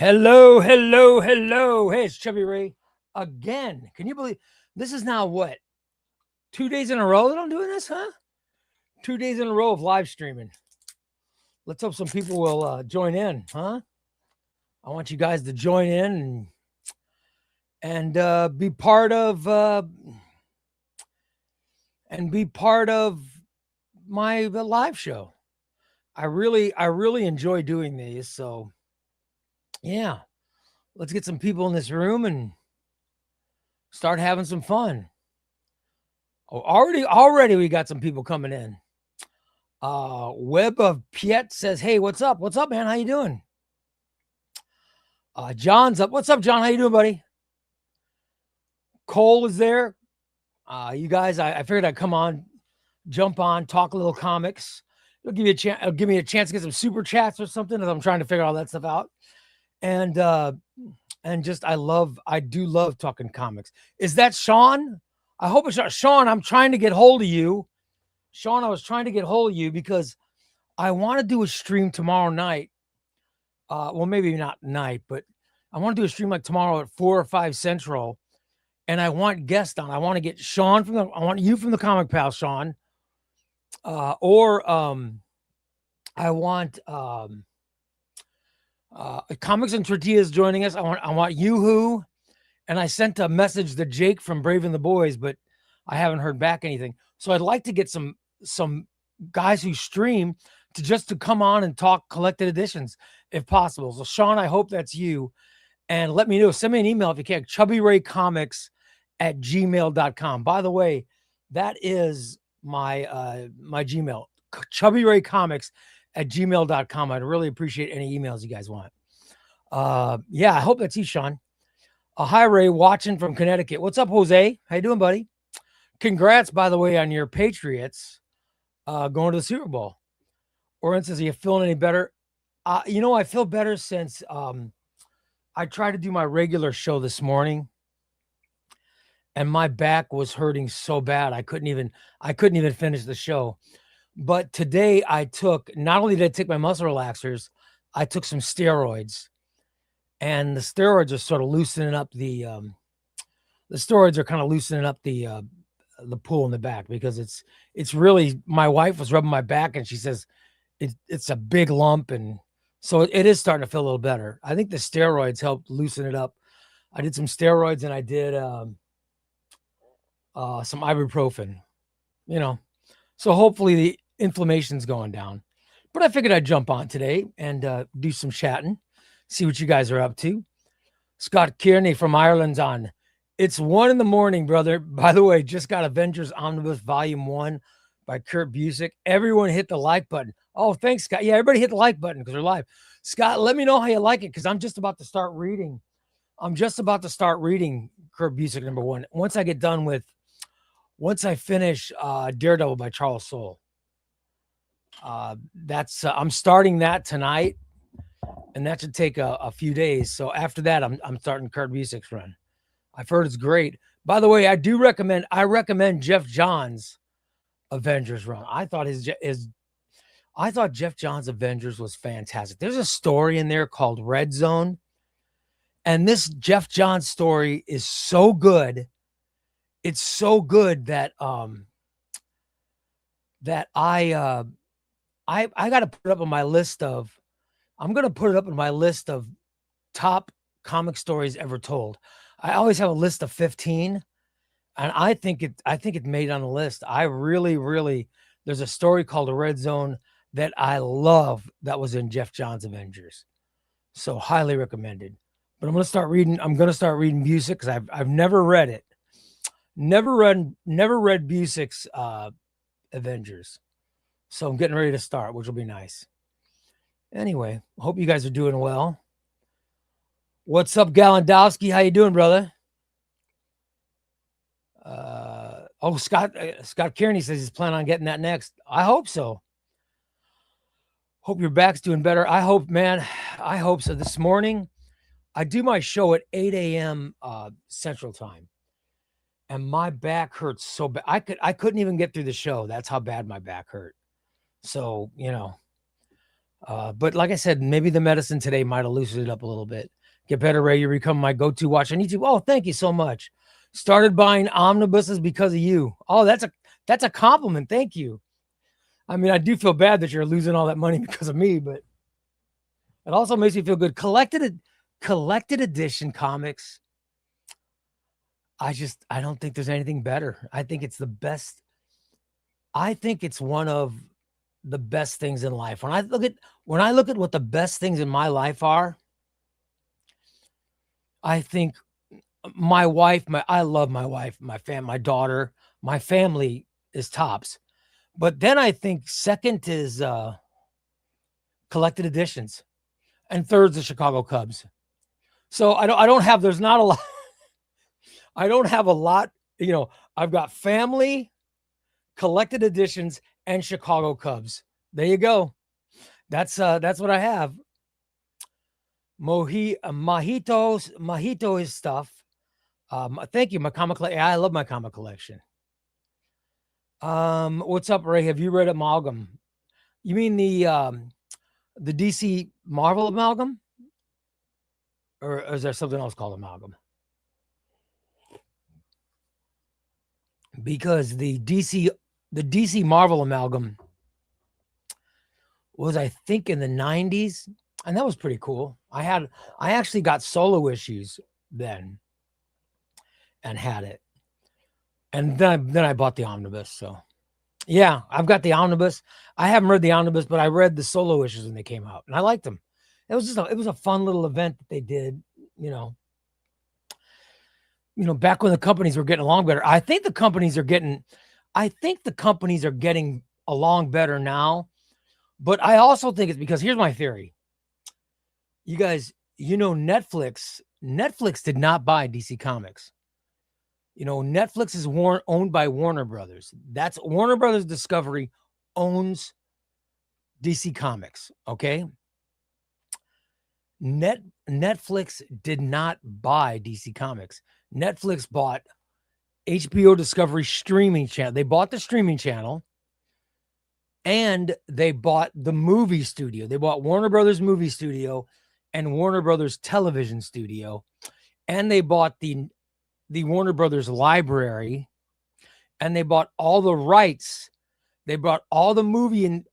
Hello, hello, hello. Hey, it's ChubbyRay again. Can you believe this is now what? 2 days in a row that I'm doing this, huh? 2 days in a row of live streaming. Let's hope some people will join in, huh? I want you guys to join in and be part of my live show. I really enjoy doing these. So yeah, let's get some people in this room and start having some fun. Oh, already we got some people coming in. Web of Piet says, "Hey, what's up? What's up, man? How you doing?" John's up. What's up, John? How you doing, buddy? Cole is there. You guys, I figured I'd come on, jump on, talk a little comics. It'll give you a chance. It'll give me a chance to get some super chats or something as I'm trying to figure all that stuff out. And just I do love talking comics. Is that Sean? I hope it's not Sean. I'm trying to get hold of you. Sean, I was trying to get hold of you because I want to do a stream tomorrow night. Well, maybe not night, but I want to do a stream like tomorrow at 4 or 5 Central. And I want guests on. I want to get Sean I want you from the Comic Pal, Sean. I want Comics and Tortillas joining us. I want Yoo-Hoo. And I sent a message to Jake from Brave and the Boys, but I haven't heard back anything. So I'd like to get some guys who stream to come on and talk collected editions if possible. So Sean, I hope that's you. And let me know. Send me an email if you can. ChubbyRayComics@gmail.com. By the way, that is my my Gmail. ChubbyRayComics@gmail.com. I'd really appreciate any emails you guys want. Yeah, I hope that's you, Sean. Hi, Ray, watching from Connecticut. What's up, Jose? How you doing, buddy? Congrats, by the way, on your Patriots going to the Super Bowl. Or says, are you feeling any better? I feel better since I tried to do my regular show this morning, and my back was hurting so bad I couldn't even finish the show. But today not only did I take my muscle relaxers, I took some steroids, and the steroids are sort of loosening up the steroids are kind of loosening up the pool in the back, because it's really, my wife was rubbing my back and she says it's a big lump, and so it is starting to feel a little better. I think the steroids helped loosen it up. I did some steroids and I did some ibuprofen, so hopefully the inflammation's going down. But I figured I'd jump on today and do some chatting, see what you guys are up to. Scott Kearney from Ireland's on. It's 1 a.m, brother. By the way, just got Avengers Omnibus Volume 1 by Kurt Busiek. Everyone hit the like button. Oh, thanks, Scott. Yeah, everybody hit the like button because they're live. Scott, let me know how you like it, because I'm just about to start reading. I'm just about to start reading Kurt Busiek #1. Once I finish Daredevil by Charles Soule. I'm starting that tonight, and that should take a few days. So after that, I'm starting Kurt Busiek's run. I've heard it's great. By the way, I recommend Jeff Johns' Avengers run. I thought Jeff Johns' Avengers was fantastic. There's a story in there called Red Zone, and this Jeff Johns story is so good. It's so good that that I got to put it up on my list of. I'm going to put it up on my list of top comic stories ever told. I always have a list of 15, and I think it made it on the list. I really, there's a story called The Red Zone that I love that was in Jeff Johns' Avengers. So highly recommended. But I'm going to start reading Busiek, because I've never read it. Never read Busiek's Avengers. So I'm getting ready to start, which will be nice. Anyway, hope you guys are doing well. What's up, Galandowski? How you doing, brother? Scott Kearney says he's planning on getting that next. I hope so. Hope your back's doing better. I hope, man. I hope so. This morning, I do my show at 8 a.m. Central Time, and my back hurts so bad. I couldn't even get through the show. That's how bad my back hurt. So, But like I said, maybe the medicine today might have loosened it up a little bit. Get better, Ray. You become my go-to watch on YouTube. Oh, thank you so much. Started buying omnibuses because of you. Oh, that's a compliment. Thank you. I mean, I do feel bad that you're losing all that money because of me, but it also makes me feel good. Collected edition comics. I don't think there's anything better. I think it's the best. I think it's one of the best things in life. When I look at what the best things in my life are, I think my wife, I love my wife, my daughter, my family is tops. But then I think second is collected editions, and third's the Chicago Cubs. So I don't have, there's not a lot. I don't have a lot, I've got family, collected editions, and Chicago Cubs. There you go. That's what I have. Mojito is stuff. Thank you, my comic collection. I love my comic collection. What's up, Ray? Have you read Amalgam? You mean the DC Marvel Amalgam? Or is there something else called Amalgam? Because the DC Marvel Amalgam was, I think, in the 90s, and that was pretty cool. I actually got solo issues then and had it. And then I bought the omnibus. So yeah, I've got the omnibus. I haven't read the omnibus, but I read the solo issues when they came out, and I liked them. It was a fun little event that they did, back when the companies were getting along better. I think the companies are getting along better now. But I also think it's because, here's my theory. You guys, Netflix did not buy DC Comics. Netflix is owned by Warner Brothers. That's Warner Brothers Discovery owns DC Comics. Okay. Netflix did not buy DC Comics. Netflix bought HBO Discovery streaming channel. They bought the streaming channel, and they bought the movie studio. They bought Warner Brothers Movie Studio and Warner Brothers Television Studio, and they bought the Warner Brothers Library, and they bought all the rights. They bought all the movie and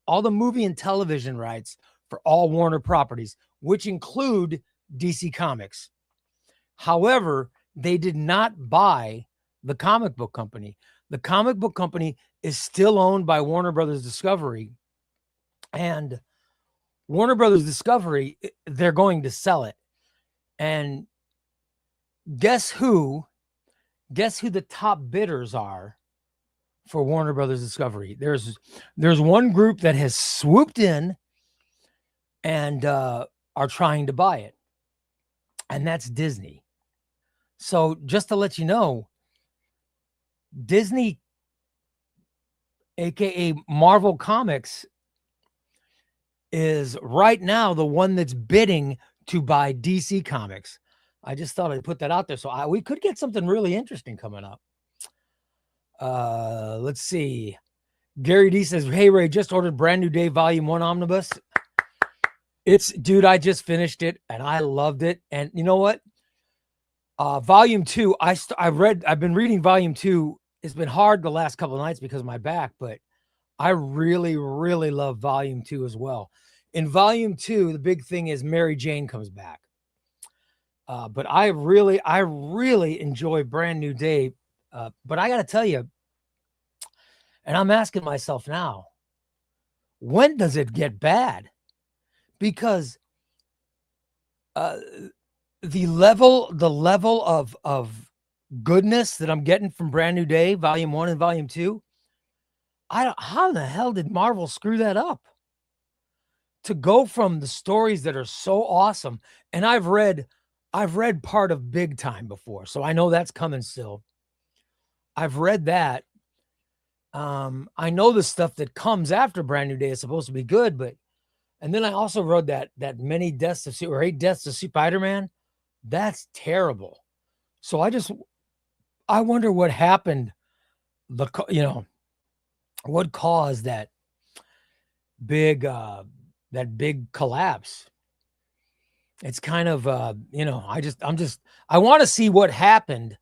television rights for all Warner properties, which include DC Comics. However, they did not buy the comic book company. The comic book company is still owned by Warner Brothers Discovery, and Warner Brothers Discovery, they're going to sell it. And guess who the top bidders are for Warner Brothers Discovery? There's one group that has swooped in and are trying to buy it, and that's Disney. So just to let you know, Disney, aka Marvel Comics, is right now the one that's bidding to buy DC Comics. I just thought I'd put that out there. So we could get something really interesting coming up. Let's see. Gary D says, "Hey Ray, just ordered Brand New Day Volume 1 Omnibus. Dude, I just finished it and I loved it. And you know what? Volume 2, I've been reading Volume 2. It's been hard the last couple of nights because of my back, but I really, really love Volume 2 as well. In Volume 2, the big thing is Mary Jane comes back. But I really enjoy Brand New Day. But I got to tell you, and I'm asking myself now, when does it get bad? Because the level of goodness that I'm getting from Brand New Day, Volume 1 and Volume 2, how in the hell did Marvel screw that up? To go from the stories that are so awesome, and I've read part of Big Time before, so I know that's coming still. I've read that. I know the stuff that comes after Brand New Day is supposed to be good, and then I also read that Eight Deaths of Spider-Man. That's terrible. So I wonder what happened. What caused that big that big collapse. It's kind of, I want to see what happened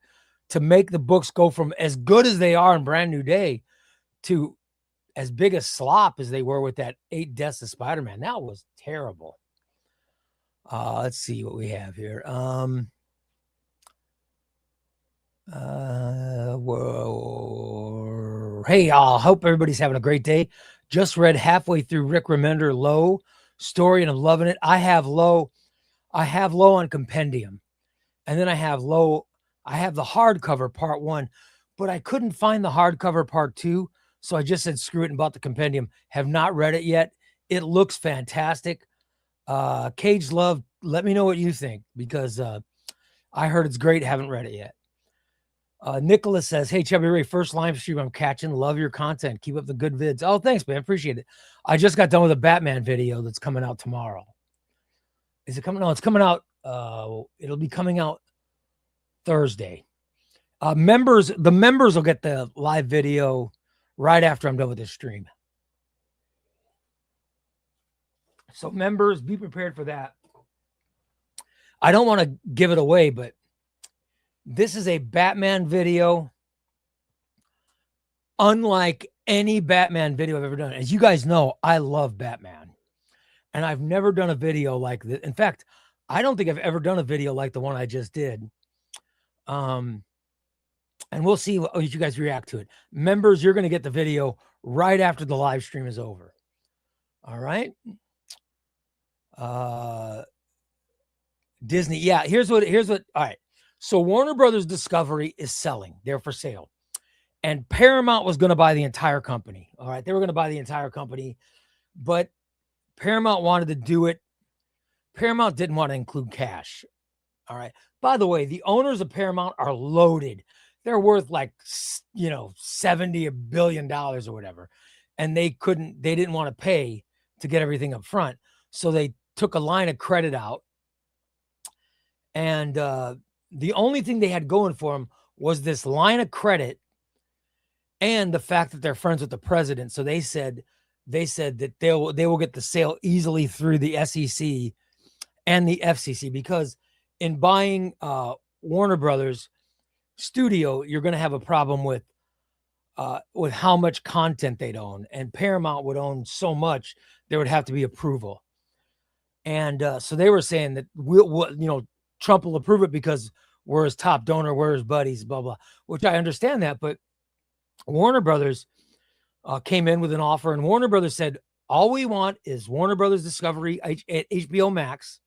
to make the books go from as good as they are in Brand New Day to as big a slop as they were with that 8 Deaths of Spider-Man. That was terrible. Let's see what we have here. Hey, I hope everybody's having a great day. Just read halfway through Rick Remender Low story and I'm loving it. I have Low on Compendium, and then I have the hardcover part 1, but I couldn't find the hardcover part 2, so I just said screw it and bought the Compendium. Have not read it yet. It looks fantastic. Cage Love, let me know what you think, because I heard it's great. Haven't read it yet. Nicholas says, hey, ChubbyRay, first live stream I'm catching. Love your content. Keep up the good vids. Oh, thanks, man. Appreciate it. I just got done with a Batman video that's coming out tomorrow. Is it coming? No, it's coming out. It'll be coming out Thursday. The members will get the live video right after I'm done with this stream. So members, be prepared for that. I don't want to give it away, but this is a Batman video unlike any Batman video I've ever done. As you guys know, I love Batman, and I've never done a video like this. In fact, I don't think I've ever done a video like the one I just did. And we'll see what you guys react to it. Members, you're going to get the video right after the live stream is over. All right. Disney. Yeah. Here's what, all right. So Warner Brothers Discovery is selling. They're for sale. And Paramount was going to buy the entire company. All right. They were going to buy the entire company, but Paramount wanted to do it. Paramount didn't want to include cash. All right. By the way, the owners of Paramount are loaded. They're worth like, $70 billion or whatever. And they didn't want to pay to get everything up front. So they took a line of credit out. And the only thing they had going for them was this line of credit and the fact that they're friends with the president. So they said that they will get the sale easily through the SEC and the FCC, because in buying Warner Brothers Studio, you're going to have a problem with how much content they'd own, and Paramount would own so much there would have to be approval. And so they were saying that we'll Trump will approve it because we're his top donor, we're his buddies, blah blah. Which I understand that, but Warner Brothers came in with an offer, and Warner Brothers said, all we want is Warner Brothers Discovery at HBO Max.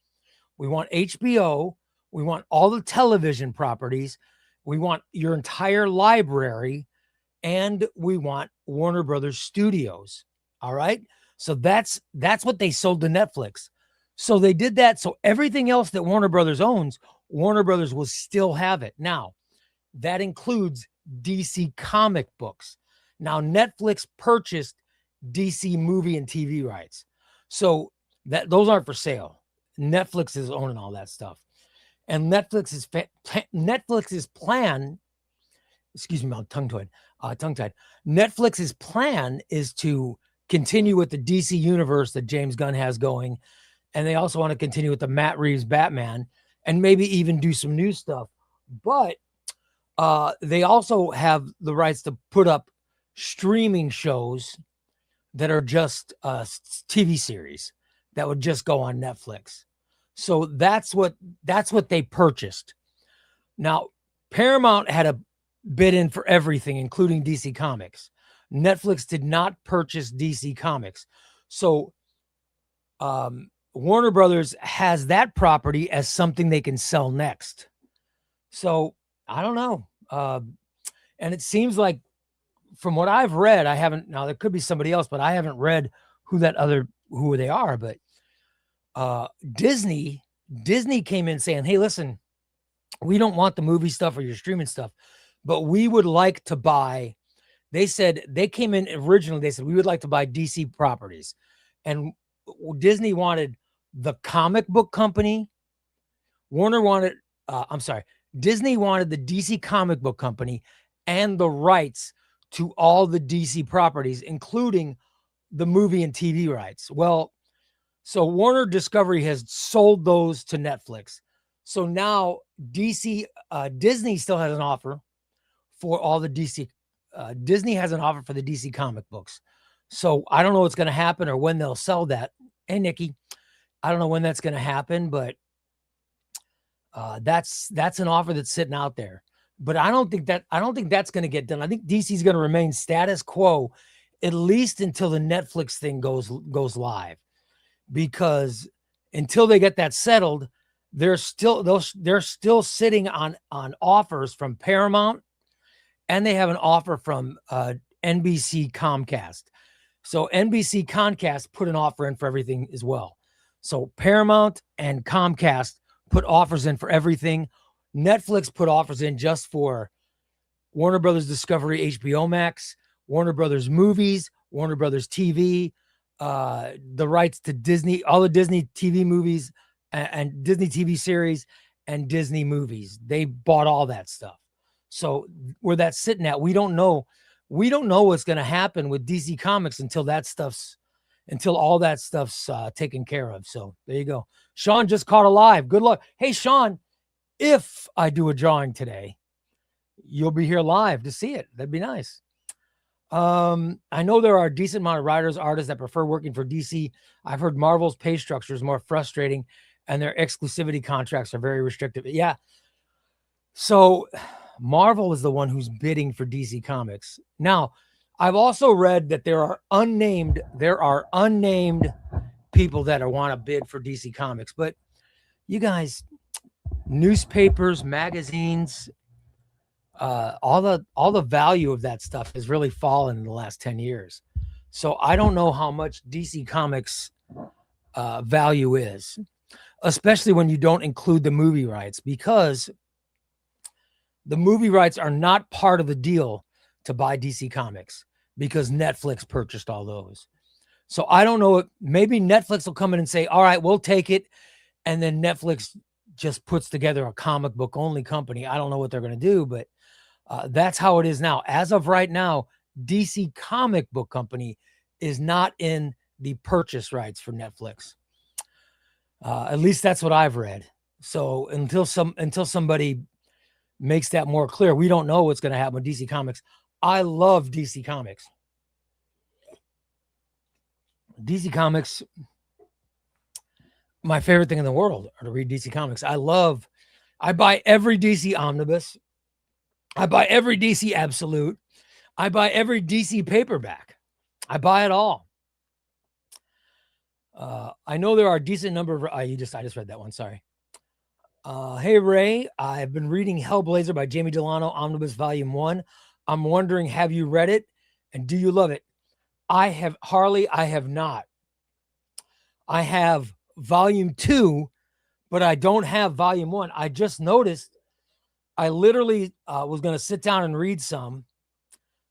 We want HBO. We want all the television properties. We want your entire library, and we want Warner Brothers Studios. All right. So that's what they sold to Netflix. So they did that. So everything else that Warner Brothers owns, Warner Brothers will still have it. Now, that includes DC comic books. Now, Netflix purchased DC movie and TV rights. So those aren't for sale. Netflix is owning all that stuff. And Netflix's plan, excuse me, I'm tongue-tied. Netflix's plan is to continue with the DC universe that James Gunn has going. And they also want to continue with the Matt Reeves Batman and maybe even do some new stuff. But they also have the rights to put up streaming shows that are just TV series that would just go on Netflix. So that's what they purchased. Now, Paramount had a bid in for everything, including DC Comics. Netflix did not purchase DC Comics. So Warner Brothers has that property as something they can sell next. So I don't know. And it seems like, from what I've read, I haven't, now there could be somebody else, but I haven't read who they are. But Disney came in saying, hey, listen, we don't want the movie stuff or your streaming stuff, but we would like to buy. They said, they came in originally, they said, we would like to buy DC properties. And Disney wanted the comic book company. Disney wanted the DC comic book company and the rights to all the DC properties, including the movie and TV rights. Well, So Warner Discovery has sold those to Netflix. So now Disney still has an offer for all the DC. Disney has an offer for the DC comic books. So I don't know what's going to happen or when they'll sell that. Hey, Nikki, I don't know when that's going to happen, but that's an offer that's sitting out there. But I don't think that's going to get done. I think DC is going to remain status quo at least until the Netflix thing goes live, because until they get that settled, they're still sitting on offers from Paramount, and they have an offer from NBC Comcast. So NBC Comcast put an offer in for everything as well. So Paramount and Comcast put offers in for everything. Netflix put offers in just for Warner Brothers Discovery, HBO Max, Warner Brothers Movies, Warner Brothers TV, the rights to Disney, all the Disney TV movies and Disney TV series and Disney movies. They bought all that stuff. So where that's sitting at, we don't know. We don't know what's going to happen with DC Comics until all that stuff's taken care of. So there you go. Sean just caught a live. Good luck. Hey, Sean, if I do a drawing today, you'll be here live to see it. That'd be nice. I know there are a decent amount of writers, artists that prefer working for DC. I've heard Marvel's pay structure is more frustrating and their exclusivity contracts are very restrictive. Yeah. So Marvel is the one who's bidding for DC Comics. Now, I've also read that there are unnamed people that want to bid for DC Comics, but you guys, newspapers, magazines, all the value of that stuff has really fallen in the last 10 years. So I don't know how much DC Comics value is, especially when you don't include the movie rights, because the movie rights are not part of the deal to buy DC Comics because Netflix purchased all those. So I don't know. Maybe Netflix will come in and say, all right, we'll take it. And then Netflix just puts together a comic book only company. I don't know what they're going to do, but that's how it is now. As of right now, DC Comic Book Company is not in the purchase rights for Netflix. At least that's what I've read. So until somebody makes that more clear, we don't know what's going to happen with DC Comics. I love DC Comics. DC Comics, my favorite thing in the world are to read DC Comics. I buy every DC omnibus. I buy every DC Absolute. I buy every DC paperback. I buy it all. I know there are a decent number of, I just read that one. Sorry. Hey, Ray, I've been reading Hellblazer by Jamie Delano, Omnibus Volume 1. I'm wondering, have you read it? And do you love it? I have, Harley, I have not. I have Volume 2, but I don't have Volume 1. I just noticed I literally was going to sit down and read some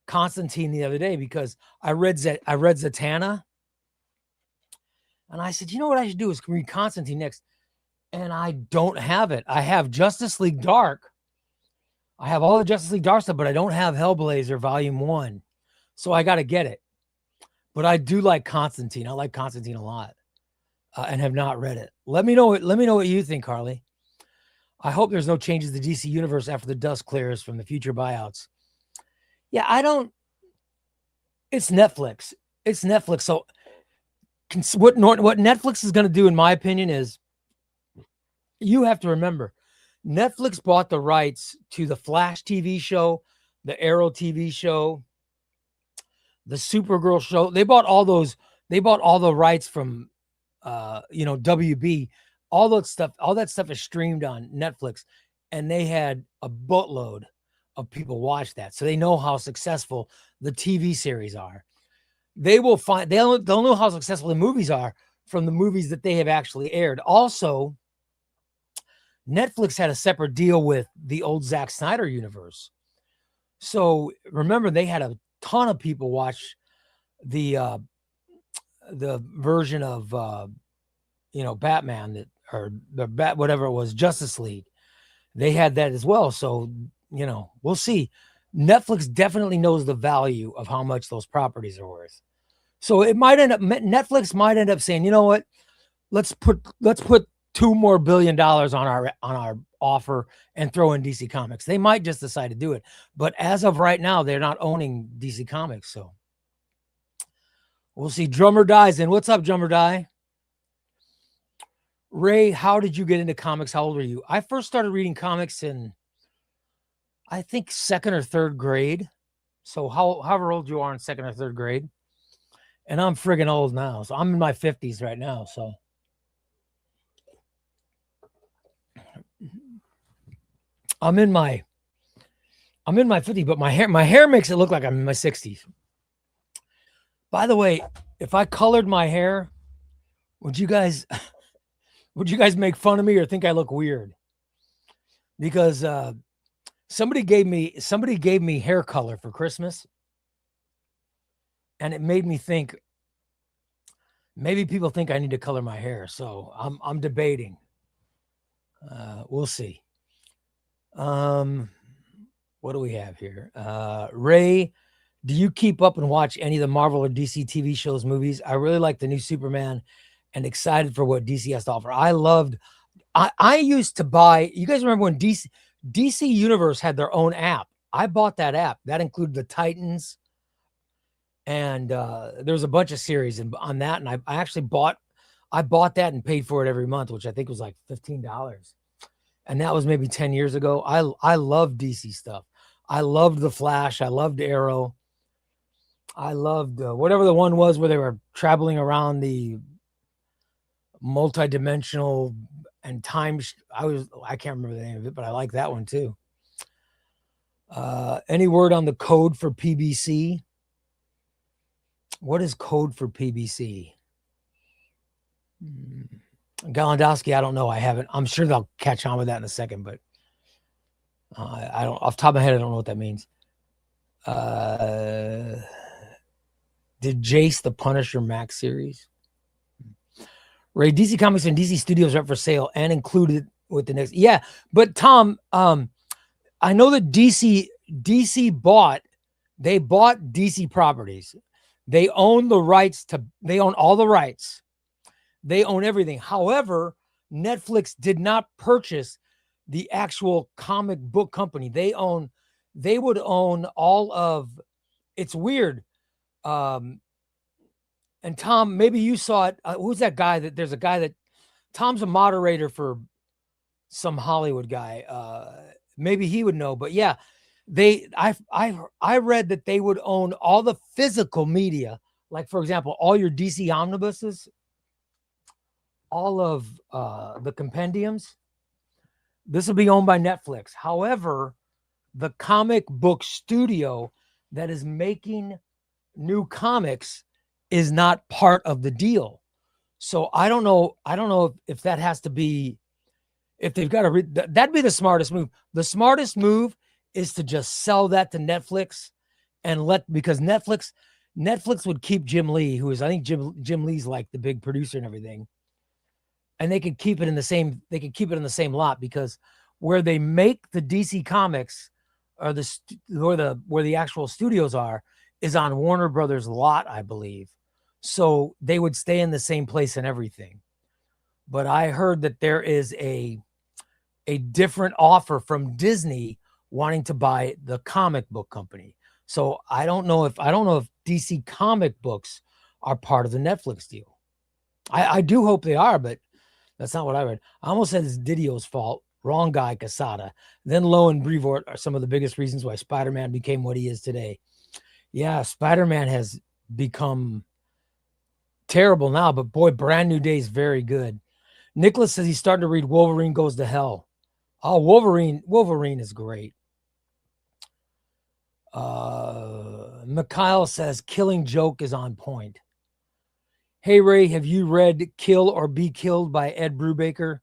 Constantine the other day because I read Zatanna. And I said, you know what I should do is read Constantine next. And I don't have it. I have Justice League Dark. I have all the Justice League Dark stuff, but I don't have Hellblazer Volume 1. So I got to get it. But I do like Constantine. I like Constantine a lot and have not read it. Let me know what you think, Harley. I hope there's no changes to the DC Universe after the dust clears from the future buyouts. Yeah, I don't. It's Netflix. It's Netflix. So what Netflix is going to do, in my opinion, is you have to remember, Netflix bought the rights to the Flash TV show, the Arrow TV show, the Supergirl show. They bought all those. They bought all the rights from, WB. All that stuff is streamed on Netflix, and they had a boatload of people watch that. So they know how successful the TV series are. They'll know how successful the movies are from the movies that they have actually aired. Also, Netflix had a separate deal with the old Zack Snyder universe. So remember, they had a ton of people watch the version of Batman whatever it was, Justice League. They had that as well. So we'll see. Netflix definitely knows the value of how much those properties are worth. So Netflix might end up saying, you know what? let's put $2 billion more on our offer and throw in DC Comics. They might just decide to do it, but as of right now, they're not owning DC Comics, so we'll see. Drummer Dies in. What's up, Drummer Die? Ray, how did you get into comics? How old were you? I first started reading comics in, I think, second or third grade. So however old you are in second or third grade. And I'm friggin' old now. So I'm in my 50s right now. So I'm in my 50s, but my hair makes it look like I'm in my 60s. By the way, if I colored my hair, would you guys make fun of me or think I look weird? Because somebody gave me hair color for Christmas, and it made me think maybe people think I need to color my hair. So I'm debating. We'll see. What do we have here? Ray, do you keep up and watch any of the Marvel or DC TV shows, movies? I really like the new Superman and excited for what DC has to offer. I used to buy, you guys remember when DC Universe had their own app? I bought that app. That included the Titans, and there was a bunch of series on that. And I actually bought that and paid for it every month, which I think was like $15. And that was maybe 10 years ago. I love DC stuff. I loved The Flash. I loved Arrow. I loved whatever the one was where they were traveling around the multi-dimensional and times. I can't remember the name of it, but I like that one too. Any word on the code for PBC? What is code for PBC? Galandowski, I don't know. I haven't. I'm sure they'll catch on with that in a second, but I don't. Off the top of my head, I don't know what that means. Did Jace the Punisher Max series? Ray, DC Comics and DC Studios are up for sale and included with the next. Yeah, but Tom, I know that DC bought DC properties. They own the rights they own all the rights. They own everything. However, Netflix did not purchase the actual comic book company. They would own all of, it's weird. And Tom, maybe you saw it. Who's that guy there's a guy that Tom's a moderator for some Hollywood guy. Maybe he would know, but yeah, I read that they would own all the physical media. Like, for example, all your DC omnibuses, all of the compendiums. This will be owned by Netflix. However, the comic book studio that is making new comics is not part of the deal. So I don't know if that has to be, if they've got to that'd be the smartest move. The smartest move is to just sell that to Netflix and because Netflix would keep Jim Lee, who is, I think Jim Lee's like the big producer and everything. And they could keep it in the same lot, because where they make the DC comics or where the actual studios are is on Warner Brothers lot, I believe. So they would stay in the same place and everything. But I heard that there is a different offer from Disney wanting to buy the comic book company. So I don't know if DC comic books are part of the Netflix deal. I do hope they are, but that's not what I read. I almost said it's Didio's fault. Wrong guy, Casada. Then Lowe and Brevoort are some of the biggest reasons why Spider-Man became what he is today. Yeah, Spider-Man has become terrible now, but boy, Brand New Day is very good. Nicholas says he's starting to read Wolverine Goes to Hell. Oh, Wolverine is great. Mikhail says Killing Joke is on point. Hey, Ray, have you read Kill or Be Killed by Ed Brubaker?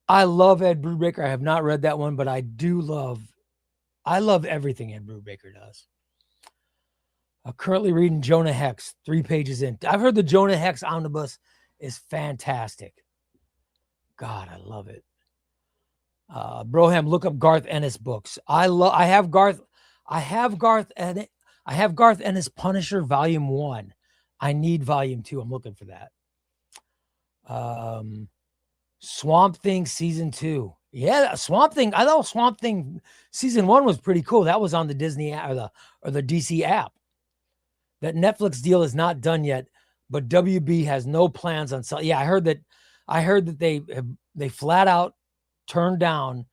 I love Ed Brubaker. I have not read that one, but I love everything Ed Brubaker does. I'm currently reading Jonah Hex, 3 pages in. I've heard the Jonah Hex omnibus is fantastic. God, I love it. Broham, look up Garth Ennis books. I have Garth Ennis Punisher Volume 1. I need Volume 2. I'm looking for that. Swamp Thing season 2. Yeah, Swamp Thing. I thought Swamp Thing season 1 was pretty cool. That was on the Disney app or the DC app. That Netflix deal is not done yet, but WB has no plans on selling. Yeah, I heard that. They flat out turned down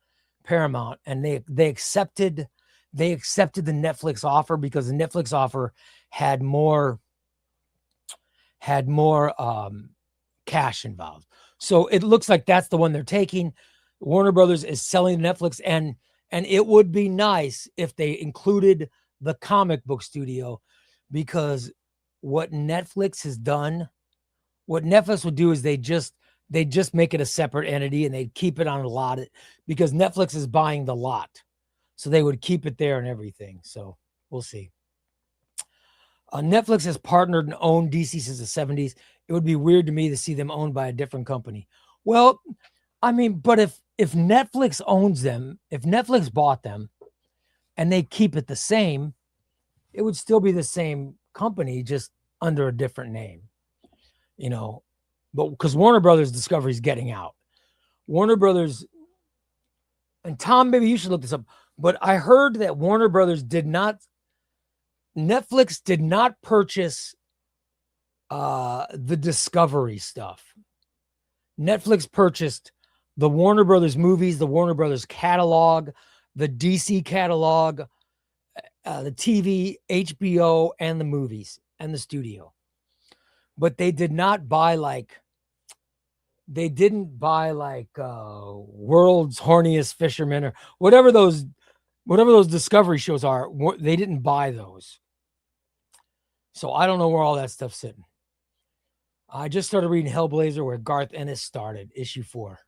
Paramount, and they accepted the Netflix offer because the Netflix offer had more cash involved. So it looks like that's the one they're taking. Warner Brothers is selling Netflix, and it would be nice if they included the comic book studio, because what Netflix has done, what Netflix would do is they just make it a separate entity and they'd keep it on a lot, because Netflix is buying the lot. So they would keep it there and everything. So we'll see. Netflix has partnered and owned DC since the 70s. It would be weird to me to see them owned by a different company. Well, I mean, but if Netflix owns them, if Netflix bought them and they keep it the same, it would still be the same company, just under a different name, you know. But because Warner Brothers Discovery is getting out. Warner Brothers, and Tom, maybe you should look this up, but I heard that Warner Brothers Netflix did not purchase the Discovery stuff. Netflix purchased the Warner Brothers movies, the Warner Brothers catalog, the DC catalog, the TV, HBO, and the movies and the studio. But they did not buy World's Horniest Fisherman or whatever those Discovery shows are. They didn't buy those. So I don't know where all that stuff's sitting. I just started reading Hellblazer, where Garth Ennis started, issue 4.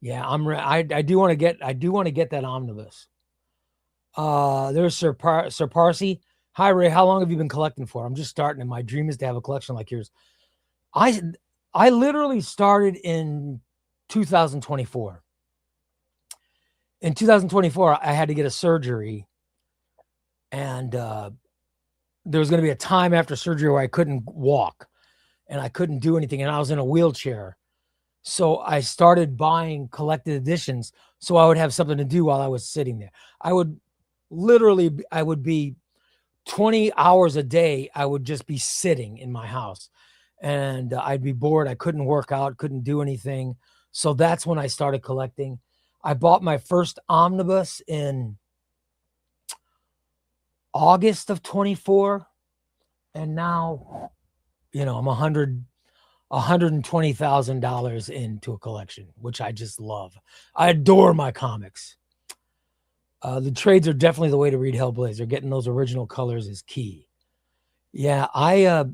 Yeah, I do want to get that omnibus. There's Sir Parsi. Hi Ray, how long have you been collecting for? I'm just starting, and my dream is to have a collection like yours. I literally started in 2024. In 2024, I had to get a surgery, and there was going to be a time after surgery where I couldn't walk and I couldn't do anything, and I was in a wheelchair. So I started buying collected editions so I would have something to do while I was sitting there. I would be 20 hours a day. I would just be sitting in my house, and I'd be bored. I couldn't work out, couldn't do anything. So that's when I started collecting. I bought my first omnibus in August of 24. And now, I'm $120,000 into a collection, which I just love. I adore my comics. The trades are definitely the way to read Hellblazer. Getting those original colors is key. Yeah, I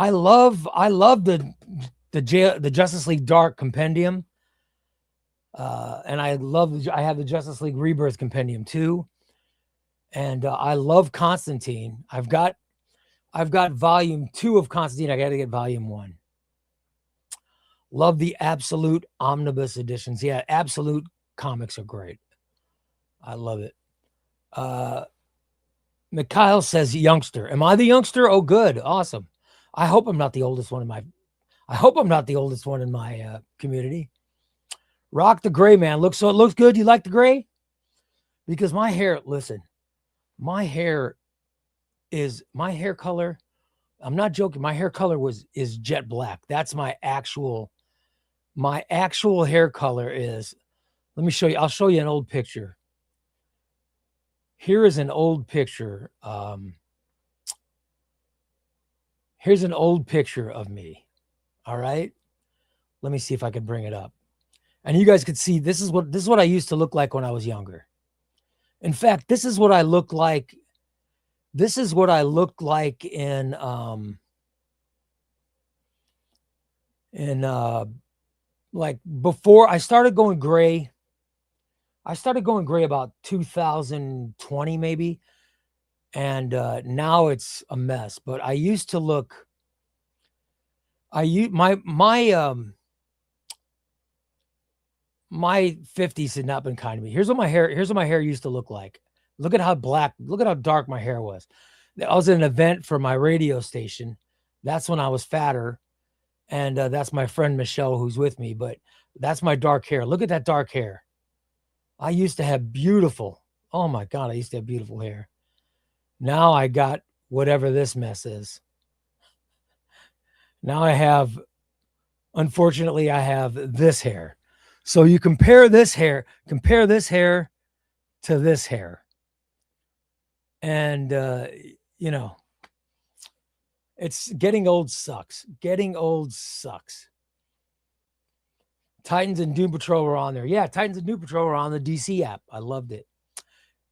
love the Justice League Dark Compendium. And I have the Justice League Rebirth Compendium too. And I love Constantine. I've got volume 2 of Constantine. I got to get volume 1. Love the Absolute omnibus editions. Yeah, Absolute comics are great. I love it. Mikhail says youngster. Am I the youngster? Oh, good. Awesome. I hope I'm not the oldest one in my community. Rock the gray, man. It looks good. You like the gray? Because my hair color, I'm not joking. My hair color is jet black. That's my actual hair color is. Let me show you. I'll show you an old picture. Here is an old picture. Here's an old picture of me. All right. Let me see if I can bring it up. And you guys could see this is what I used to look like when I was younger. In fact, this is what I look like. This is what I looked like in like before I started going gray. I started going gray about 2020 maybe. And now it's a mess, but I used to look my 50s had not been kind to me. Here's what my hair used to look like. Look at how dark my hair was. I was at an event for my radio station. That's when I was fatter. And that's my friend Michelle who's with me. But that's my dark hair. Look at that dark hair. I used to have beautiful. Oh my God, I used to have beautiful hair. Now I got whatever this mess is. Now I have, unfortunately, I have this hair. So you compare this hair to this hair. And, you know, it's getting old sucks. Getting old sucks. Titans and Doom Patrol were on there. Yeah, Titans and Doom Patrol were on the DC app. I loved it.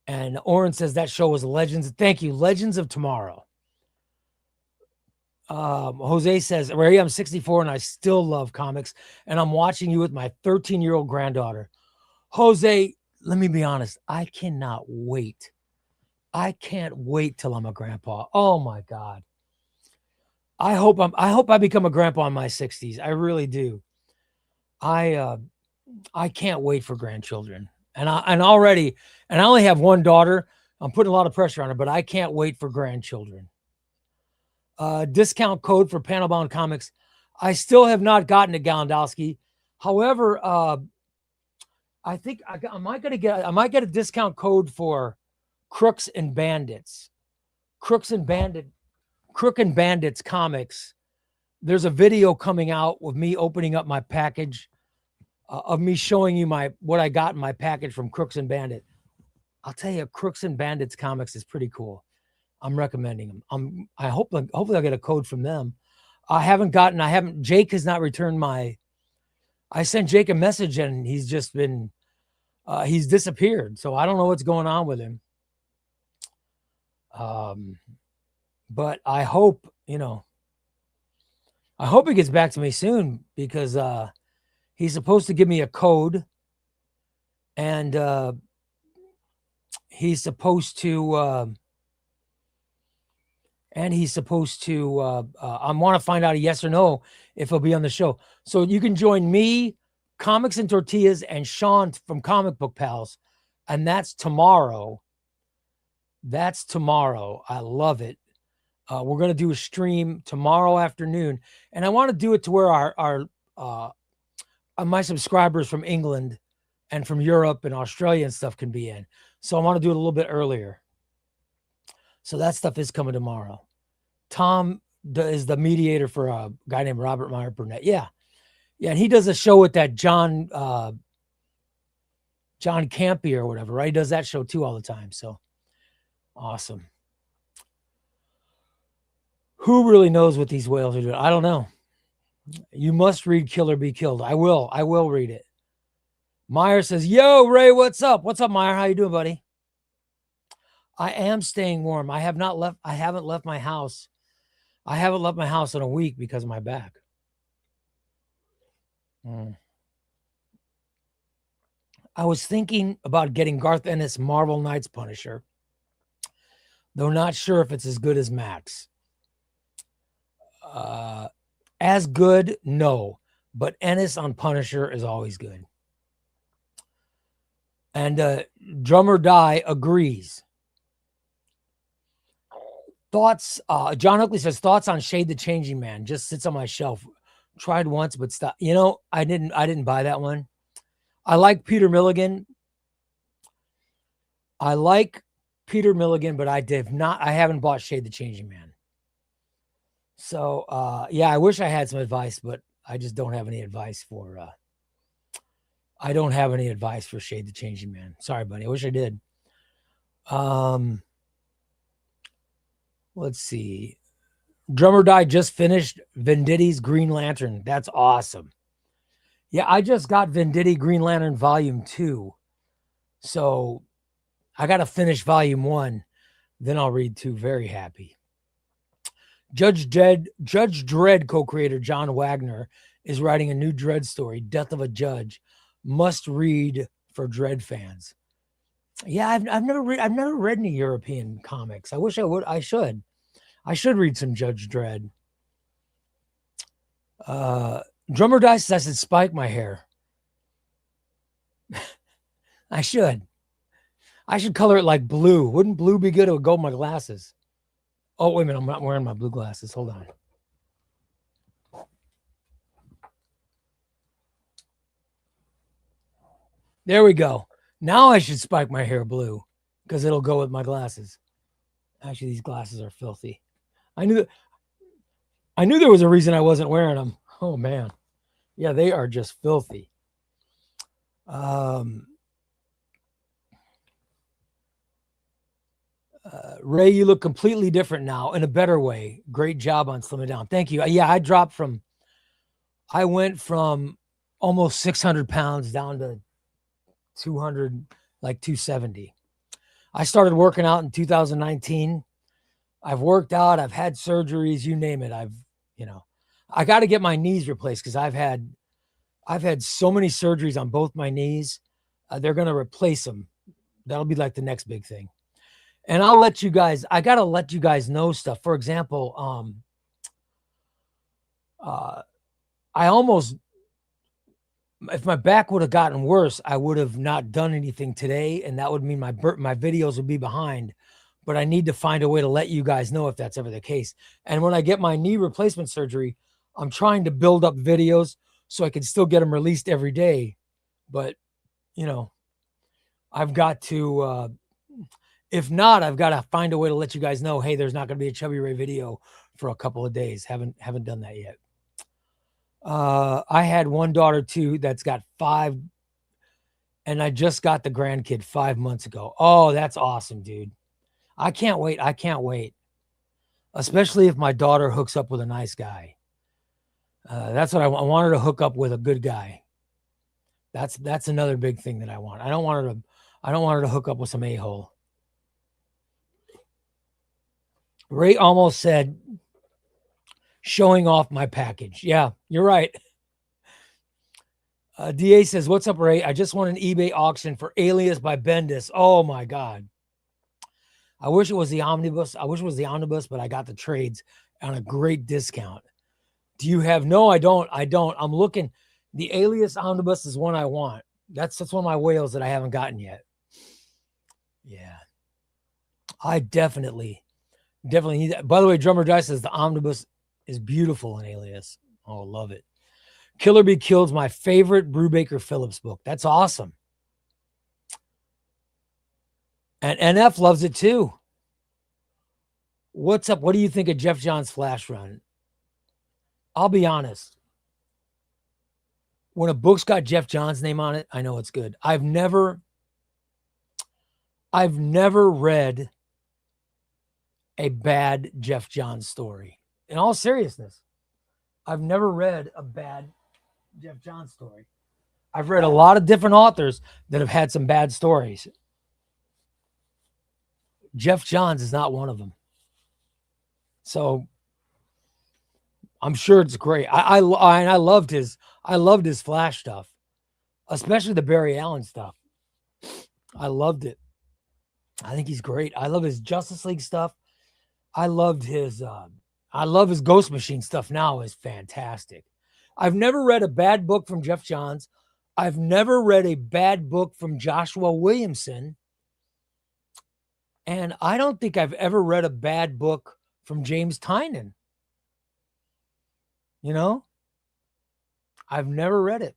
And Oren says that show was Legends. Thank you. Legends of Tomorrow. Jose says, Ray, I'm 64 and I still love comics. And I'm watching you with my 13-year-old granddaughter. Jose, let me be honest. I cannot wait. I can't wait till I'm a grandpa. Oh my God. I hope I become a grandpa in my 60s. I really do. I can't wait for grandchildren. And I only have one daughter. I'm putting a lot of pressure on her, but I can't wait for grandchildren. Discount code for Panelbound Comics. I still have not gotten it, Galendowski. However, I think I might get a discount code for Crooks and Bandits. Crook and Bandits comics. There's a video coming out with me opening up my package, of me showing you what I got in my package from Crooks and Bandit. I'll tell you, Crooks and Bandits comics is pretty cool. I'm recommending them. Hopefully I'll get a code from them. Jake has not returned I sent Jake a message and he's just been, he's disappeared. So I don't know what's going on with him. But I hope, I hope he gets back to me soon because, he's supposed to give me a code and, he's supposed to, I want to find out a yes or no if he'll be on the show. So you can join me, Comics and Tortillas, and Sean from Comic Book Pals. And that's tomorrow. I love it. We're going to do a stream tomorrow afternoon. And I want to do it to where our my subscribers from England and from Europe and Australia and stuff can be in. So I want to do it a little bit earlier. So that stuff is coming tomorrow. Tom is the mediator for a guy named Robert Meyer Burnett. Yeah. And he does a show with that John Campy or whatever, right? He does that show too all the time. So awesome. Who really knows what these whales are doing? I don't know. You must read Kill or Be Killed. I will read it. Meyer says, yo, Ray, what's up? What's up, Meyer? How you doing, buddy? I am staying warm. I haven't left my house. I haven't left my house in a week because of my back. I was thinking about getting Garth Ennis' Marvel Knights Punisher, though not sure if it's as good as Max. As good, no, but Ennis on Punisher is always good. And Drummer Die agrees. Thoughts, John Oakley says, thoughts on Shade the Changing Man. Just sits on my shelf. Tried once, but stop. I didn't buy that one. I like Peter Milligan. But I haven't bought Shade the Changing Man. So, I wish I had some advice, but I just don't have any advice for, Shade the Changing Man. Sorry, buddy. I wish I did. Let's see. Drummer Die just finished Venditti's Green Lantern. That's awesome. Yeah, I just got Venditti Green Lantern Volume 2. So I got to finish Volume 1. Then I'll read 2. Very happy. Judge Dredd co-creator John Wagner is writing a new Dredd story, Death of a Judge. Must read for Dredd fans. Yeah, I've never read any European comics. I wish I would. I should read some Judge Dredd. Drummer Dice says I should spike my hair. I should color it like blue. Wouldn't blue be good? It would go with my glasses. Oh, wait a minute. I'm not wearing my blue glasses. Hold on. There we go. Now I should spike my hair blue because it'll go with my glasses. Actually, these glasses are filthy. I knew there was a reason I wasn't wearing them. Oh man. Yeah, they are just filthy. Ray, you look completely different now in a better way. Great job on slimming down. Thank you. Yeah, I went from almost 600 pounds down to 200, like 270. I started working out in 2019. I've worked out. I've had surgeries, you name it. I got to get my knees replaced because I've had so many surgeries on both my knees. They're going to replace them. That'll be like the next big thing. And I got to let you guys know stuff. For example, if my back would have gotten worse, I would have not done anything today. And that would mean my videos would be behind, but I need to find a way to let you guys know if that's ever the case. And when I get my knee replacement surgery, I'm trying to build up videos so I can still get them released every day. But, I've got to, if not, I've got to find a way to let you guys know, hey, there's not going to be a ChubbyRay video for a couple of days. Haven't done that yet. I had one daughter too that's got 5, and I just got the grandkid 5 months ago. Oh, that's awesome, dude. I can't wait. Especially if my daughter hooks up with a nice guy. That's what I want. I want her to hook up with a good guy. That's another big thing that I want. I don't want her to hook up with some a-hole. Ray almost said showing off my package. Yeah, you're right. DA says, what's up, Ray? I just won an eBay auction for Alias by Bendis. Oh my God. I wish it was the omnibus. But I got the trades on a great discount. Do you have? No, I don't. I'm looking. The Alias omnibus is one I want. That's one of my whales that I haven't gotten yet. Yeah. I definitely need that. By the way, Drummer Dice says the omnibus is beautiful in Alias. Oh, love it. Killer Be Killed's my favorite Brubaker Phillips book. That's awesome. And NF loves it too. What's up? What do you think of Jeff Johns' Flash run? I'll be honest. When a book's got Jeff Johns' name on it, I know it's good. I've never read a bad Jeff Johns story. In all seriousness, I've never read a bad Jeff Johns story. I've read a lot of different authors that have had some bad stories. Jeff Johns is not one of them. So I'm sure it's great. I loved his Flash stuff, especially the Barry Allen stuff. I loved it. I think he's great. I love his Justice League stuff. I love his Ghost Machine stuff now is fantastic. I've never read a bad book from Jeff Johns. I've never read a bad book from Joshua Williamson. And I don't think I've ever read a bad book from James Tynion. I've never read it.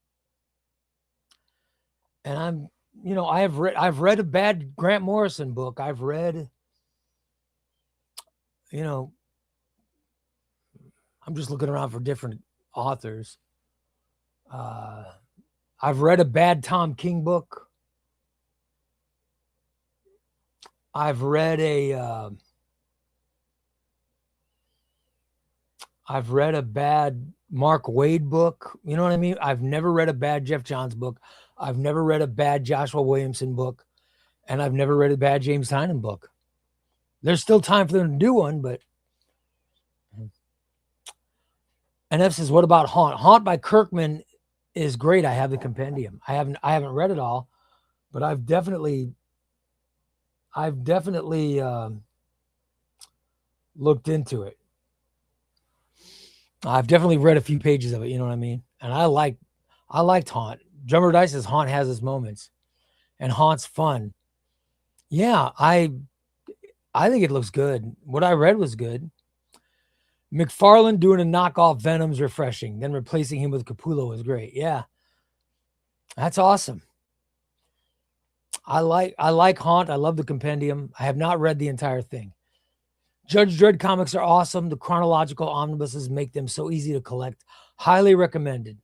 And I've read a bad Grant Morrison book. I've read, I'm just looking around for different authors. I've read a bad Tom King book. I've read a bad Mark Waid book. You know what I mean? I've never read a bad Jeff Johns book. I've never read a bad Joshua Williamson book. And I've never read a bad James Tynion book. There's still time for them to do one, but. NF says, what about Haunt? Haunt by Kirkman is great. I have the compendium. I haven't read it all, but I've definitely looked into it. I've definitely read a few pages of it. You know what I mean? And I liked Haunt. Drummer Dice says Haunt has his moments, and Haunt's fun. Yeah, I think it looks good. What I read was good. McFarlane doing a knockoff Venom's refreshing. Then replacing him with Capullo was great. Yeah, that's awesome. I like Haunt. I love the compendium. I have not read the entire thing. Judge Dredd comics are awesome. The chronological omnibuses make them so easy to collect. Highly recommended.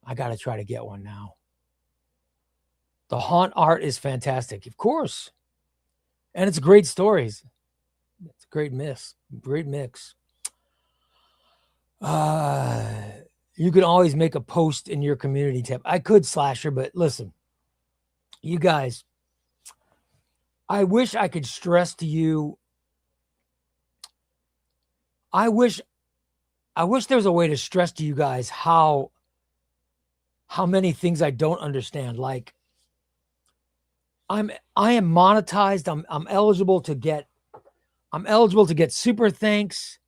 I got to try to get one now. The Haunt art is fantastic, of course. And it's great stories. It's a great mix. Great mix. You can always make a post in your community tab. I could, Slasher, but listen, you guys, I wish I could stress to you. I wish there was a way to stress to you guys how many things I don't understand. Like I am monetized. I'm eligible to get super thanks,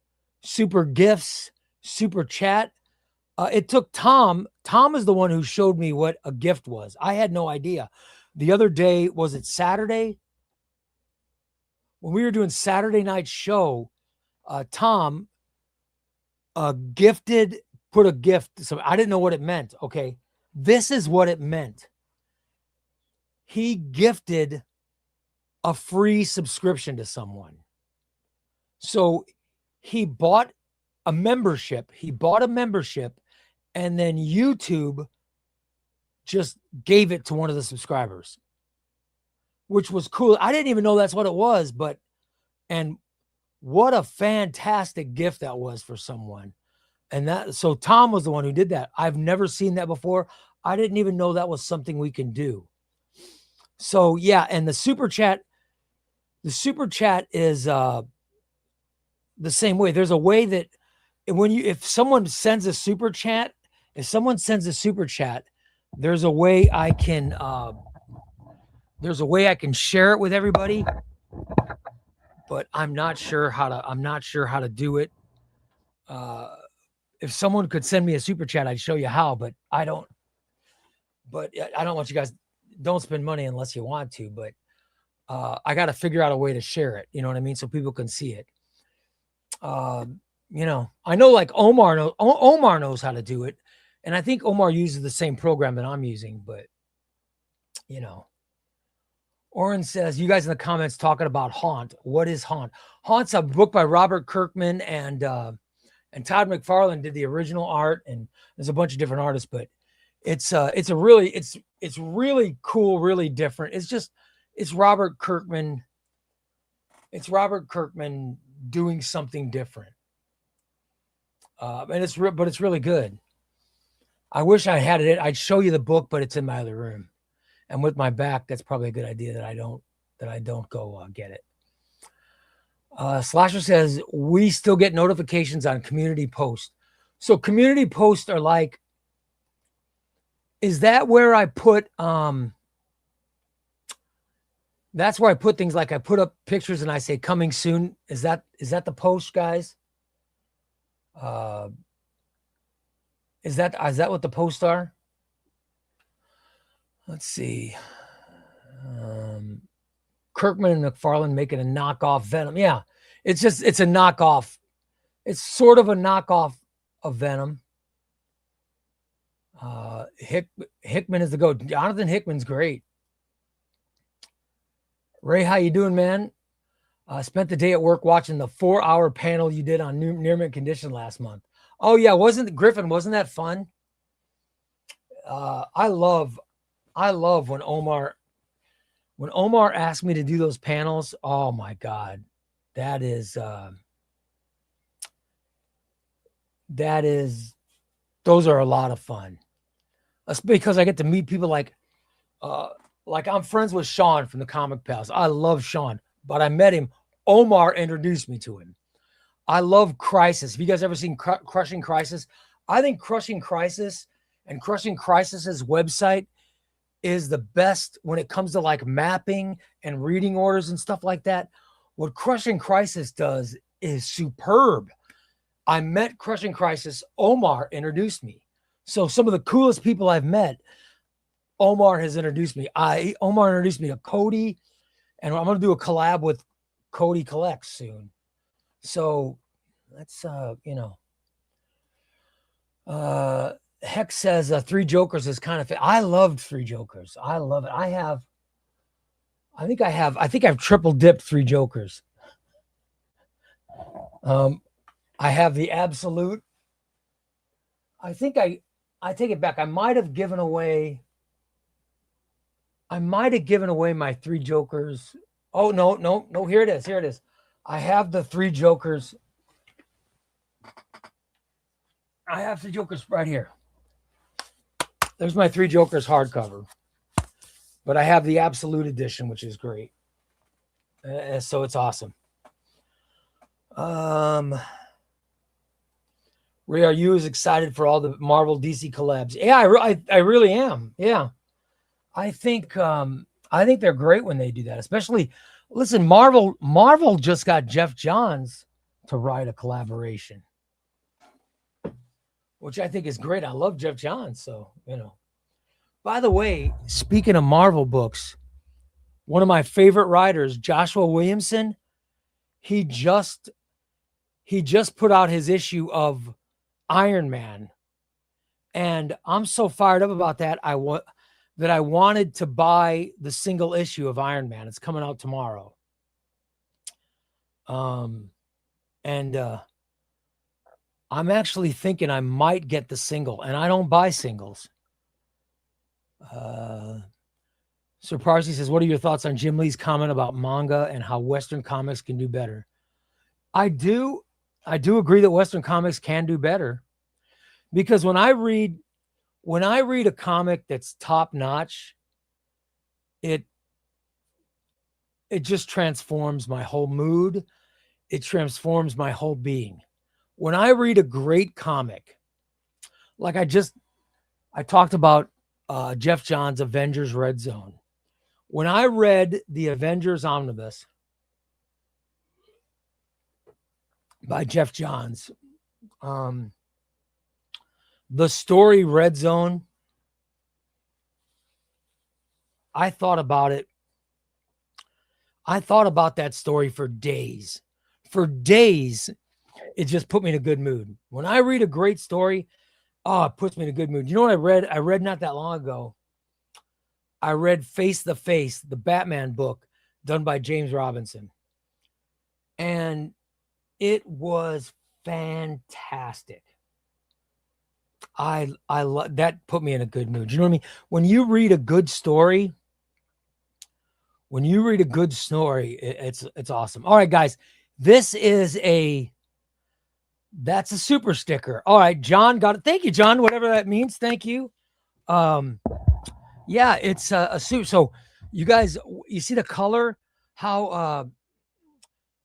super gifts, super chat. It took Tom. Tom is the one who showed me what a gift was. I had no idea. The other day, was it Saturday? When we were doing Saturday night show, Tom put a gift. So I didn't know what it meant. Okay. This is what it meant. He gifted a free subscription to someone. So he bought a membership. And then YouTube just gave it to one of the subscribers, which was cool. I didn't even know that's what it was, and what a fantastic gift that was for someone. And so Tom was the one who did that. I've never seen that before. I didn't even know that was something we can do. So yeah. And the super chat is the same way. There's a way that if someone sends a super chat, there's a way I can share it with everybody, but I'm not sure how to do it. If someone could send me a super chat, I'd show you how, but I don't want you guys, don't spend money unless you want to, but I got to figure out a way to share it. You know what I mean? So people can see it. I know like Omar knows how to do it. And I think Omar uses the same program that I'm using, but Oren says, you guys in the comments talking about Haunt. What is Haunt? Haunt's a book by Robert Kirkman and Todd McFarlane did the original art, and there's a bunch of different artists, but it's really cool, really different. It's Robert Kirkman. It's Robert Kirkman doing something different. And it's really good. I wish I had it. I'd show you the book, but it's in my other room. And with my back, that's probably a good idea that I don't go get it. Slasher says, we still get notifications on community posts. So community posts are like, is that where I put, that's where I put things like I put up pictures and I say coming soon. Is that the post, guys? Is that what the posts are? Let's see. Kirkman and McFarlane making a knockoff Venom. Yeah, it's a knockoff. It's sort of a knockoff of Venom. Hickman is the GOAT. Jonathan Hickman's great. Ray, how you doing, man? Spent the day at work watching the 4-hour panel you did on near mint condition last month. Oh yeah, wasn't that fun? I love when Omar asked me to do those panels. Oh my God, those are a lot of fun. That's because I get to meet people like I'm friends with Sean from the Comic Pals. I love Sean, but I met him. Omar introduced me to him. I love Crisis. Have you guys ever seen Crushing Crisis? I think Crushing Crisis and Crushing Crisis's website is the best when it comes to like mapping and reading orders and stuff like that. What Crushing Crisis does is superb. I met Crushing Crisis. Omar introduced me. So some of the coolest people I've met, Omar has introduced me. Omar introduced me to Cody, and I'm going to do a collab with Cody Collects soon. So that's, Hex says Three Jokers is kind of, I loved Three Jokers. I love it. I have I think I've triple dipped 3 Jokers. I have the absolute. I think I take it back. I might have given away my 3 Jokers. Oh, no. Here it is. I have the 3 Jokers. I have 3 Jokers right here. There's my 3 Jokers hardcover. But I have the absolute edition, which is great. So it's awesome. Ray, are you as excited for all the Marvel DC collabs? Yeah, I really am. Yeah. I think they're great when they do that. Especially, listen, Marvel just got Jeff Johns to write a collaboration, which I think is great. I love Jeff Johns, so By the way, speaking of Marvel books, one of my favorite writers, Joshua Williamson, he just put out his issue of Iron Man, and I'm so fired up about that. I wanted to buy the single issue of Iron Man. It's coming out tomorrow. And I'm actually thinking I might get the single, and I don't buy singles. Sir Parsi says, what are your thoughts on Jim Lee's comment about manga and how Western comics can do better? I do agree that Western comics can do better, because when I read a comic that's top notch, it just transforms my whole mood. It transforms my whole being. When I read a great comic, like I talked about Jeff Johns' Avengers Red Zone. When I read the Avengers Omnibus by Jeff Johns, the story Red Zone, I thought about it. I thought about that story for days. For days, it just put me in a good mood. When I read a great story, it puts me in a good mood. You know what I read? I read not that long ago. I read Face the Face, the Batman book done by James Robinson. And it was fantastic. I love that. Put me in a good mood. You know what I mean? When you read a good story, it's awesome. All right, guys, that's a super sticker. All right, John got it. Thank you, John. Whatever that means. Thank you. Yeah, it's a suit. So you guys, you see the color? How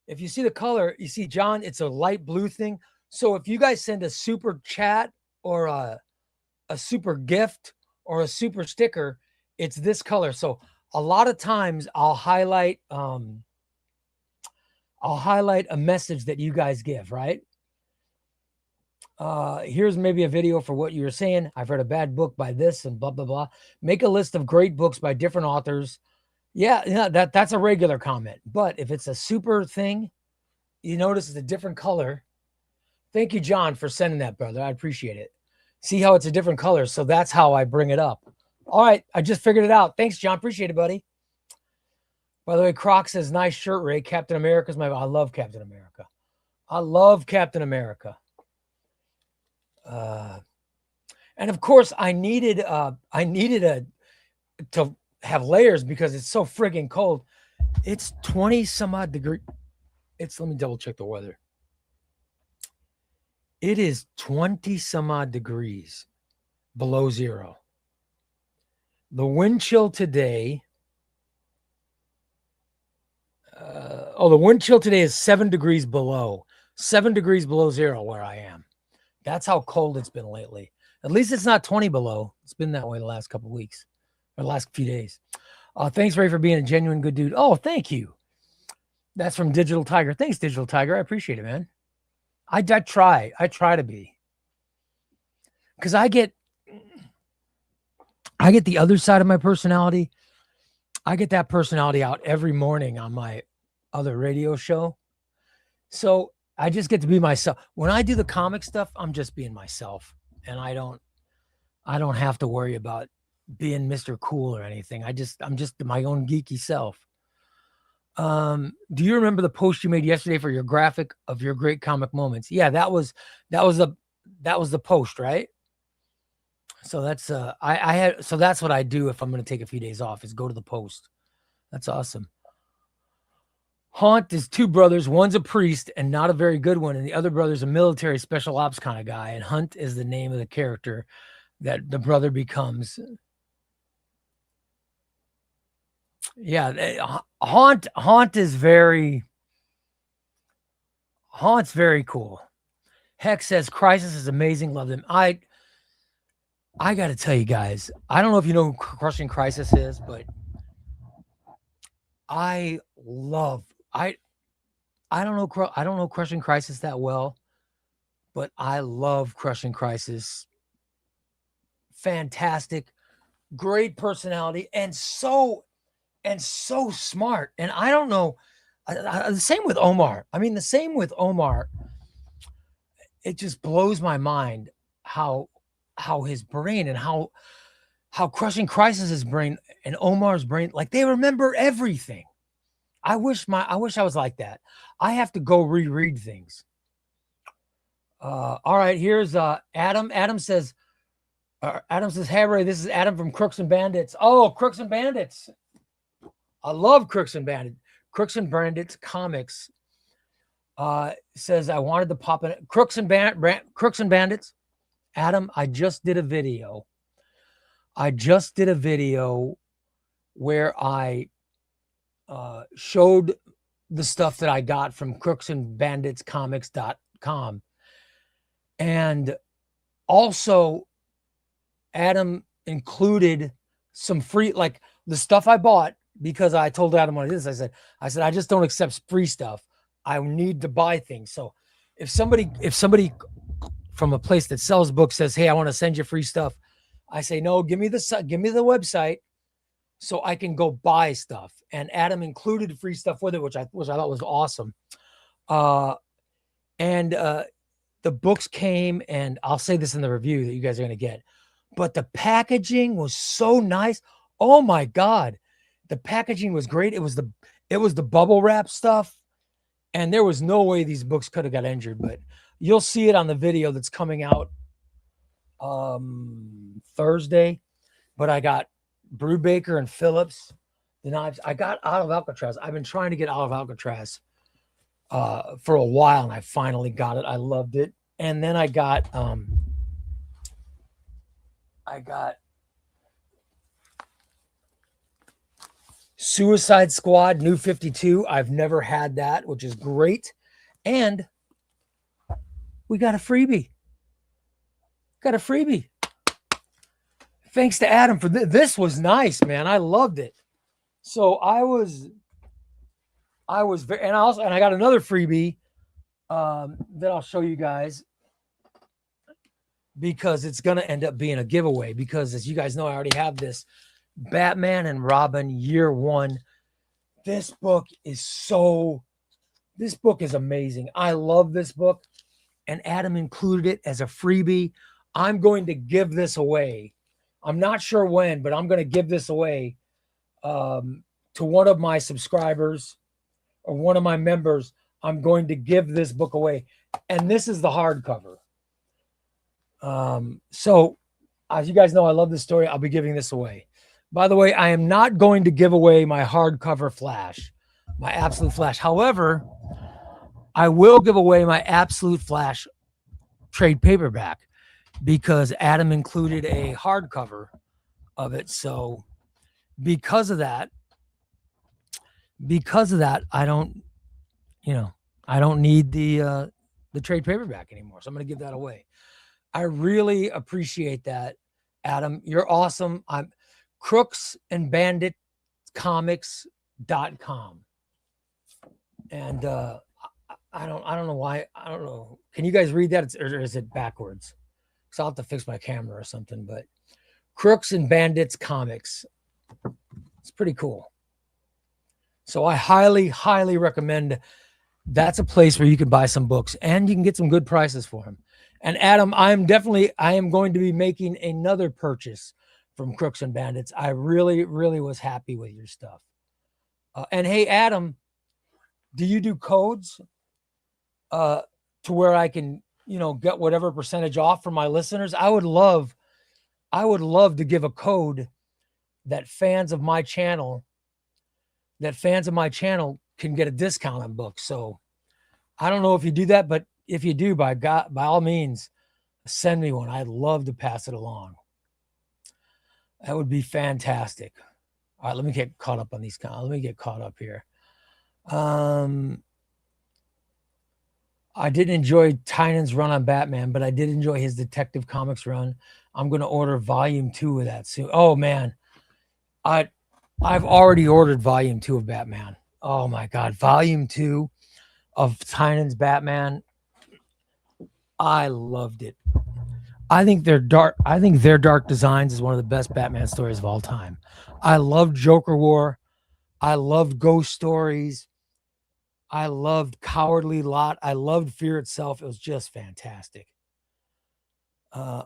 if you see the color, you see, John, it's a light blue thing. So if you guys send a super chat or a super gift or a super sticker, it's this color. So a lot of times I'll highlight a message that you guys give, right? Here's maybe a video for what you were saying. I've read a bad book by this and blah, blah, blah. Make a list of great books by different authors. Yeah, that's a regular comment. But if it's a super thing, you notice it's a different color. Thank you, John, for sending that, brother. I appreciate it. See how it's a different color. So that's how I bring it up. All right. I just figured it out. Thanks, John. Appreciate it, buddy. By the way, Croc says, nice shirt, Ray. Captain America's I love Captain America. I love Captain America. And of course I needed to have layers because it's so friggin' cold. It's 20 some odd degree. Let me double check the weather. It is 20 some odd degrees below zero. The wind chill today. The wind chill today is 7 degrees below. 7 degrees below zero where I am. That's how cold it's been lately. At least it's not 20 below. It's been that way the last couple of weeks or the last few days. Thanks, Ray, for being a genuine good dude. Oh, thank you. That's from Digital Tiger. Thanks, Digital Tiger. I appreciate it, man. I try to be. Because I get the other side of my personality. I get that personality out every morning on my other radio show. So I just get to be myself. When I do the comic stuff, I'm just being myself. And I don't have to worry about being Mr. Cool or anything. I'm just my own geeky self. Do you remember the post you made yesterday for your graphic of your great comic moments? Yeah, that was the post, right? So that's I had so that's what I do if I'm going to take a few days off is go to the post. That's awesome. Haunt is two brothers. One's a priest and not a very good one, and the other brother's a military special ops kind of guy. And Hunt is the name of the character that the brother becomes. Yeah, Haunt is Haunt's very cool. Hex says Crisis is amazing. Love them. I got to tell you guys, I don't know if you know who Crushing Crisis is, but I love I don't know Crushing Crisis that well, but I love Crushing Crisis. Fantastic, great personality, and so smart. And I don't know, the same with Omar. I mean, the same with Omar. It just blows my mind how his brain and how Crushing Crisis's brain and Omar's brain, like they remember everything. I wish I was like that. I have to go reread things. All right, here's Adam. Adam says, "Hey Ray, this is Adam from Crooks and Bandits." Oh, Crooks and Bandits! I love Crooks and Bandits. Crooks and Bandits comics. Says I wanted to pop in Crooks and Bandits. Adam, I just did a video. Where I showed the stuff that I got from crooksandbanditscomics.com. And also Adam included some free, like the stuff I bought, because I told Adam what it is. I said, I just don't accept free stuff. I need to buy things. So if somebody from a place that sells books says, "Hey, I want to send you free stuff," I say, "No, give me the website so I can go buy stuff." And Adam included free stuff with it, which I thought was awesome. And the books came, and I'll say this in the review that you guys are going to get, but the packaging was so nice. Oh my God. The packaging was great. It was the bubble wrap stuff. And there was no way these books could have got injured, but you'll see it on the video that's coming out Thursday. But I got Brubaker and Phillips, the knives. I got out of Alcatraz. I've been trying to get out of Alcatraz for a while, and I finally got it. I loved it. And then I got Suicide Squad New 52. I've never had that, which is great. And we got a freebie. Thanks to Adam for this. Was nice, man. I loved it. So I was very, and I got another freebie that I'll show you guys, because it's going to end up being a giveaway, because as you guys know, I already have this Batman and Robin Year One. This book is amazing. I love this book, and Adam included it as a freebie. I'm going to give this away. I'm not sure when, but I'm going to give this away to one of my subscribers or one of my members. I'm going to give this book away, and this is the hardcover. So as you guys know, I love this story. I'll be giving this away. By the way, I am not going to give away my hardcover Flash, my Absolute Flash. However, I will give away my Absolute Flash trade paperback, because Adam included a hardcover of it. So because of that, I don't need the trade paperback anymore. So I'm going to give that away. I really appreciate that, Adam. You're awesome. I'm crooksandbanditcomics.com. And I don't know why. I don't know. Can you guys read that? Or is it backwards? So I'll have to fix my camera or something, but Crooks and Bandits Comics. It's pretty cool. So I highly, highly recommend. That's a place where you can buy some books, and you can get some good prices for them. And Adam, I am going to be making another purchase from Crooks and Bandits. I really, really was happy with your stuff. And hey, Adam, Do you do codes to where I can, get whatever percentage off for my listeners? I would love to give a code that fans of my channel can get a discount on books. So I don't know if you do that, but if you do, by all means, send me one. I'd love to pass it along. That would be fantastic. All right, let me get caught up on these. Let me get caught up here. I didn't enjoy Tynan's run on Batman, but I did enjoy his Detective Comics run. I'm going to order volume 2 of that soon. Oh man, I've already ordered volume 2 of Batman. Oh my God, volume 2 of Tynan's Batman. I loved it. I think their Dark Designs is one of the best Batman stories of all time. I loved Joker War. I loved Ghost Stories. I loved Cowardly Lot. I loved Fear Itself. It was just fantastic.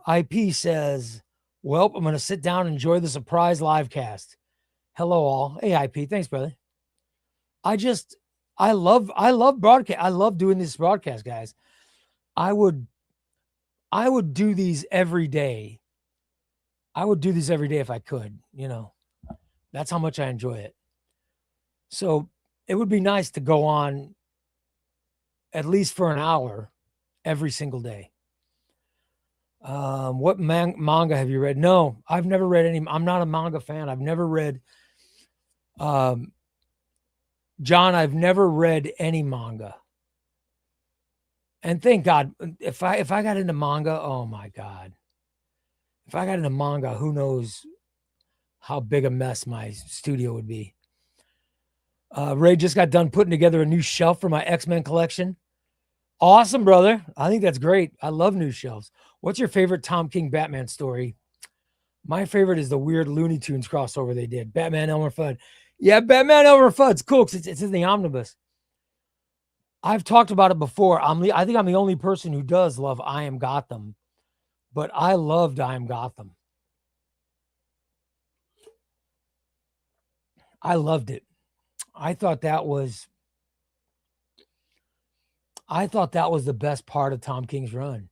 IP says, well, I'm going to sit down and enjoy the surprise live cast. Hello, all. Hey, IP. Thanks, brother. I love broadcast. I love doing this broadcast, guys. I would do these every day. I would do this every day if I could, That's how much I enjoy it. So it would be nice to go on at least for an hour every single day. What manga have you read? No, I've never read any. I'm not a manga fan. I've never read, John, I've never read any manga. And thank God, if I got into manga, oh my God. If I got into manga, who knows how big a mess my studio would be. Ray just got done putting together a new shelf for my X-Men collection. Awesome, brother. I think that's great. I love new shelves. What's your favorite Tom King Batman story? My favorite is the weird Looney Tunes crossover they did. Batman Elmer Fudd. Yeah, Batman Elmer Fudd's cool because it's in the omnibus. I've talked about it before. I think I'm the only person who does love I Am Gotham, but I loved I Am Gotham. I loved it. I thought that was the best part of Tom King's run.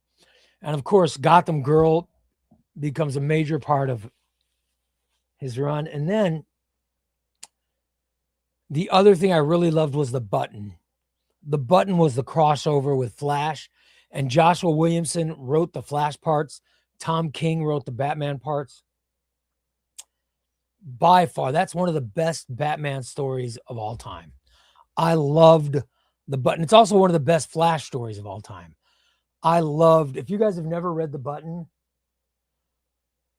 And of course, Gotham Girl becomes a major part of his run. And then the other thing I really loved was the Button. The Button was the crossover with Flash, and Joshua Williamson wrote the Flash parts. Tom King wrote the Batman parts. By far, that's one of the best Batman stories of all time. I loved the Button. It's also one of the best Flash stories of all time. I loved, if you guys have never read the Button,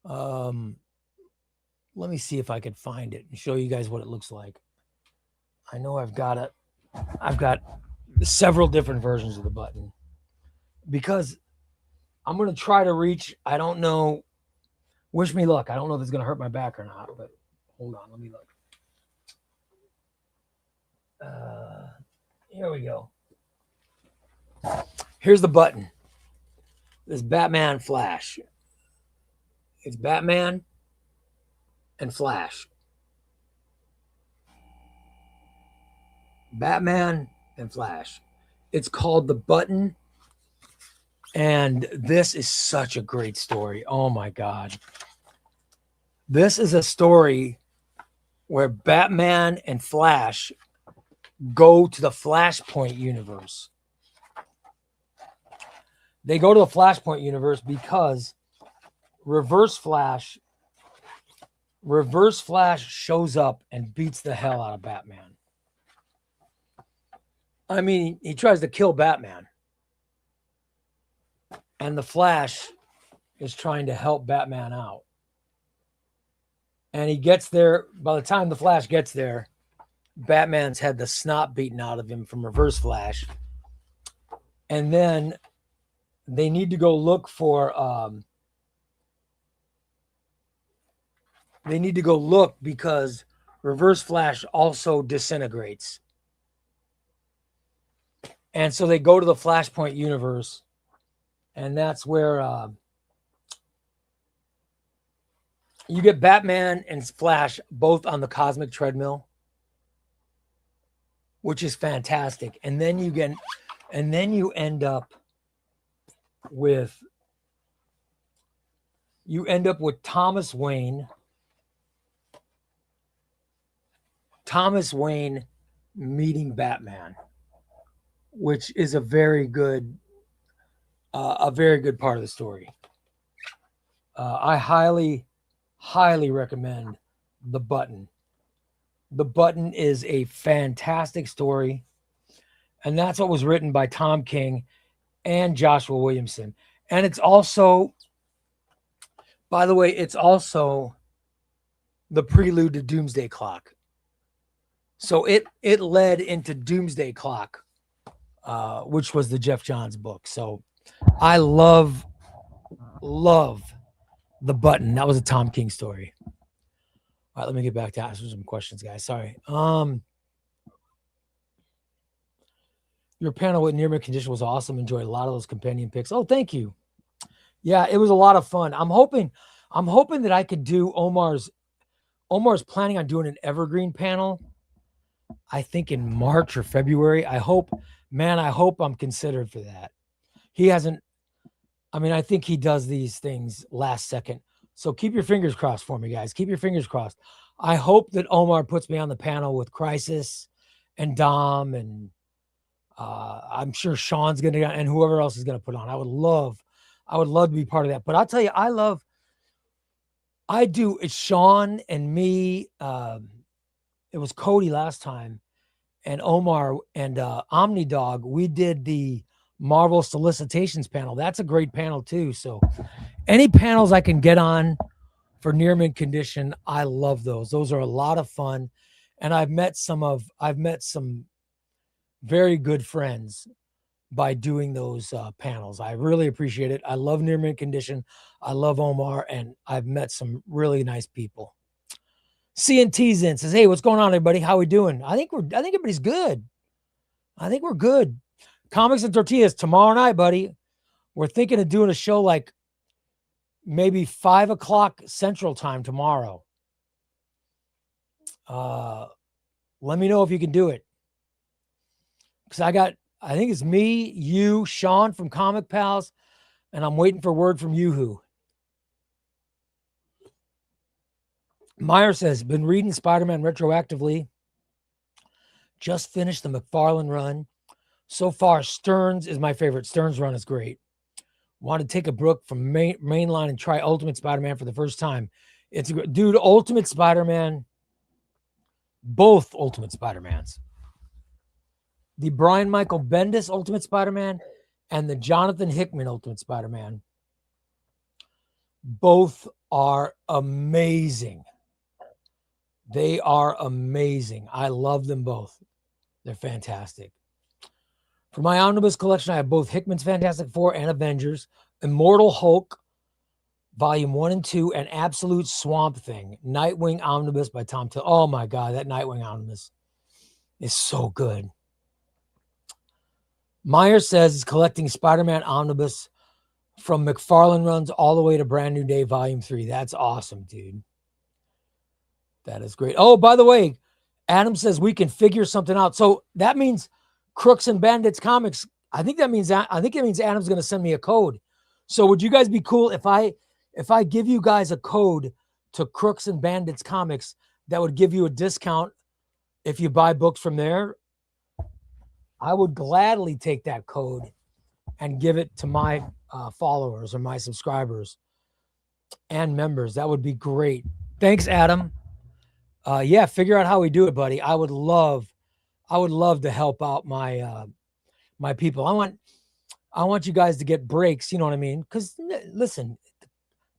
let me see if I could find it and show you guys what it looks like. I know I've got several different versions of the Button because I'm going to try to reach, I don't know, wish me luck. I don't know if it's going to hurt my back or not, but hold on, let me look. Here we go. Here's the Button. This Batman Flash. It's Batman and Flash. Batman and Flash. It's called The Button. And this is such a great story. Oh my God. This is a story where Batman and Flash go to the Flashpoint universe. They go to the Flashpoint universe because Reverse Flash shows up and beats the hell out of Batman. I mean, he tries to kill Batman. And the Flash is trying to help Batman out. And he gets there. By the time the Flash gets there, Batman's had the snot beaten out of him from Reverse Flash. And then they need to go look for because Reverse Flash also disintegrates. And so they go to the Flashpoint universe, and that's where you get Batman and Flash both on the cosmic treadmill. which is fantastic. And then you end up with Thomas Wayne meeting Batman, which is a very good part of the story. I highly recommend The Button. The Button is a fantastic story, and that's what was written by Tom King and Joshua Williamson. And it's also, by the way, it's also the prelude to Doomsday Clock. So it led into Doomsday Clock, which was the Jeff Johns book. So I love The Button. That was a Tom King story. All right, let me get back to asking some questions, guys. Sorry. Your panel with near-mint condition was awesome. Enjoyed a lot of those companion picks. Oh, thank you. Yeah, it was a lot of fun. I'm hoping that I could do Omar's planning on doing an evergreen panel, I think in March or February. I hope I'm considered for that. He hasn't, I think he does these things last second. So keep your fingers crossed for me, guys. Keep your fingers crossed. I hope that Omar puts me on the panel with Crisis and Dom, and I'm sure Sean's going to, and whoever else is going to put on. I would love to be part of that. But I'll tell you, it's Sean and me. It was Cody last time, and Omar and OmniDog. We did the Marvel solicitations panel. That's a great panel too. So any panels I can get on for near mint condition, I love those. Those are a lot of fun. And I've met some very good friends by doing those panels. I really appreciate it. I love near mint condition. I love Omar, and I've met some really nice people. CNT's in says, "Hey, what's going on, everybody? How we doing?" I think everybody's good. I think we're good. Comics and Tortillas tomorrow night, buddy. We're thinking of doing a show like maybe 5 o'clock Central Time tomorrow. Let me know if you can do it. Because I think it's me, you, Sean from Comic Pals, and I'm waiting for word from Yoo-Hoo. Meyer says, been reading Spider-Man retroactively. Just finished the McFarlane run. So far, Stearns is my favorite. Stearns' run is great. Want to take a break from mainline and try Ultimate Spider-Man for the first time. It's a good, dude, Ultimate Spider-Man, both Ultimate Spider-Mans. The Brian Michael Bendis Ultimate Spider-Man and the Jonathan Hickman Ultimate Spider-Man. Both are amazing. They are amazing. I love them both. They're fantastic. For my omnibus collection, I have both Hickman's Fantastic Four and Avengers, Immortal Hulk, Volume 1 and 2, and Absolute Swamp Thing, Nightwing Omnibus by Tom Till. Oh my God, that Nightwing Omnibus is so good. Meyer says he's collecting Spider-Man Omnibus from McFarlane runs all the way to Brand New Day Volume 3. That's awesome, dude. That is great. Oh, by the way, Adam says we can figure something out. So that means Crooks and Bandits Comics. I think it means Adam's going to send me a code. So would you guys be cool if I give you guys a code to Crooks and Bandits Comics that would give you a discount if you buy books from there? I would gladly take that code and give it to my followers or my subscribers and members. That would be great. Thanks, Adam. Yeah, figure out how we do it, buddy. I would love to help out my my people. I want you guys to get breaks, you know what I mean? Because listen,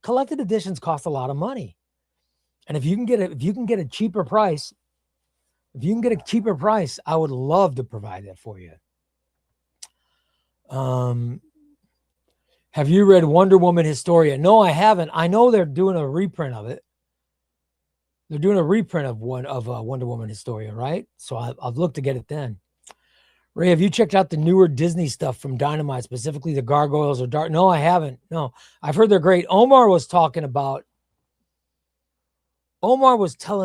collected editions cost a lot of money. And if you can get a cheaper price, I would love to provide that for you. Have you read Wonder Woman Historia? No, I haven't. I know they're doing a reprint of it. They're doing a reprint of Wonder Woman Historia, right? So I've looked to get it then. Ray, have you checked out the newer Disney stuff from Dynamite, specifically the Gargoyles or Dark? No, I haven't. No, I've heard they're great. Omar was telling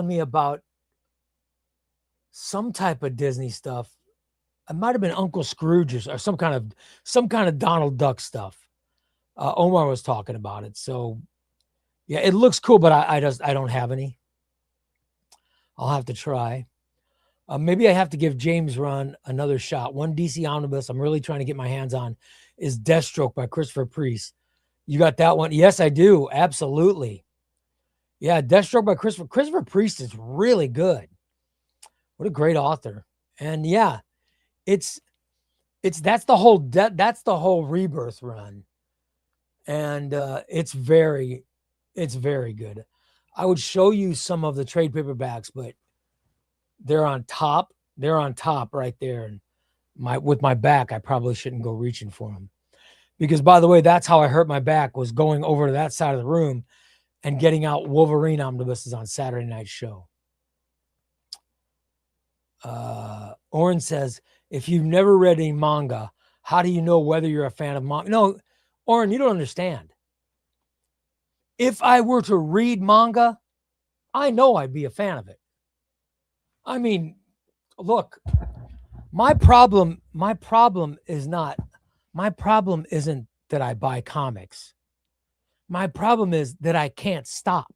me about some type of Disney stuff. It might have been Uncle Scrooge or some kind of Donald Duck stuff. Omar was talking about it. So yeah, it looks cool, but I don't have any. I'll have to try. Maybe I have to give James Run another shot. One DC omnibus I'm really trying to get my hands on is Deathstroke by Christopher Priest. You got that one? Yes, I do. Absolutely. Yeah, Deathstroke by Christopher Priest is really good. What a great author. And yeah, that's the whole Rebirth run. And it's very good. I would show you some of the trade paperbacks, but they're on top. They're on top right there. And with my back, I probably shouldn't go reaching for them. Because, by the way, that's how I hurt my back, was going over to that side of the room and getting out Wolverine omnibuses on Saturday Night Show. Oren says, if you've never read any manga, how do you know whether you're a fan of manga? No, Oren, you don't understand. If I were to read manga, I know I'd be a fan of it. I mean, look, my problem isn't that I buy comics. My problem is that I can't stop.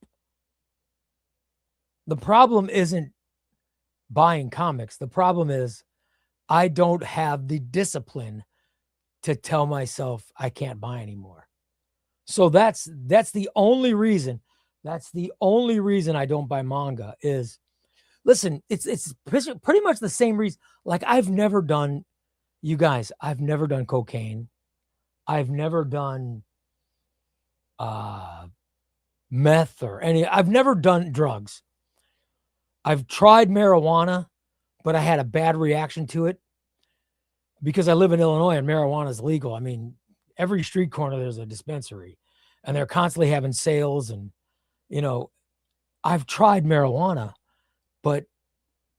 The problem isn't buying comics. The problem is I don't have the discipline to tell myself I can't buy anymore. So that's the only reason. That's the only reason I don't buy manga is, listen, it's pretty much the same reason. Like, I've never done cocaine. I've never done meth or I've never done drugs. I've tried marijuana, but I had a bad reaction to it because I live in Illinois and marijuana is legal. I mean, every street corner there's a dispensary and they're constantly having sales. And, I've tried marijuana, but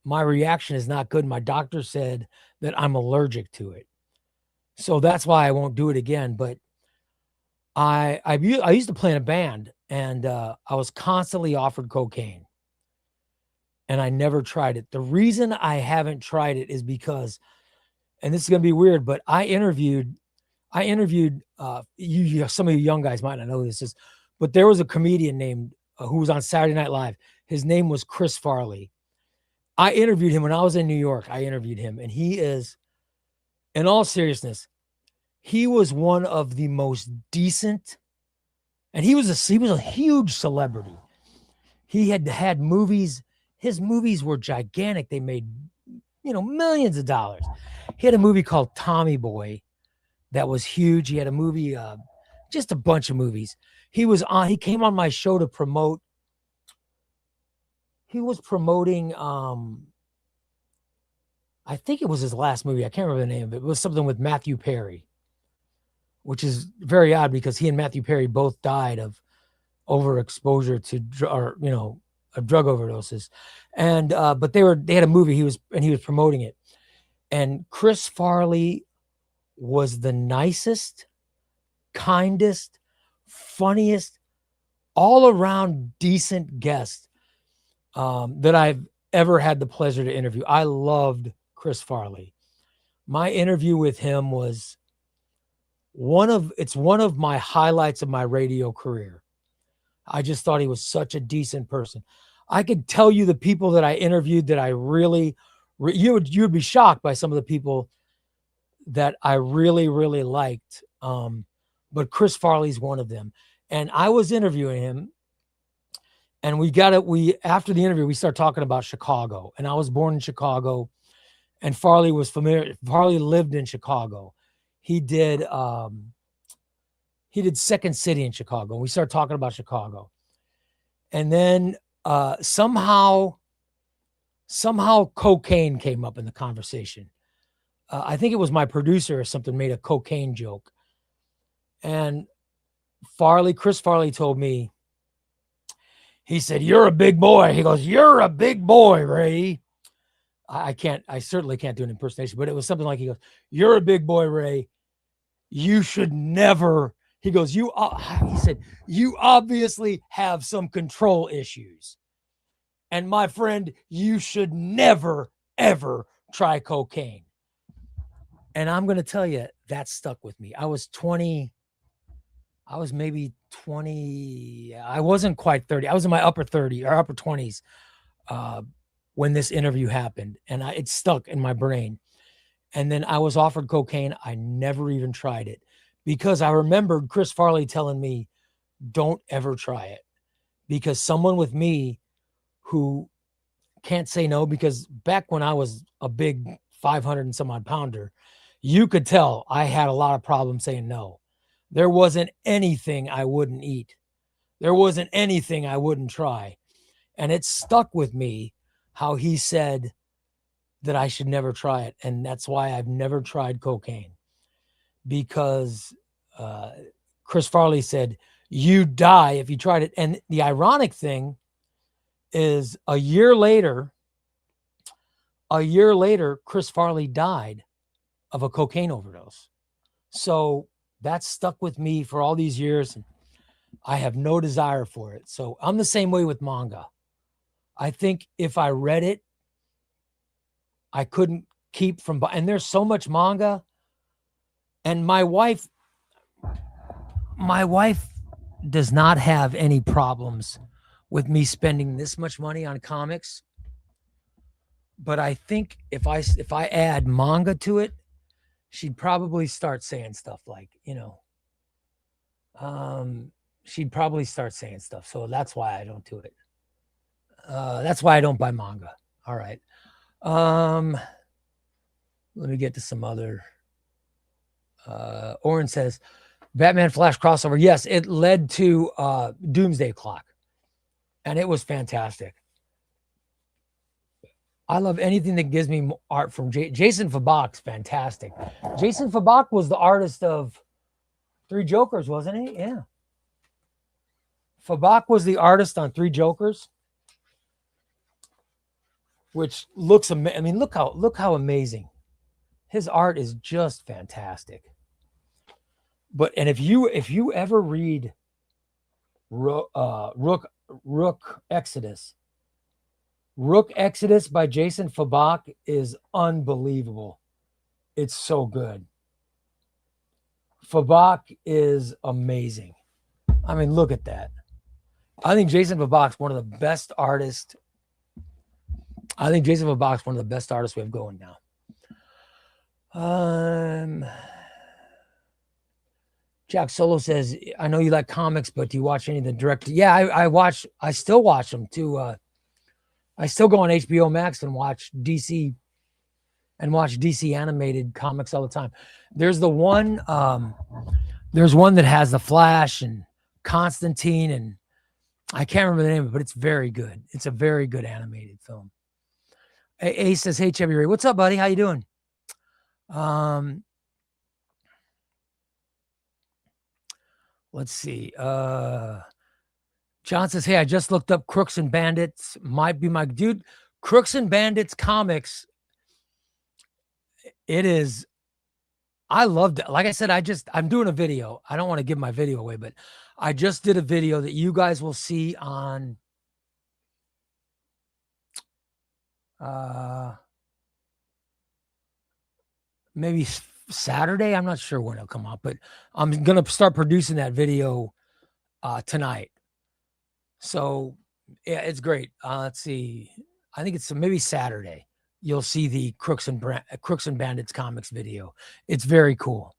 my reaction is not good. My doctor said that I'm allergic to it. So that's why I won't do it again. But I used to play in a band, and I was constantly offered cocaine, and I never tried it. The reason I haven't tried it is because, and this is going to be weird, but I interviewed you. Some of you young guys might not know who this is, but there was a comedian named who was on Saturday Night Live. His name was Chris Farley. I interviewed him when I was in New York. I interviewed him, and he is, in all seriousness, he was one of the most decent, and he was a huge celebrity. He had movies. His movies were gigantic. They made, millions of dollars. He had a movie called Tommy Boy that was huge. He had a movie, just a bunch of movies. He came on my show to promote. He was promoting, I think it was his last movie. I can't remember the name of it. It was something with Matthew Perry, which is very odd because he and Matthew Perry both died of overexposure to drug overdoses. And but they had a movie. He was promoting it. And Chris Farley was the nicest, kindest, funniest, all around decent guest that I've ever had the pleasure to interview. I loved Chris Farley. My interview with him was one of my highlights of my radio career. I just thought he was such a decent person. I could tell you the people that I interviewed that I really, you would be shocked by some of the people that I really, really liked. But Chris Farley's one of them. And I was interviewing him, and after the interview, we started talking about Chicago. And I was born in Chicago, and Farley was familiar. Farley lived in Chicago. He did Second City in Chicago. We started talking about Chicago. And then somehow cocaine came up in the conversation. I think it was my producer or something made a cocaine joke. And Chris Farley told me, he said, "You're a big boy." He goes, "You're a big boy, Ray." I certainly can't do an impersonation, but it was something like, he goes, "You're a big boy, Ray. You should never," he goes, he said, "You obviously have some control issues. And my friend, you should never, ever try cocaine. And I'm going to tell you, that stuck with me. I was maybe 20. I wasn't quite 30. I was in my upper 30 or upper 20s when this interview happened. And it stuck in my brain. And then I was offered cocaine. I never even tried it because I remembered Chris Farley telling me, don't ever try it. Because someone with me who can't say no, because back when I was a big 500 and some odd pounder, you could tell I had a lot of problems saying no. There wasn't anything I wouldn't eat. There wasn't anything I wouldn't try. And it stuck with me how he said that I should never try it. And that's why I've never tried cocaine, because Chris Farley said, you die if you tried it. And the ironic thing is a year later, Chris Farley died of a cocaine overdose. So that stuck with me for all these years. And I have no desire for it. So I'm the same way with manga. I think if I read it, I couldn't keep from, and there's so much manga. And my wife does not have any problems with me spending this much money on comics. But I think if I add manga to it, she'd probably start saying stuff like, she'd probably start saying stuff. So that's why I don't do it. That's why I don't buy manga. All right. Let me get to some other. Oren says, Batman Flash crossover. Yes, it led to Doomsday Clock. And it was fantastic. I love anything that gives me art from Jason Fabak's fantastic. Jason Fabak was the artist of Three Jokers, wasn't he? Yeah. Fabak was the artist on Three Jokers, which looks amazing. I mean, look how amazing. His art is just fantastic. But and if you ever read Rook Exodus by Jason Fabak is unbelievable. It's so good. Fabak is amazing. I mean, look at that. I think Jason Fabak's one of the best artists. I think Jason Fabak's one of the best artists we have going now. Jack Solo says, I know you like comics, but do you watch any of the direct? Yeah, I still watch them too. I still go on HBO Max and watch DC animated comics all the time. There's the one, there's one that has the Flash and Constantine, and I can't remember the name of it, but it's very good. It's a very good animated film. A says, hey, ChubbyRay, what's up, buddy? How you doing? Let's see. John says, hey, I just looked up Crooks and Bandits. Might be my dude. Crooks and Bandits comics. It is. I loved it. Like I said, I'm doing a video. I don't want to give my video away, but I just did a video that you guys will see on maybe Saturday. I'm not sure when it'll come out, but I'm going to start producing that video tonight. So yeah, it's great. Let's see. I think it's maybe Saturday. You'll see the Crooks and Bandits comics video. It's very cool.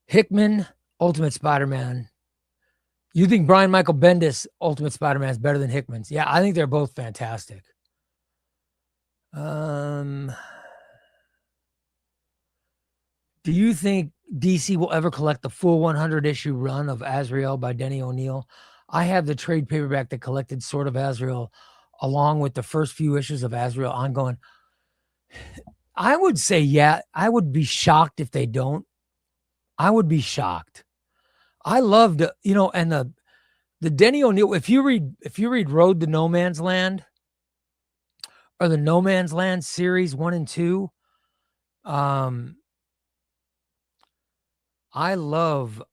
Hickman, Ultimate Spider-Man. You think Brian Michael Bendis, Ultimate Spider-Man, is better than Hickman's? Yeah, I think they're both fantastic. Do you think DC will ever collect the full 100 issue run of Azrael by Denny O'Neil? I have the trade paperback that collected Sword of Azrael along with the first few issues of Azrael ongoing. I would say, yeah, I would be shocked if they don't. I would be shocked. I loved, and the Denny O'Neil, if you read Road to No Man's Land or the No Man's Land series 1 and 2, I love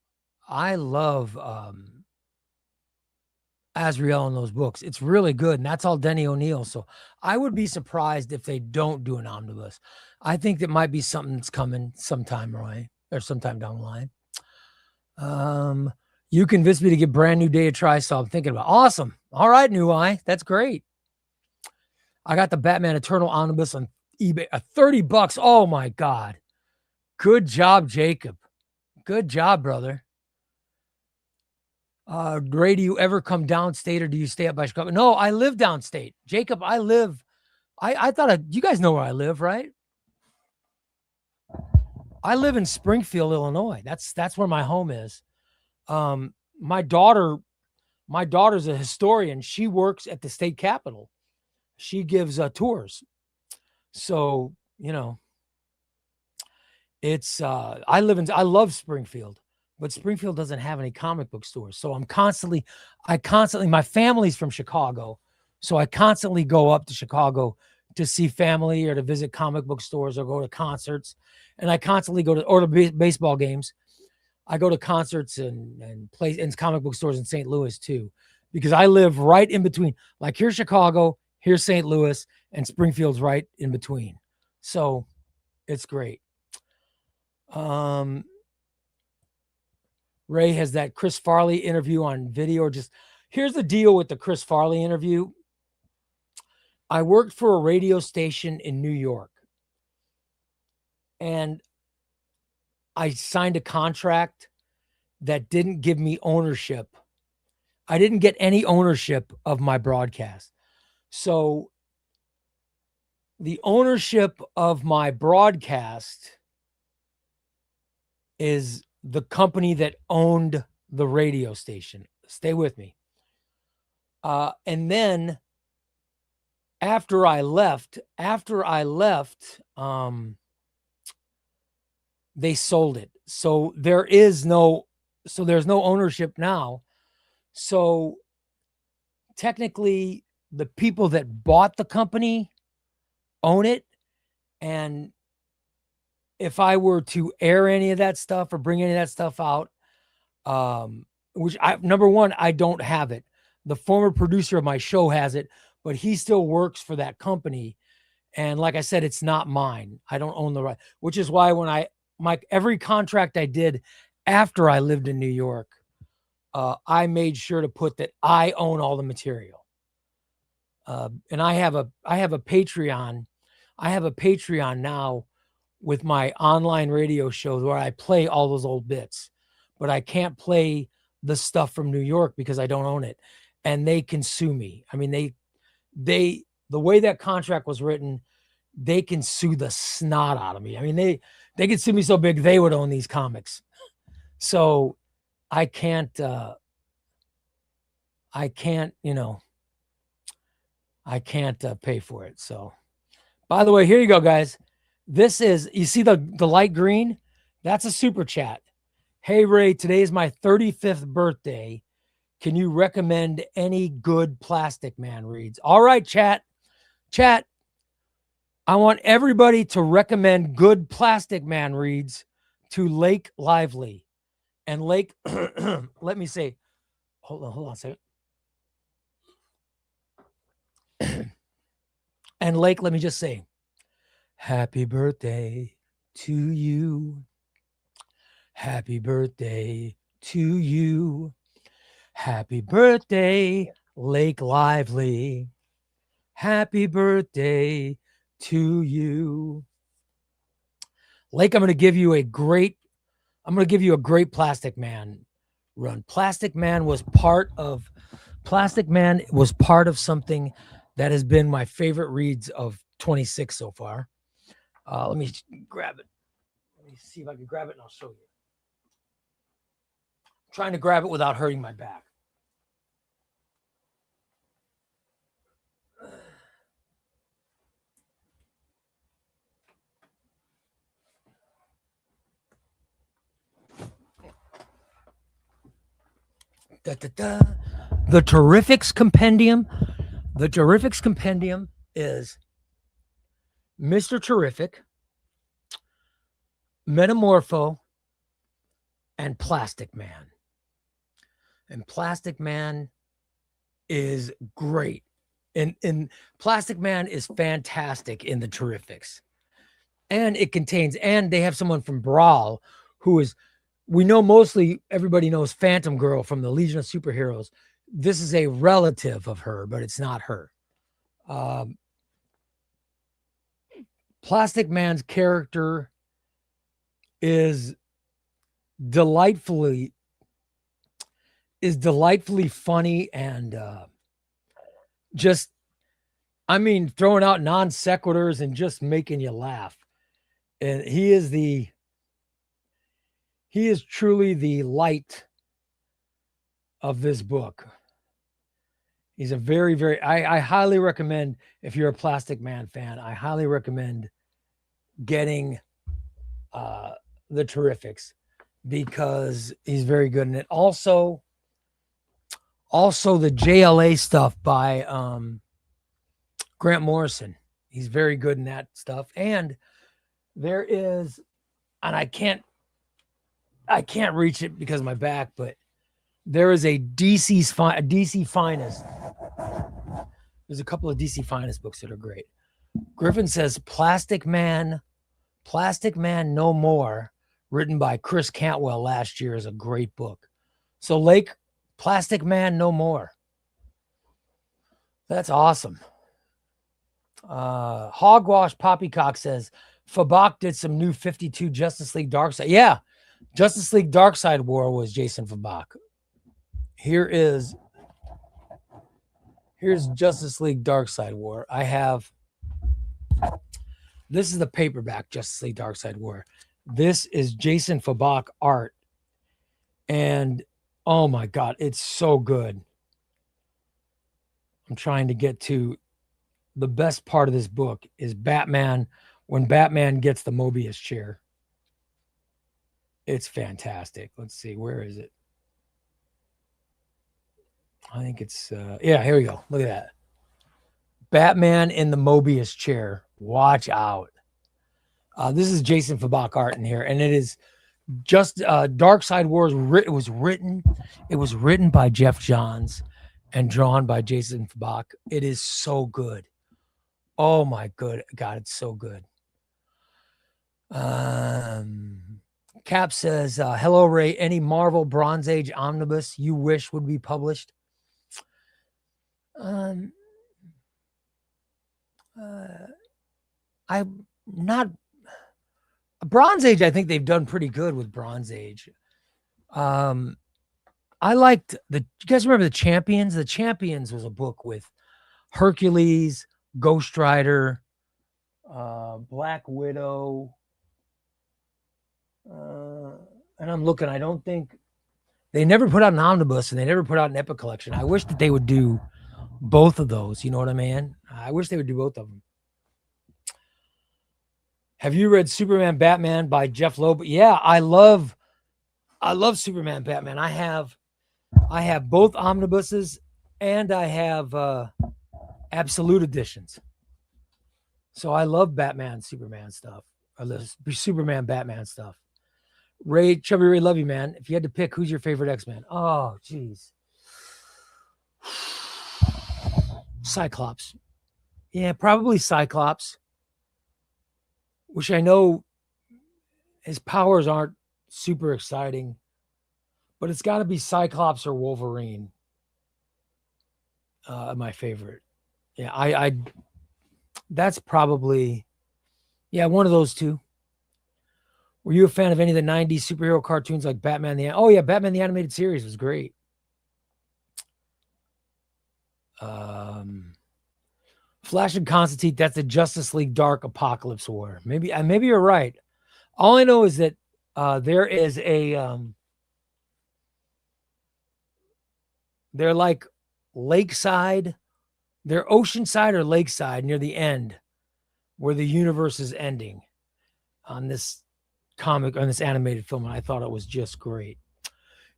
Azrael in those books. It's really good, and that's all Denny O'Neil. So I would be surprised if they don't do an omnibus. I think that might be something that's coming sometime, Roy, or sometime down the line. You convinced me to give Brand New Day a try, so I'm thinking about. Awesome. All right, New Eye, that's great. I got the Batman Eternal omnibus on eBay at $30. Oh my God. Good job, Jacob. Good job, brother. Ray, do you ever come downstate or do you stay up by Chicago? No, I live downstate. Jacob, I thought you guys know where I live, right? I live in Springfield, Illinois. That's where my home is. My daughter's a historian. She works at the state capitol. She gives tours. So, it's I love Springfield, but Springfield doesn't have any comic book stores. So my family's from Chicago. So I constantly go up to Chicago to see family or to visit comic book stores or go to concerts. And I constantly go to baseball games. I go to concerts and play in comic book stores in St. Louis too, because I live right in between. Like here's Chicago, here's St. Louis, and Springfield's right in between. So it's great. Ray has that Chris Farley interview on video. Here's the deal with the Chris Farley interview. I worked for a radio station in New York, and I signed a contract that didn't give me ownership. I didn't get any ownership of my broadcast. So the ownership of my broadcast is the company that owned the radio station. Stay with me. And then after I left, they sold it. So there's no ownership now. So technically the people that bought the company own it. And if I were to air any of that stuff or bring any of that stuff out, number one, I don't have it. The former producer of my show has it, but he still works for that company. And like I said, it's not mine. I don't own the right, which is why when every contract I did after I lived in New York, I made sure to put that I own all the material. And I have a Patreon. I have a Patreon now with my online radio shows where I play all those old bits, but I can't play the stuff from New York because I don't own it, and they can sue me. I mean, the way that contract was written, they can sue the snot out of me. I mean, they could sue me so big they would own these comics. So I can't pay for it. So, by the way, here you go, guys. This is, you see the light green? That's a super chat. Hey, Ray, today is my 35th birthday. Can you recommend any good Plastic Man reads? All right, chat. I want everybody to recommend good Plastic Man reads to Lake Lively. And Lake, let me say, hold on a second. And Lake, let me just say, happy birthday to you. Happy birthday to you. Happy birthday, Lake Lively. Happy birthday to you. Lake, I'm going to give you a great Plastic Man run. Plastic Man was part of something that has been my favorite reads of 26 so far. Let me grab it. Let me see if I can grab it and I'll show you. I'm trying to grab it without hurting my back. The Terrifics Compendium. The Terrifics Compendium is Mr. Terrific, Metamorpho, and Plastic Man. And Plastic Man is great. And Plastic Man is fantastic in the Terrifics. And it contains, and they have someone from Brawl who is, we know mostly everybody knows Phantom Girl from the Legion of Superheroes. This is a relative of her, but it's not her. Plastic Man's character is delightfully funny and just, I mean, throwing out non sequiturs and just making you laugh. And he is truly the light of this book. He's a very, very, I highly recommend, if you're a Plastic Man fan, I highly recommend getting the Terrifics because he's very good in it. Also the JLA stuff by Grant Morrison. He's very good in that stuff. And there is, and I can't reach it because of my back, but there is a DC Finest. There's a couple of DC Finest books that are great. Griffin says Plastic Man No More, written by Chris Cantwell last year, is a great book. So Lake, Plastic Man No More. That's awesome. Hogwash Poppycock says Fabak did some new 52 Justice League Darkseid. Yeah, Justice League Darkseid War was Jason Fabak. Here's Justice League Darkseid War. This is the paperback Justice League Darkseid War. This is Jason Fabak art. And oh my God, it's so good. I'm trying to get to the best part of this book is Batman, when Batman gets the Mobius chair. It's fantastic. Let's see, where is it? I think it's, yeah, here we go. Look at that. Batman in the Mobius chair. Watch out. This is Jason Fabak art in here, and it is just Darkseid Wars. It was written by Jeff Johns and drawn by Jason Fabak. It is so good. Oh my God, it's so good. Cap says, hello, Ray. Any Marvel Bronze Age omnibus you wish would be published? I'm not Bronze Age. I think they've done pretty good with Bronze Age. I liked you guys remember the Champions? The Champions was a book with Hercules, Ghost Rider, Black Widow. And I'm looking, I don't think they never put out an omnibus and they never put out an Epic collection. I wish that they would do both of those. You know what I mean? I wish they would do both of them. Have you read Superman Batman by Jeff Loeb? Yeah, I love Superman Batman. I have both omnibuses and I have absolute editions. So I love Batman Superman stuff. I love Superman Batman stuff. Ray, Chubby Ray, love you, man. If you had to pick, who's your favorite X-Men? Oh, geez. Cyclops. Yeah, probably Cyclops. Which I know his powers aren't super exciting, but it's got to be Cyclops or Wolverine. My favorite. Yeah, I that's probably, yeah, one of those two. Were you a fan of any of the 90s superhero cartoons like Batman? Oh, yeah, Batman the Animated Series was great. Flash and Constantine, that's the Justice League Dark Apocalypse War. Maybe you're right. All I know is that there is a they're like lakeside, they're oceanside or lakeside near the end where the universe is ending on this comic, on this animated film, and I thought it was just great.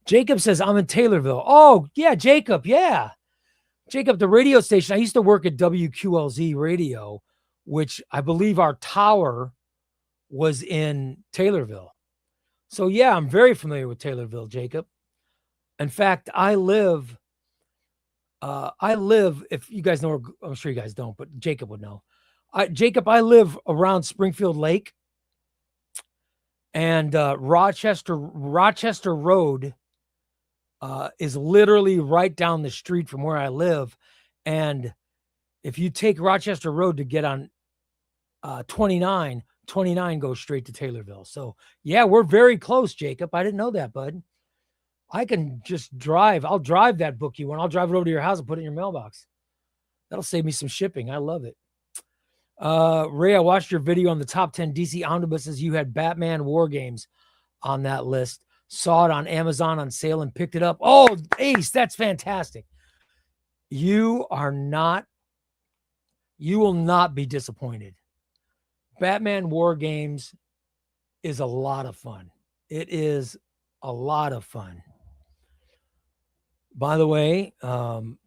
Jacob says, I'm in Taylorville. Oh, yeah, Jacob, yeah. Jacob, the radio station, I used to work at WQLZ Radio, which I believe our tower was in Taylorville. So, yeah, I'm very familiar with Taylorville, Jacob. In fact, I live I live, if you guys know, I'm sure you guys don't, but Jacob would know. Jacob, I live around Springfield Lake, and Rochester Road is literally right down the street from where I live. And if you take Rochester Road to get on 29 goes straight to Taylorville. So yeah, we're very close, Jacob. I didn't know that, bud. I can just drive. I'll drive that book you want. I'll drive it over to your house and put it in your mailbox. That'll save me some shipping. I love it. Ray, I watched your video on the top 10 DC omnibuses. You had Batman War Games on that list. Saw it on Amazon on sale and picked it up. Oh, Ace, that's fantastic. You will not be disappointed. Batman War Games is a lot of fun. It is a lot of fun. By the way,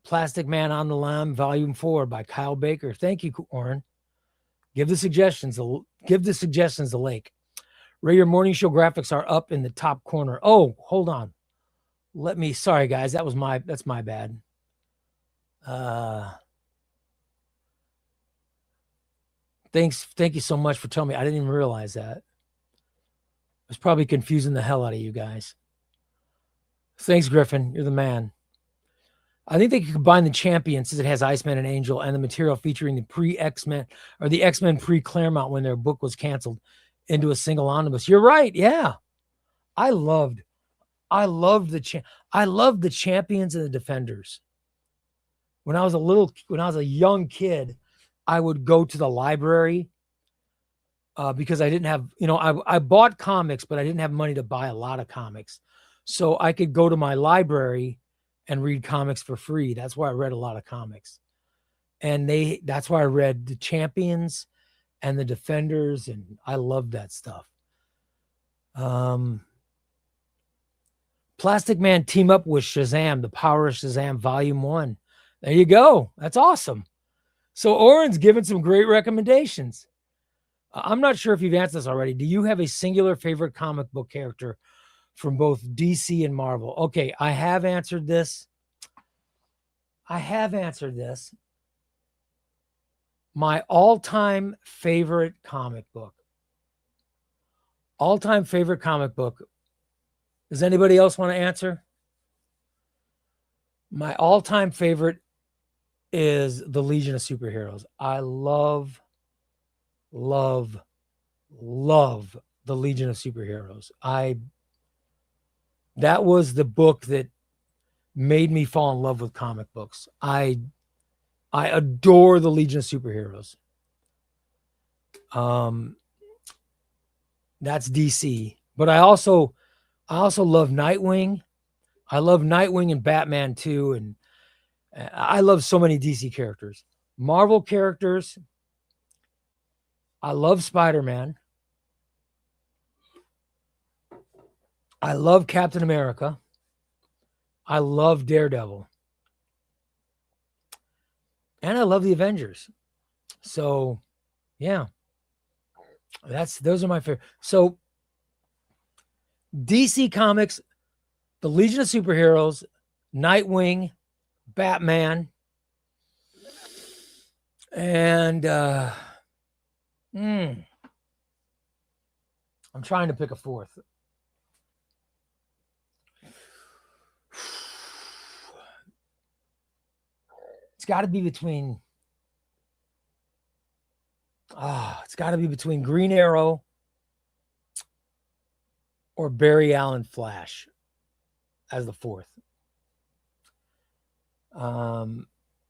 Plastic Man on the Lam, Volume 4 by Kyle Baker. Thank you, Oren. Give the suggestions a lake. Ray, your morning show graphics are up in the top corner. Oh, hold on. Sorry guys, that's my bad. Thank you so much for telling me. I didn't even realize that. I was probably confusing the hell out of you guys. Thanks, Griffin. You're the man. I think they could combine the champions, since it has Iceman and Angel, and the material featuring the pre-X-Men or the X-Men pre-Claremont when their book was canceled, into a single omnibus. You're right. Yeah. I loved the champions and the defenders. When I was a young kid, I would go to the library because I didn't have, I bought comics, but I didn't have money to buy a lot of comics. So I could go to my library and read comics for free. That's why I read a lot of comics. And that's why I read the champions and the defenders, and I loved that stuff. Plastic Man team up with Shazam, The Power of Shazam, Volume 1. There you go. That's awesome. So Oren's given some great recommendations. I'm not sure if you've answered this already. Do you have a singular favorite comic book character from both DC and Marvel? Okay, I have answered this. My all-time favorite comic book. All-time favorite comic book. Does anybody else want to answer? My all-time favorite is the Legion of Superheroes. I love the Legion of Superheroes. That was the book that made me fall in love with comic books. I adore the Legion of Superheroes. That's DC, but I also love Nightwing. I love Nightwing and Batman too, and I love so many DC characters. Marvel characters, I love Spider-Man. I love Captain America. I love Daredevil. And I love the Avengers. So, yeah. Those are my favorite. So, DC Comics, the Legion of Superheroes, Nightwing, Batman, and I'm trying to pick a fourth. It's got to be between Green Arrow or Barry Allen Flash as the fourth.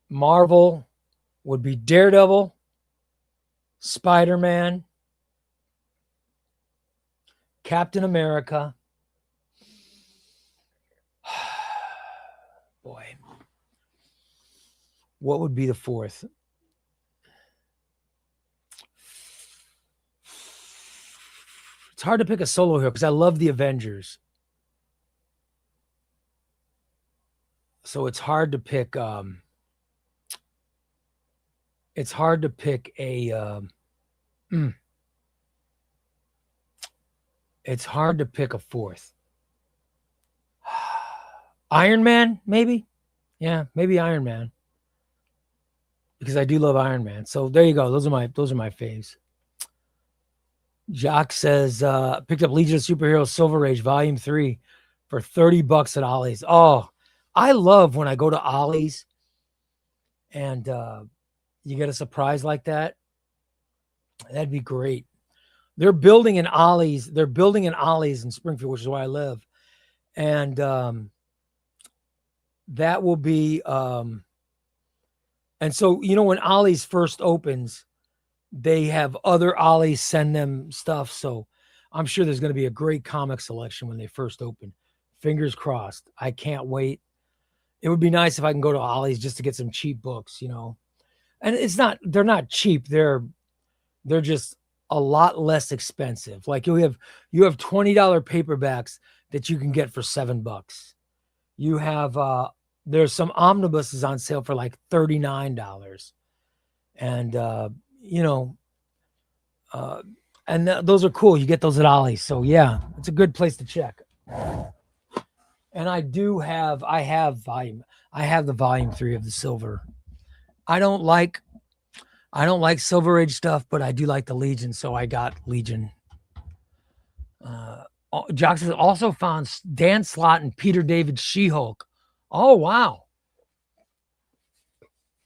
Marvel would be Daredevil, Spider-Man, Captain America. Boy. What would be the fourth? It's hard to pick a solo hero because I love the Avengers. So it's hard to pick a it's hard to pick a fourth. Iron Man, maybe? Yeah, maybe Iron Man. Because I do love Iron Man. So there you go. Those are my faves. Jock says, picked up Legion of Superheroes Silver Age Volume 3 for $30 at Ollie's. Oh, I love when I go to Ollie's and you get a surprise like that. That'd be great. They're building an Ollie's. They're building an Ollie's in Springfield, which is where I live. And that will be and so, you know, when Ollie's first opens, they have other Ollies send them stuff. So I'm sure there's going to be a great comic selection when they first open. Fingers crossed. I can't wait. It would be nice if I can go to Ollie's just to get some cheap books, you know. And they're not cheap. They're just a lot less expensive. Like you have $20 paperbacks that you can get for $7. You have there's some omnibuses on sale for like $39. And you know, and those are cool. You get those at Ollie's. So yeah, it's a good place to check. And I have the volume 3 of the Silver. I don't like Silver Age stuff, but I do like the Legion, so I got Legion. Jocks has also found Dan Slott and Peter David She-Hulk. Oh wow.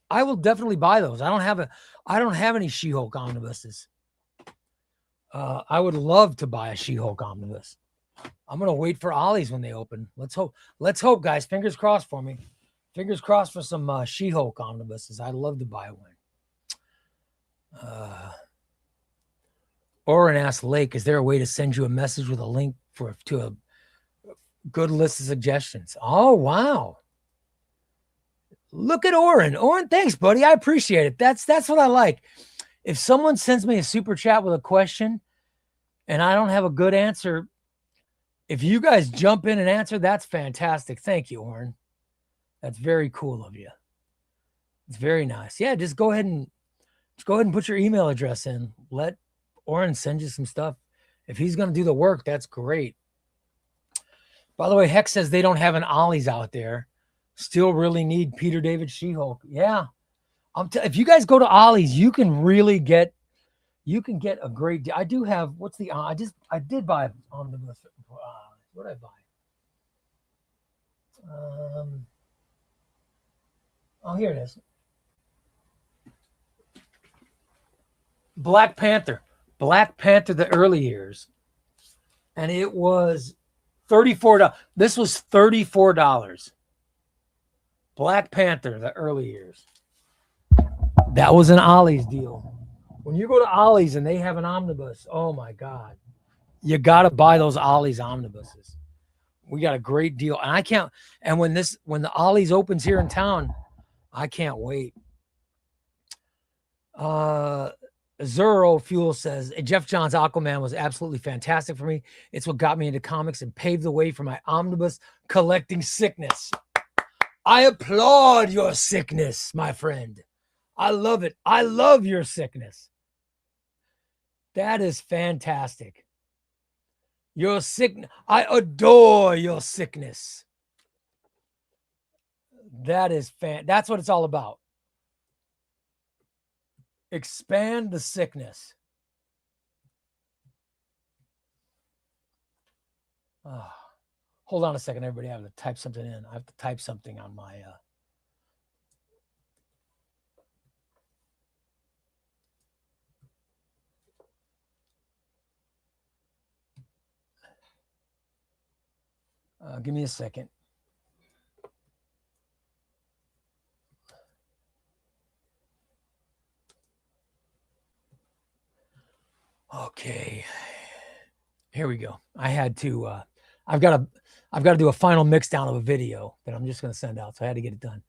I will definitely buy those. I don't have any She-Hulk omnibuses. I would love to buy a She-Hulk omnibus. I'm gonna wait for Ollie's when they open. Let's hope, guys. Fingers crossed for me. Fingers crossed for some She-Hulk omnibuses. I'd love to buy one. Oren asked Lake, is there a way to send you a message with a link to a good list of suggestions? Oh wow. Look at Oren. Oren, thanks, buddy. I appreciate it. That's what I like. If someone sends me a super chat with a question and I don't have a good answer, if you guys jump in and answer, that's fantastic. Thank you, Oren. That's very cool of you. It's very nice. Yeah, just go ahead and put your email address in. Let Oren send you some stuff. If he's going to do the work, that's great. By the way, Hex says they don't have an Ollie's out there. Still really need Peter David She-Hulk. Yeah. If you guys go to Ollie's, you can really get a great deal. I do have, I did buy omnibus. What did I buy? Here it is. Black Panther, the early years. And it was $34. This was $34. Black Panther, the early years. That was an Ollie's deal. When you go to Ollie's and they have an omnibus, oh my God, you got to buy those Ollie's omnibuses. We got a great deal. And when the Ollie's opens here in town, I can't wait. Zero Fuel says, Jeff Johns' Aquaman was absolutely fantastic for me. It's what got me into comics and paved the way for my omnibus collecting sickness. I applaud your sickness, my friend. I love it. I love your sickness. That is fantastic. Your sickness. I adore your sickness. That's what it's all about. Expand the sickness. Hold on a second, everybody. I have to type something in. I have to type something on my give me a second. Okay. Here we go. I had to I've got to do a final mix down of a video that I'm just going to send out. So I had to get it done.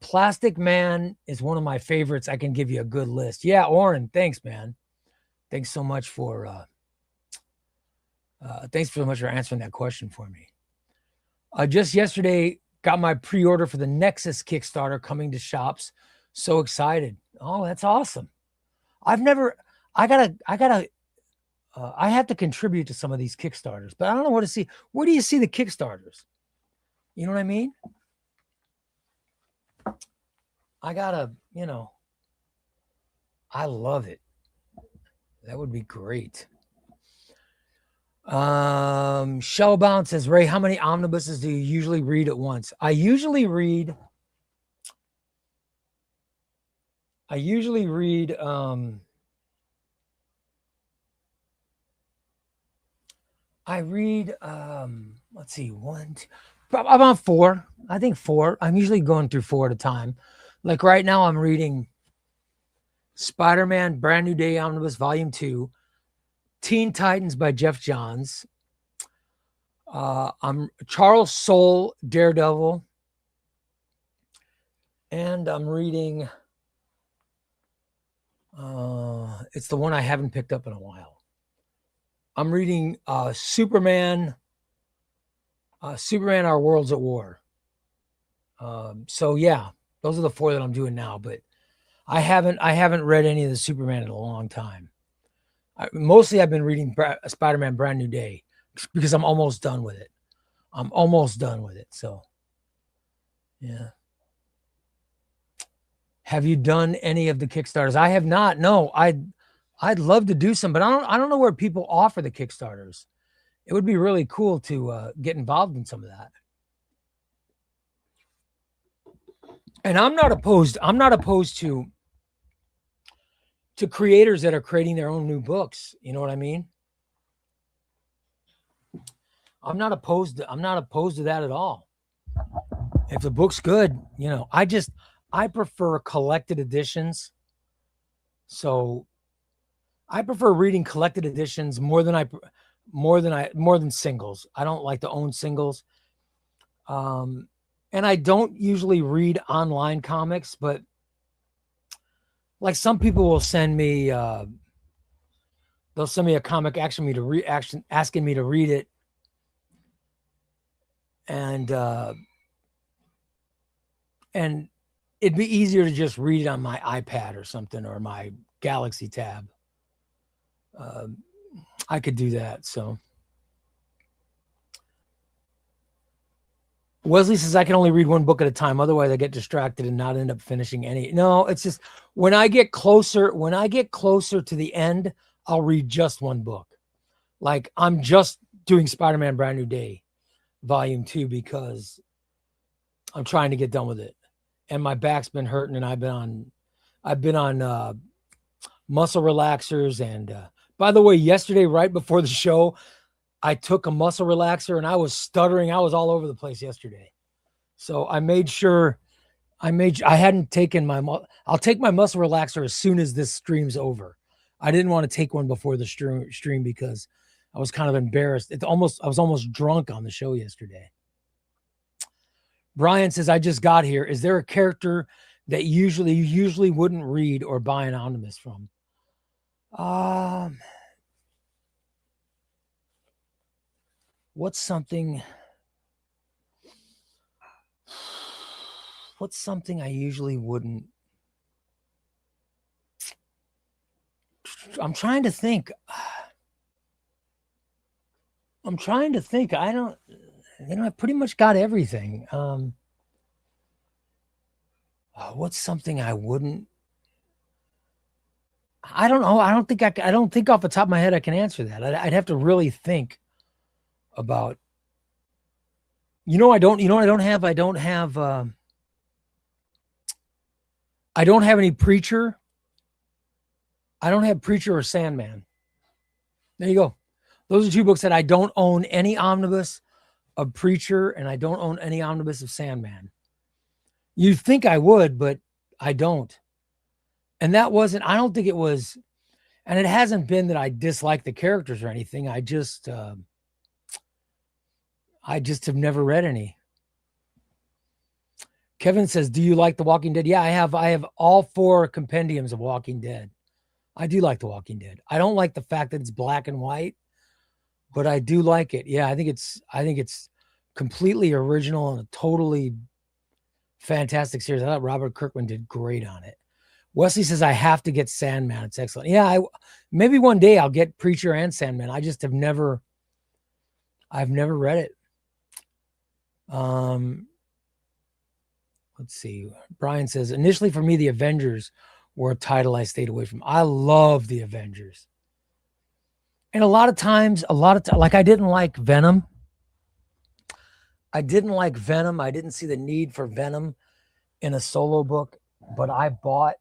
Plastic Man is one of my favorites. I can give you a good list. Yeah, Oren, thanks, man. Thanks so much for answering that question for me. Just yesterday, got my pre-order for the Nexus Kickstarter coming to shops. So excited. Oh, that's awesome. I have to contribute to some of these Kickstarters, but I don't know where to see. Where do you see the Kickstarters? You know what I mean? I gotta, I love it. That would be great. Shellbound says, Ray, how many omnibuses do you usually read at once? I usually read let's see, about 4. I think 4. I'm usually going through 4 at a time. Like right now I'm reading Spider-Man Brand New Day Omnibus Volume 2, Teen Titans by Jeff Johns. I'm Charles Soule Daredevil, and I'm reading it's the one I haven't picked up in a while. I'm reading Superman Our Worlds at War. So yeah, those are the 4 that I'm doing now, but I haven't read any of the Superman in a long time. Mostly I've been reading Spider-Man Brand New Day because I'm almost done with it. So yeah. Have you done any of the Kickstarters? I have not. No, I'd love to do some, but I don't know where people offer the Kickstarters. It would be really cool to get involved in some of that. And I'm not opposed to creators that are creating their own new books. You know what I mean? I'm not opposed to that at all. If the book's good, I prefer collected editions. So I prefer reading collected editions more than singles. I don't like to own singles. And I don't usually read online comics, but like some people will send me they'll send me a comic asking me to read it. And it'd be easier to just read it on my iPad or something, or my Galaxy Tab. I could do that. So Wesley says I can only read one book at a time. Otherwise I get distracted and not end up finishing any. No, it's just when I get closer to the end, I'll read just one book. Like I'm just doing Spider-Man Brand New Day Volume 2 because I'm trying to get done with it. And my back's been hurting, and I've been on muscle relaxers. And by the way, yesterday, right before the show, I took a muscle relaxer and I was stuttering. I was all over the place yesterday. So I made sure I hadn't taken I'll take my muscle relaxer as soon as this stream's over. I didn't want to take one before the stream because I was kind of embarrassed. I was almost drunk on the show yesterday. Brian says, I just got here. Is there a character that you usually wouldn't read or buy an omnibus from? What's something I usually wouldn't? I'm trying to think. I pretty much got everything. What's something I wouldn't? I don't know. I don't think off the top of my head I can answer that. I'd have to really think about. I don't have any Preacher. I don't have Preacher or Sandman. There you go. Those are 2 books that I don't own any omnibus of Preacher, and I don't own any omnibus of Sandman. You'd think I would, but I don't. And I don't think it was, and it hasn't been that I dislike the characters or anything. I just have never read any. Kevin says, do you like The Walking Dead? Yeah, I have all 4 compendiums of Walking Dead. I do like The Walking Dead. I don't like the fact that it's black and white, but I do like it. Yeah, I think it's completely original and a totally fantastic series. I thought Robert Kirkman did great on it. Wesley says, I have to get Sandman. It's excellent. Yeah, maybe one day I'll get Preacher and Sandman. I just I've never read it. Let's see. Brian says, initially for me, the Avengers were a title I stayed away from. I love the Avengers. And a lot of times, like I didn't like Venom. I didn't see the need for Venom in a solo book, but I bought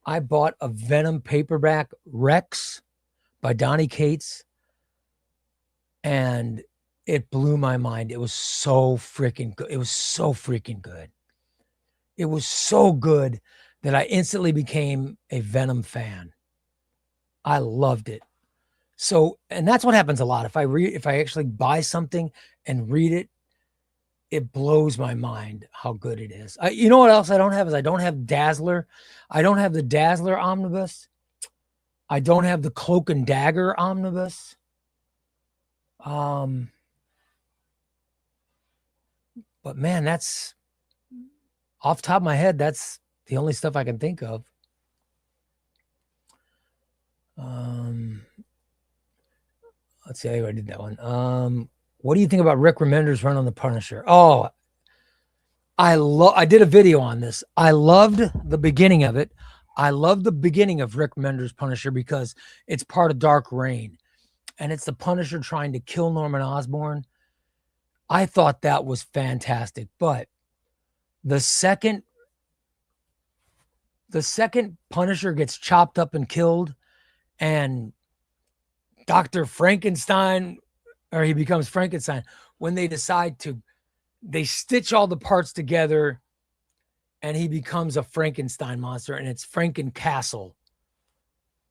a Venom paperback, Rex by Donny Cates, and it blew my mind. It was so freaking good. It was so freaking good. It was so good that I instantly became a Venom fan. I loved it. So, and that's what happens a lot. If I actually buy something and read it, it blows my mind how good it is. You know what else I don't have is I don't have Dazzler. I don't have the Dazzler omnibus. I don't have the Cloak and Dagger omnibus. But man, that's off the top of my head. That's the only stuff I can think of. Let's see. I already did that one. What do you think about Rick Remender's run on the Punisher? Oh, I did a video on this. I loved the beginning of it. I love the beginning of Rick Remender's Punisher because it's part of Dark Reign, and it's the Punisher trying to kill Norman Osborn. I thought that was fantastic, but the second Punisher gets chopped up and killed, and Dr. Frankenstein, or he becomes Frankenstein, when they stitch all the parts together and he becomes a Frankenstein monster, and it's Frankencastle.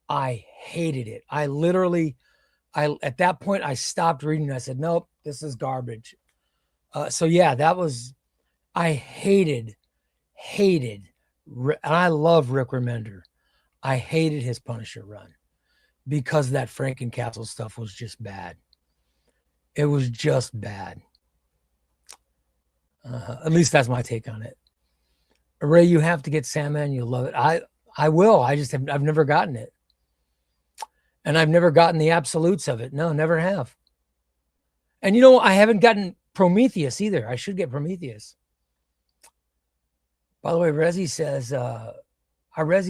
I hated it. At that point, I stopped reading. I said, nope, this is garbage. So yeah, I hated, and I love Rick Remender. I hated his Punisher run because that Frankencastle stuff was just bad. It was just bad. At least that's my take on it. Ray, you have to get Sandman. You'll love it. I will. I've never gotten it. And I've never gotten the absolutes of it. No, never have. And I haven't gotten Prometheus either. I should get Prometheus. By the way, Rezi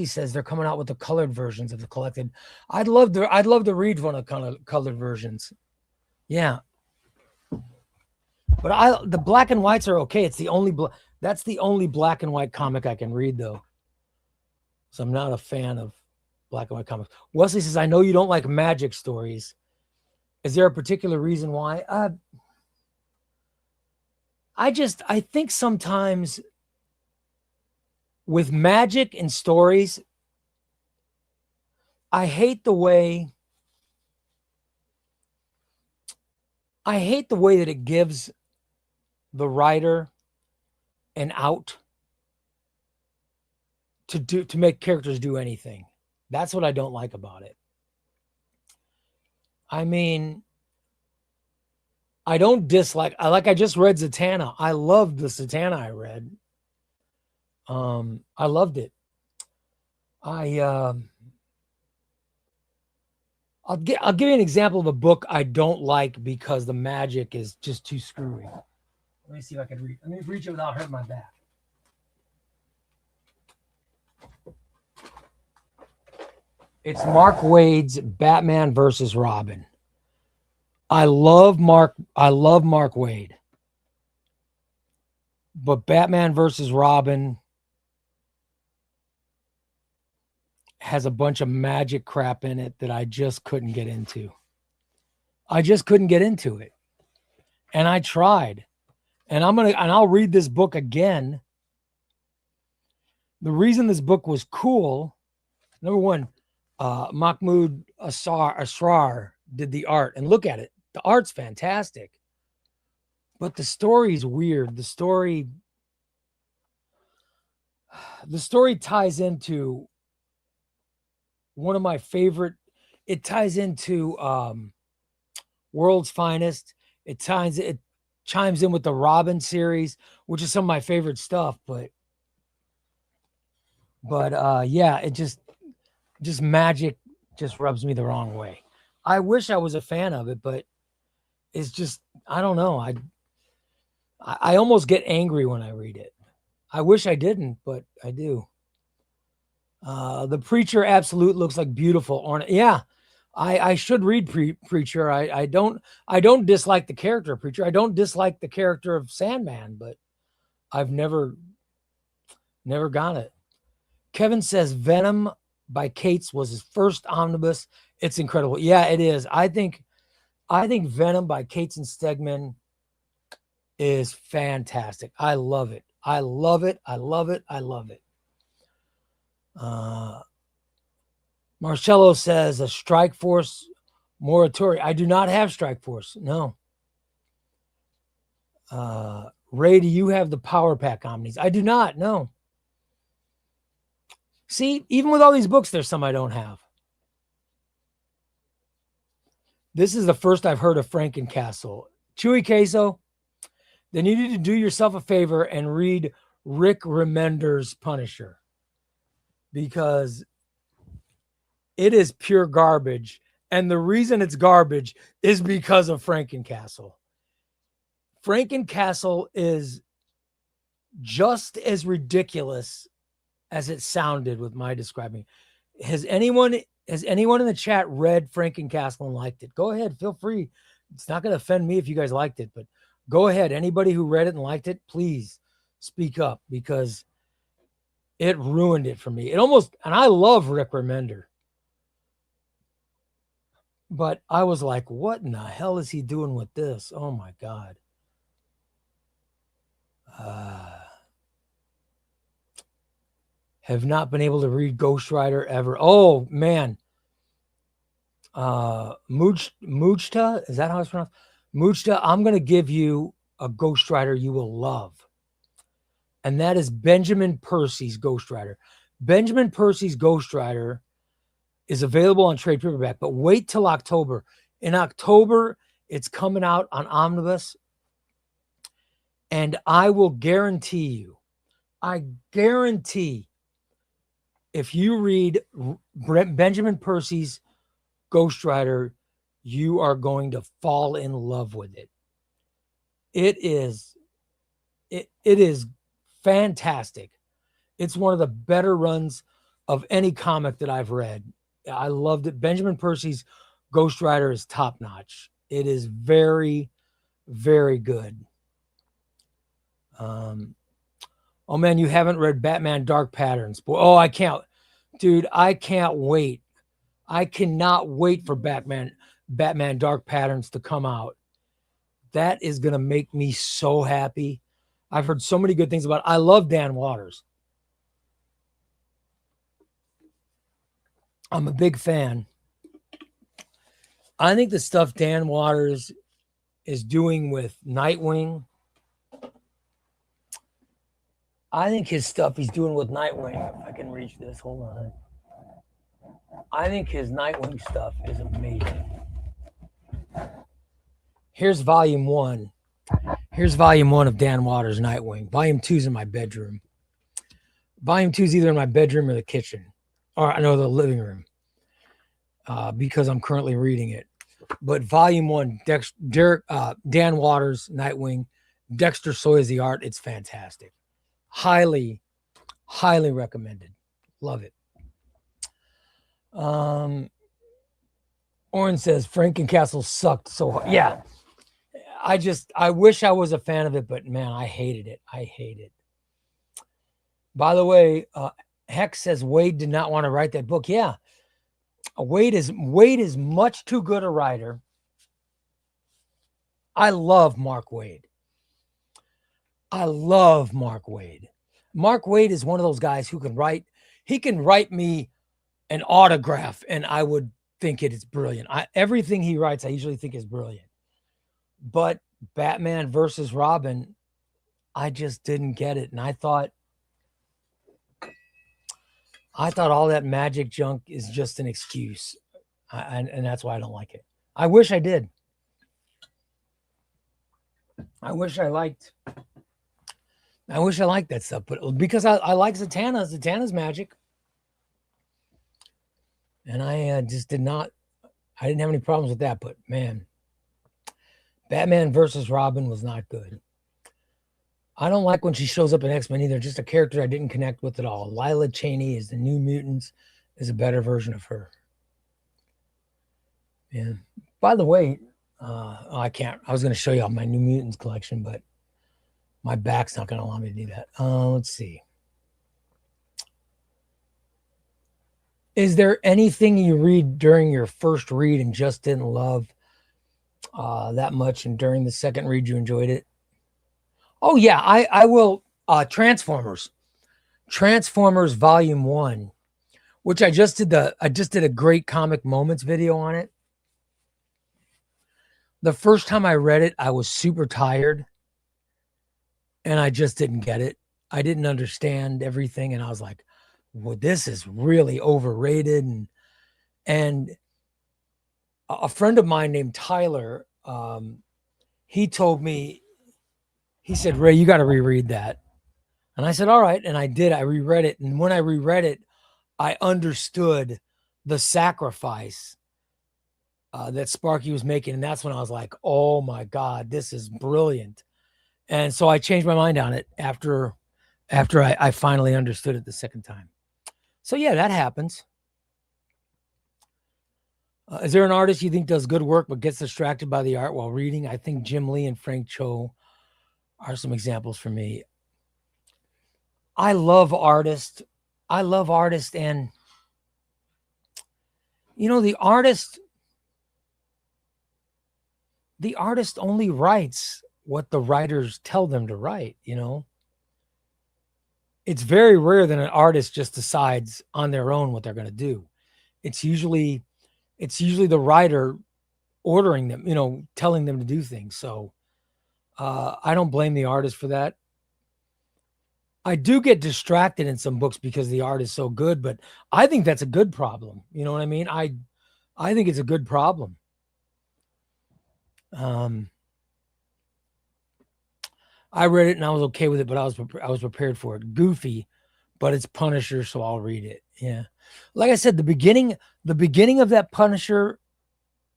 says they're coming out with the colored versions of the collected. I'd love to read one of the colored versions. Yeah. But the black and whites are okay. That's the only black and white comic I can read, though. So I'm not a fan of black and white comics. Wesley says, I know you don't like magic stories. Is there a particular reason why? I think sometimes with magic and stories, I hate the way that it gives the writer an out to make characters do anything. That's what I don't like about it. I mean, I don't dislike. I just read Zatanna. I loved the Zatanna I read. I loved it. I'll give you an example of a book I don't like because the magic is just too screwy. Let me see if I can read. Let me reach it without hurting my back. It's Mark Waid's Batman versus Robin. I love Mark Waid. But Batman versus Robin has a bunch of magic crap in it that I just couldn't get into. And I tried. And I'll read this book again. The reason this book was cool, number one, Mahmoud Asrar did the art, and look at it. The art's fantastic, but the story's weird. The story ties into one of my favorite. It ties into World's Finest. It chimes in with the Robin series, which is some of my favorite stuff. But yeah, it just magic just rubs me the wrong way. I wish I was a fan of it, but it's just, I don't know. I almost get angry when I read it. I wish I didn't, but I do. The Preacher Absolute looks like beautiful. Yeah, I should read Preacher. I don't dislike the character of Preacher. I don't dislike the character of Sandman, but I've never got it. Kevin says Venom by Cates was his first omnibus. It's incredible. Yeah, it is. I think Venom by Cates and Stegman is fantastic. I love it. I love it. I love it. I love it. Marcello says a Strike Force moratorium. I do not have Strike Force. No. Ray, do you have the Power Pack Omnis? I do not. No. See, even with all these books, there's some I don't have. This is the first I've heard of Frankencastle. Chewy Queso, then you need to do yourself a favor and read Rick Remender's Punisher, because it is pure garbage. And the reason it's garbage is because of Frankencastle. Frankencastle is just as ridiculous as it sounded with my describing. Has anyone in the chat read Frankencastle and liked it? Go ahead, feel free. It's not going to offend me if you guys liked it, but go ahead. Anybody who read it and liked it, please speak up, because it ruined it for me. And I love Rick Remender, but I was like, what in the hell is he doing with this? Oh my God. Have not been able to read Ghost Rider ever. Oh man. Mujta, is that how it's pronounced? Mujta, I'm going to give you a Ghost Rider you will love. And that is Benjamin Percy's Ghost Rider. Benjamin Percy's Ghost Rider is available on trade paperback, but wait till October. In October, it's coming out on omnibus. And I will guarantee you, if you read Benjamin Percy's Ghost Rider, you are going to fall in love with it. It is fantastic. It's one of the better runs of any comic that I've read. I loved it. Benjamin Percy's Ghost Rider is top notch. It is very, very good. Oh man, you haven't read Batman Dark Patterns. Oh, I can't, dude. I can't wait. I cannot wait for Batman Dark Patterns to come out. That is going to make me so happy. I've heard so many good things about it. I love Dan Waters. I'm a big fan. I think the stuff Dan Waters is doing with Nightwing, I think his stuff he's doing with Nightwing, if I can reach this, hold on. I think his Nightwing stuff is amazing. Here's volume 1. Here's volume 1 of Dan Waters' Nightwing. Volume 2 is in my bedroom. Volume 2 is either in my bedroom or the kitchen, or I know the living room, because I'm currently reading it. But volume 1, Dan Waters' Nightwing, Dexter Soy is the art. It's fantastic. Highly, highly recommended. Love it. Oren says Frankencastle sucked so hard. Yeah. I wish I was a fan of it, but man, I hated it. I hate it. By the way, Hex says Wade did not want to write that book. Yeah. Wade is much too good a writer. I love Mark Waid. Mark Waid is one of those guys who can write. He can write me an autograph and I would think it is brilliant. Everything he writes, I usually think is brilliant. But Batman versus Robin, I just didn't get it. And I thought all that magic junk is just an excuse. And that's why I don't like it. I wish I did. I wish I liked that stuff, but because I like Zatanna's magic. And I didn't have any problems with that, but man, Batman versus Robin was not good. I don't like when she shows up in X-Men either. Just a character I didn't connect with at all. Lila Cheney is the New Mutants, is a better version of her. Yeah. By the way, I can't. I was going to show you all my New Mutants collection, but my back's not going to allow me to do that. Let's see. Is there anything you read during your first read and just didn't love that much, and during the second read you enjoyed it? Oh yeah, I will. Transformers Volume 1, which I just did a great comic moments video on it. The first time I read it, I was super tired and I just didn't get it. I didn't understand everything, and I was like, well, this is really overrated. And a friend of mine named Tyler, he told me, he said, Ray, you got to reread that. And I said, all right. And I did. I reread it. And when I reread it, I understood the sacrifice that Sparky was making. And that's when I was like, oh my God, this is brilliant. And so I changed my mind on it after I finally understood it the second time. So yeah, that happens. Is there an artist you think does good work but gets distracted by the art while reading? I think Jim Lee and Frank Cho are some examples for me. I love artists. And the artist only writes what the writers tell them to write. It's very rare that an artist just decides on their own what they're going to do. It's usually the writer ordering them, telling them to do things. So I don't blame the artist for that. I do get distracted in some books because the art is so good, but I think that's a good problem. You know what I mean? I think it's a good problem. I read it and I was okay with it, but I was prepared for it. Goofy, but it's Punisher, so I'll read it. Yeah. Like I said, the beginning of that Punisher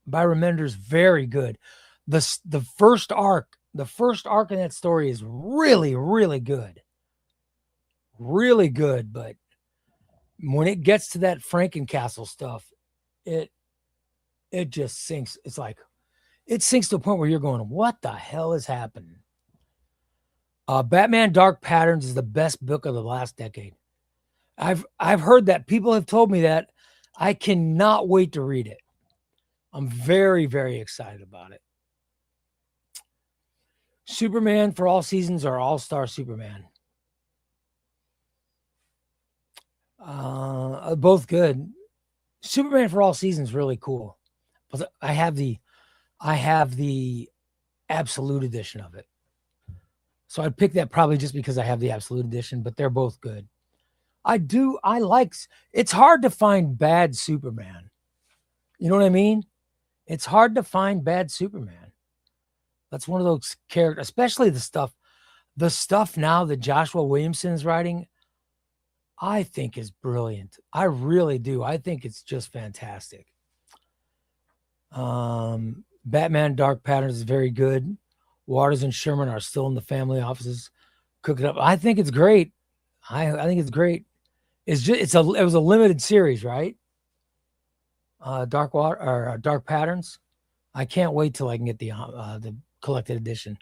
by Remender is very good. The first arc in that story is really, really good. Really good, but when it gets to that Frankencastle stuff, it just sinks. It's like it sinks to a point where you're going, what the hell is happening? Batman Dark Patterns is the best book of the last decade. I've heard that. People have told me that. I cannot wait to read it. I'm very, very excited about it. Superman for All Seasons or All-Star Superman? Both good. Superman for All Seasons really cool. But I have the absolute edition of it. So I'd pick that probably just because I have the absolute edition, but they're both good. It's hard to find bad Superman. You know what I mean? It's hard to find bad Superman. That's one of those characters, especially the stuff now that Joshua Williamson is writing, I think is brilliant. I really do. I think it's just fantastic. Batman Dark Patterns is very good. Waters and Sherman are still in the family offices cooking up. I think it's great. I think it's great. It was a limited series, right? Dark Patterns. I can't wait till I can get the collected edition.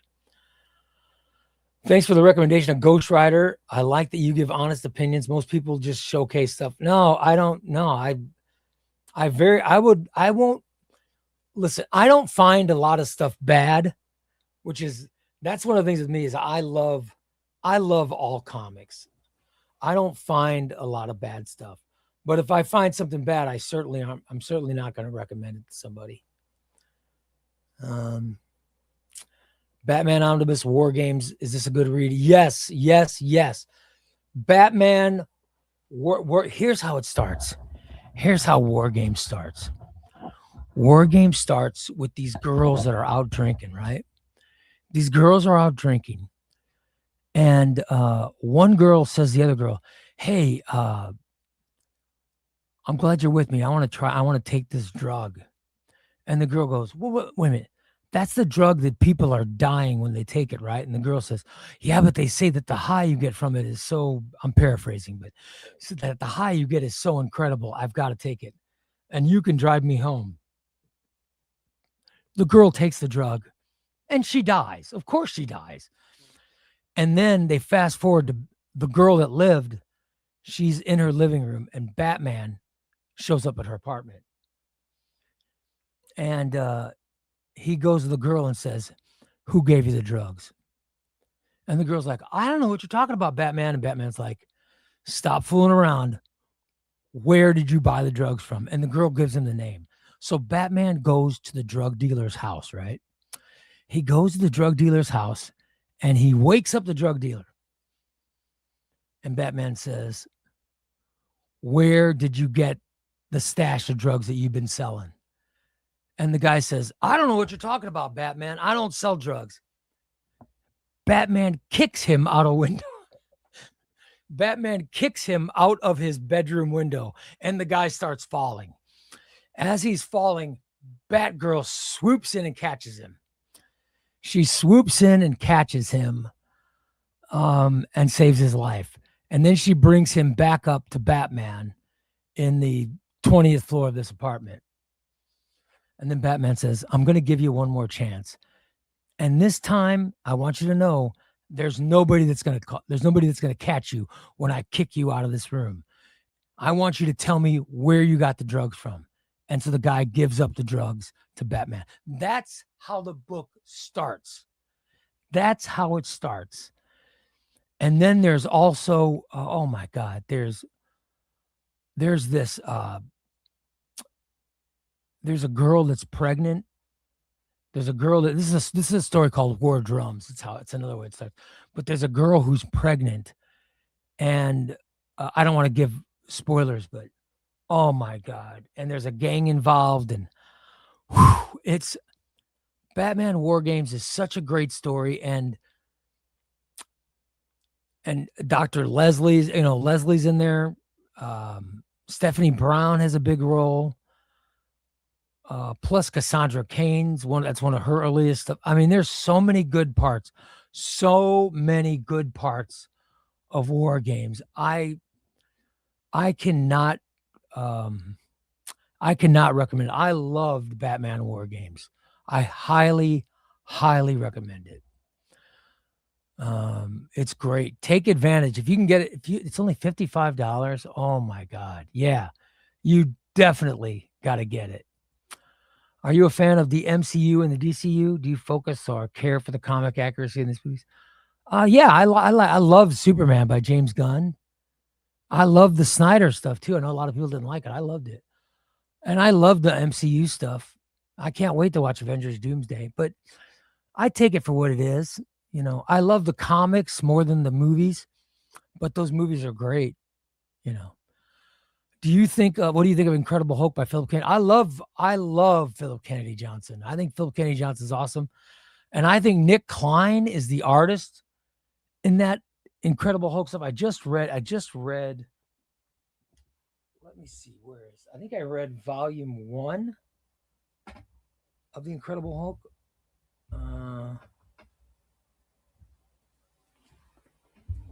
Thanks for the recommendation of Ghost Rider. I like that you give honest opinions. Most people just showcase stuff. No, I don't. No, I won't listen. I don't find a lot of stuff bad, that's one of the things with me is I love all comics. I don't find a lot of bad stuff, but if I find something bad, I'm certainly not going to recommend it to somebody. Batman Omnibus War Games. Is this a good read? Yes. Batman War. Here's how it starts. Here's how War Games starts. War Games starts with these girls that are out drinking, right? These girls are out drinking. And one girl says to the other girl, hey, I'm glad you're with me. I want to take this drug. And the girl goes, well, wait a minute. That's the drug that people are dying when they take it, right? And the girl says, yeah, but they say that the high you get from it is so, I'm paraphrasing, but so that the high you get is so incredible. I've got to take it. And you can drive me home. The girl takes the drug and she dies. Of course she dies. And then they fast forward to the girl that lived. She's in her living room and Batman shows up at her apartment. And he goes to the girl and says, who gave you the drugs? And the girl's like, I don't know what you're talking about, Batman. And Batman's like, stop fooling around. Where did you buy the drugs from? And the girl gives him the name. So Batman goes to the drug dealer's house, right? He goes to the drug dealer's house and he wakes up the drug dealer. And Batman says, where did you get the stash of drugs that you've been selling? And the guy says, I don't know what you're talking about, Batman. I don't sell drugs. Batman kicks him out a window. Batman kicks him out of his bedroom window, and the guy starts falling. As he's falling, Batgirl swoops in and catches him. She swoops in and catches him and saves his life. And then she brings him back up to Batman in the 20th floor of this apartment. And then Batman says, I'm going to give you one more chance. And this time, I want you to know there's nobody that's going to catch you when I kick you out of this room. I want you to tell me where you got the drugs from. And so the guy gives up the drugs to Batman. That's how the book starts. That's how it starts. And then there's also, oh my God, there's this, there's a girl that's pregnant. There's a girl that this is a story called War Drums. It's another way it starts. But there's a girl who's pregnant, and I don't want to give spoilers, but oh my God! And there's a gang involved, and it's Batman War Games is such a great story, and Dr. Leslie's in there. Stephanie Brown has a big role. Plus Cassandra Cain's that's one of her earliest stuff. I mean, there's so many good parts of War Games. I cannot recommend it. I loved Batman War Games. I highly recommend it. It's great. Take advantage. If you can get it, it's only $55. Oh my God. Yeah. You definitely got to get it. Are you a fan of the MCU and the DCU? Do you focus or care for the comic accuracy in these movies? Yeah, I love Superman by James Gunn. I love the Snyder stuff too. I know a lot of people didn't like it. I loved it. And I love the MCU stuff. I can't wait to watch Avengers Doomsday, but I take it for what it is. You know, I love the comics more than the movies, but those movies are great, you know. What do you think of Incredible Hulk by Philip Kennedy? I love Philip Kennedy Johnson. I think Philip Kennedy Johnson is awesome. And I think Nick Klein is the artist in that Incredible Hulk stuff. I just read, let me see, I think I read volume 1 of the Incredible Hulk.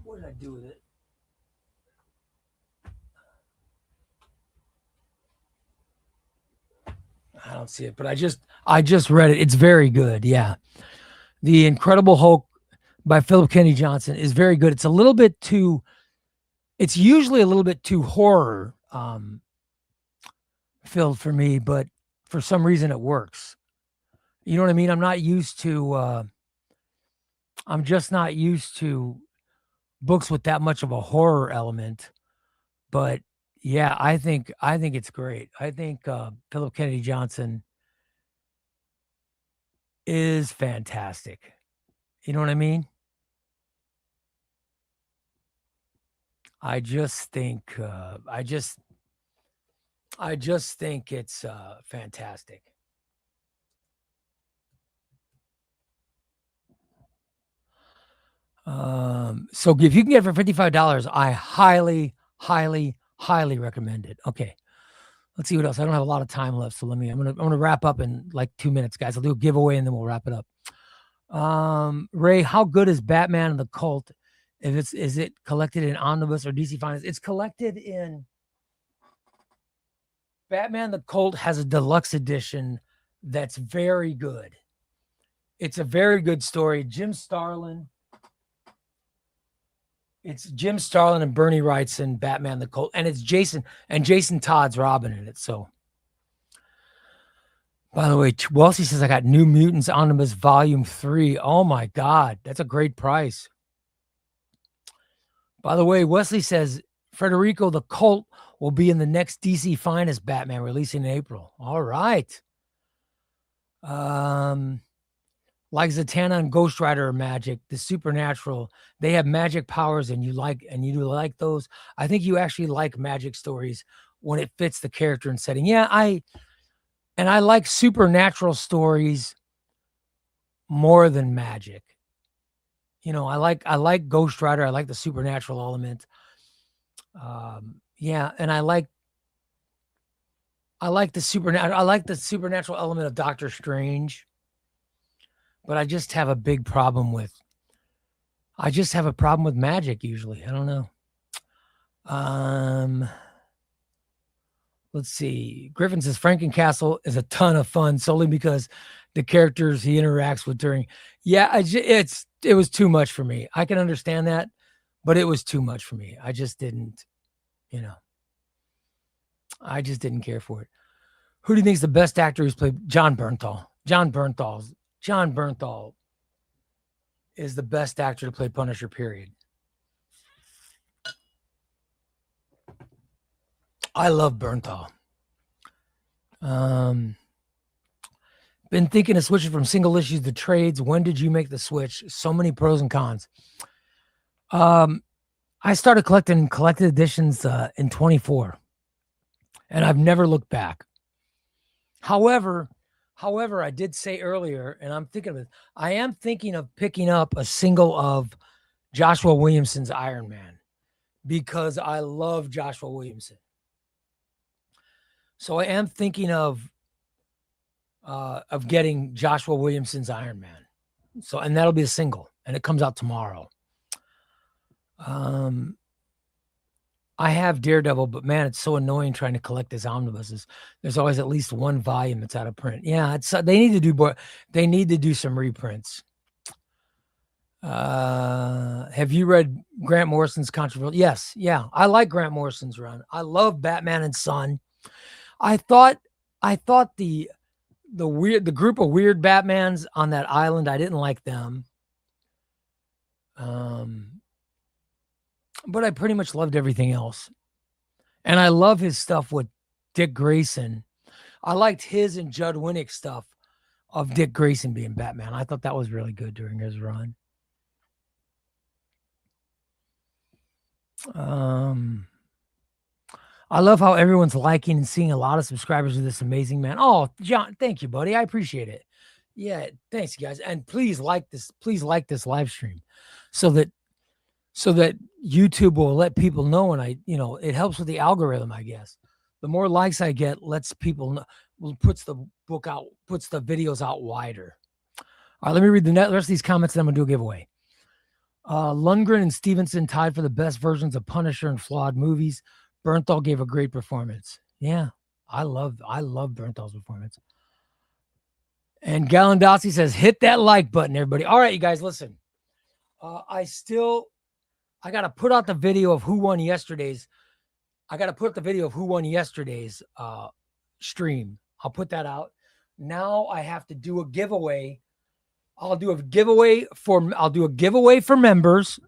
What did I do with it? I don't see it, but I just read it. It's very good. Yeah. The Incredible Hulk by Philip Kennedy Johnson is very good. It's usually a little bit too horror filled for me, but for some reason it works. You know what I mean? I'm just not used to books with that much of a horror element, but yeah, I think it's great. I think Philip Kennedy Johnson is fantastic. You know what I mean? I just think it's fantastic. So if you can get it for $55, I highly recommend it. Okay. Let's see what else. I don't have a lot of time left, so I'm gonna wrap up in like 2 minutes, guys. I'll do a giveaway and then we'll wrap it up. Ray, how good is Batman and the Cult? Is it collected in omnibus or DC Finance? It's collected in Batman the Cult has a deluxe edition that's very good. It's a very good story. It's Jim Starlin and Bernie Wrightson, Batman the Cult, and it's Jason Todd's Robin in it. So, by the way, Wellesley says I got New Mutants Omnibus Volume 3. Oh my God, that's a great price. By the way, Wesley says Federico the Cult will be in the next DC Finest Batman releasing in April. All right. Like Zatanna and Ghost Rider are magic, the supernatural, they have magic powers and you do like those. I think you actually like magic stories when it fits the character and setting. Yeah, I like supernatural stories more than magic. You know, I like Ghost Rider. I like the supernatural element. Yeah, and I like the supernatural element of Doctor Strange. But I just have a big problem with magic usually. I don't know. Let's see. Griffin says Frankencastle is a ton of fun solely because the characters he interacts with during. Yeah, it was too much for me. I can understand that, but it was too much for me. I just didn't, I just didn't care for it. Who do you think is the best actor who's played John Bernthal? John Bernthal is the best actor to play Punisher, period. I love Bernthal. Been thinking of switching from single issues to trades. When did you make the switch? So many pros and cons. I started collecting collected editions in 24, and I've never looked back. However, I did say earlier, and I am thinking of picking up a single of Joshua Williamson's Iron Man because I love Joshua Williamson. So I am thinking of getting Joshua Williamson's Iron Man. So, and that'll be a single, and it comes out tomorrow. I have Daredevil, but man, it's so annoying trying to collect his omnibuses. There's always at least one volume that's out of print. Yeah, they need to do more. They need to do some reprints. Have you read Grant Morrison's Controversial? Yes, yeah, I like Grant Morrison's run. I love Batman and Son. I thought the group of weird Batmans on that island, I didn't like them. But I pretty much loved everything else. And I love his stuff with Dick Grayson. I liked his and Judd Winnick's stuff of Dick Grayson being Batman. I thought that was really good during his run. I love how everyone's liking and seeing a lot of subscribers of this amazing man. Oh, John, thank you, buddy. I appreciate it. Yeah, thanks, guys. And please like this live stream so that YouTube will let people know, and it helps with the algorithm, I guess. The more likes I get, lets people know, puts the videos out wider. All right, let me read the rest of these comments, and I'm going to do a giveaway. Lundgren and Stevenson tied for the best versions of Punisher and flawed movies. Bernthal gave a great performance. Yeah, I love Bernthal's performance. And Galandowski says, hit that like button, everybody. All right, you guys, listen. I got to put out the video of who won yesterday's. Stream. I'll put that out. Now I have to do a giveaway. I'll do a giveaway for members.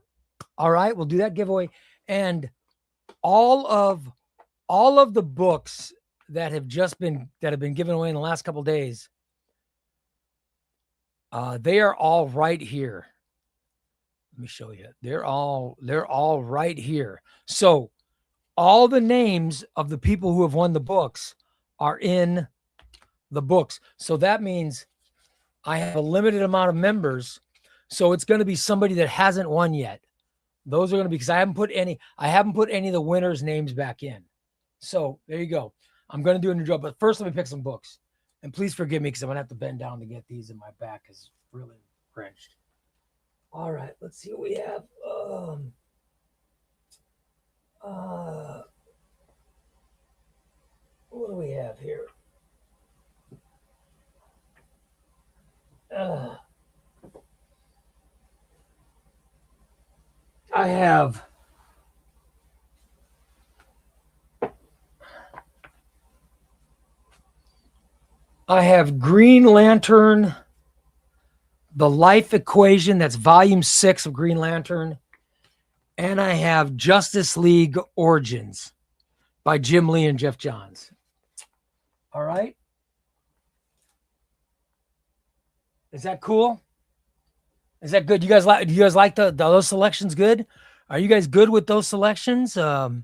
All right, we'll do that giveaway. And all of the books that have been given away in the last couple of days, they are all right here. Let me show you. They're all right here. So all the names of the people who have won the books are in the books. So that means I have a limited amount of members. So it's going to be somebody that hasn't won yet. Those are going to be, because I haven't put any of the winners' names back in. So there you go. I'm going to do a new draw, but first let me pick some books. And please forgive me because I'm going to have to bend down to get these, and my back is really wrenched. All right, let's see what we have. What do we have here? I have Green Lantern, The Life Equation. That's volume 6 of Green Lantern. And I have Justice League Origins by Jim Lee and Jeff Johns. All right. Is that cool? Is that good? Do you guys like those selections good? Are you guys good with those selections? Or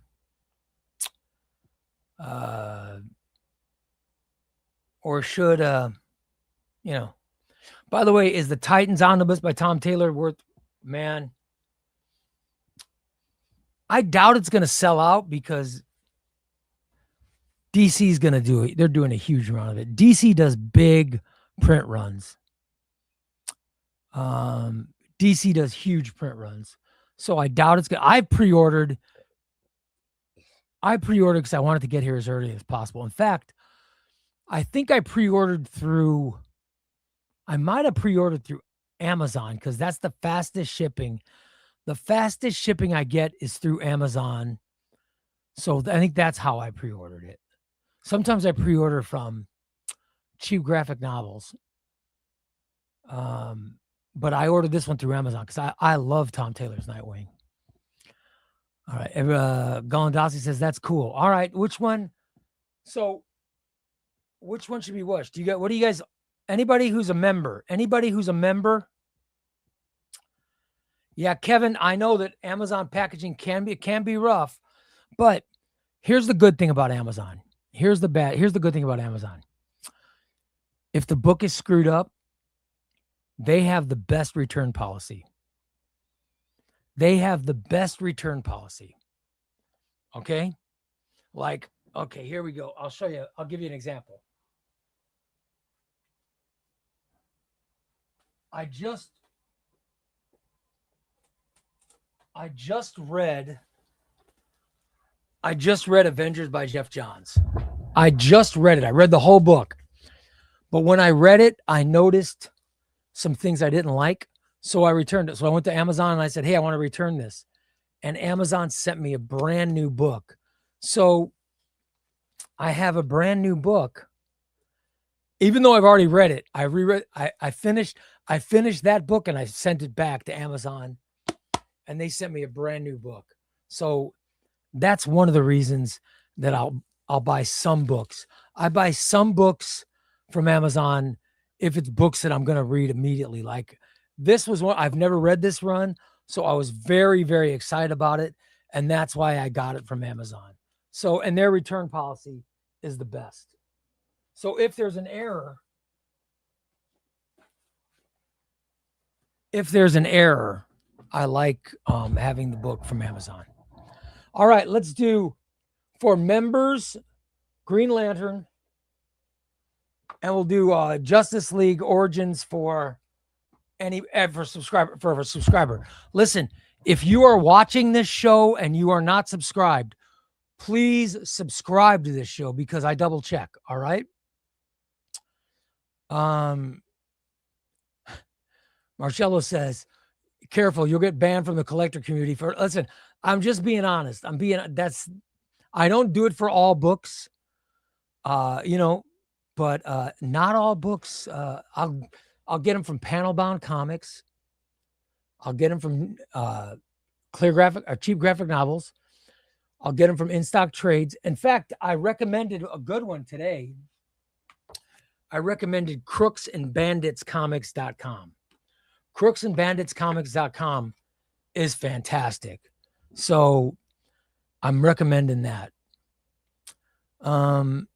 should by the way, is the Titans Omnibus by Tom Taylor worth, man? I doubt it's going to sell out because DC's going to do it. They're doing a huge run of it. DC does big print runs. DC does huge print runs. So I doubt it's going to. I pre-ordered because I wanted to get here as early as possible. In fact, I think I might have pre-ordered through Amazon because that's the fastest shipping. The fastest shipping I get is through Amazon. So I think that's how I pre-ordered it. Sometimes I pre-order from Cheap Graphic Novels. But I ordered this one through Amazon because I love Tom Taylor's Nightwing. All right. Golandasi says, that's cool. All right. Which one? So which one should be watched? What do you guys, anybody who's a member? Yeah, Kevin, I know that Amazon packaging can be rough, but here's the good thing about Amazon. Here's the good thing about Amazon. If the book is screwed up, they have the best return policy. Okay? Okay, here we go. I'll show you. I'll give you an example. I just read Avengers by Jeff Johns. I just read it. I read the whole book. But when I read it, I noticed some things I didn't like. So I returned it. So I went to Amazon and I said, hey, I want to return this. And Amazon sent me a brand new book. So I have a brand new book. Even though I've already read it, I finished that book and I sent it back to Amazon and they sent me a brand new book. So that's one of the reasons that I'll buy some books. I buy some books from Amazon if it's books that I'm going to read immediately. Like this was one, I've never read this run, so I was very, very excited about it. And that's why I got it from Amazon. So, and their return policy is the best. So if there's an error, I like having the book from Amazon. All right, let's do for members, Green Lantern, and we'll do Justice League Origins for a subscriber. Listen, if you are watching this show and you are not subscribed, please subscribe to this show because I double check. All right. Marcello says, careful, you'll get banned from the collector community listen, I'm just being honest. I don't do it for all books, but not all books. I'll get them from Panel Bound Comics. I'll get them from Clear Graphic or Cheap Graphic Novels. I'll get them from In Stock Trades. In fact, I recommended a good one today. I recommended crooksandbanditscomics.com. crooksandbanditscomics.com is fantastic. So I'm recommending that. I'm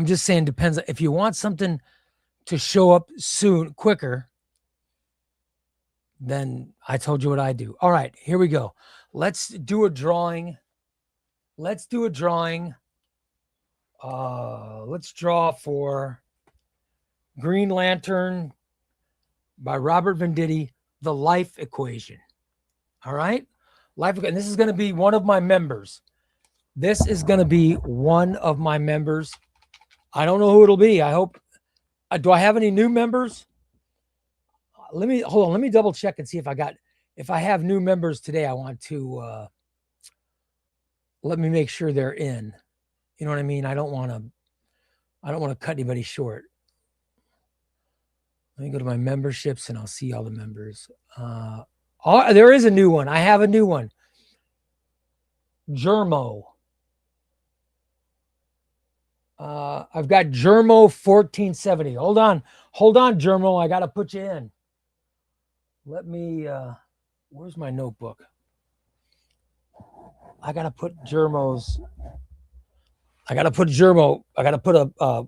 just saying, depends. If you want something to show up soon, quicker, then I told you what I do. All right, here we go. Let's do a drawing. Let's draw for Green Lantern by Robert Venditti, The Life Equation. All right. And this is going to be one of my members. This is going to be one of my members. I don't know who it'll be. I hope. Do I have any new members? Let me hold on. Let me double check and see if I have new members today. I want to let me make sure they're in. You know what I mean? I don't want to cut anybody short. Let me go to my memberships and I'll see all the members. There is a new one. I have a new one. Germo. I've got Germo 1470. Hold on, Germo. I got to put you in. Let me, where's my notebook? I got to put Germo. I got to put a,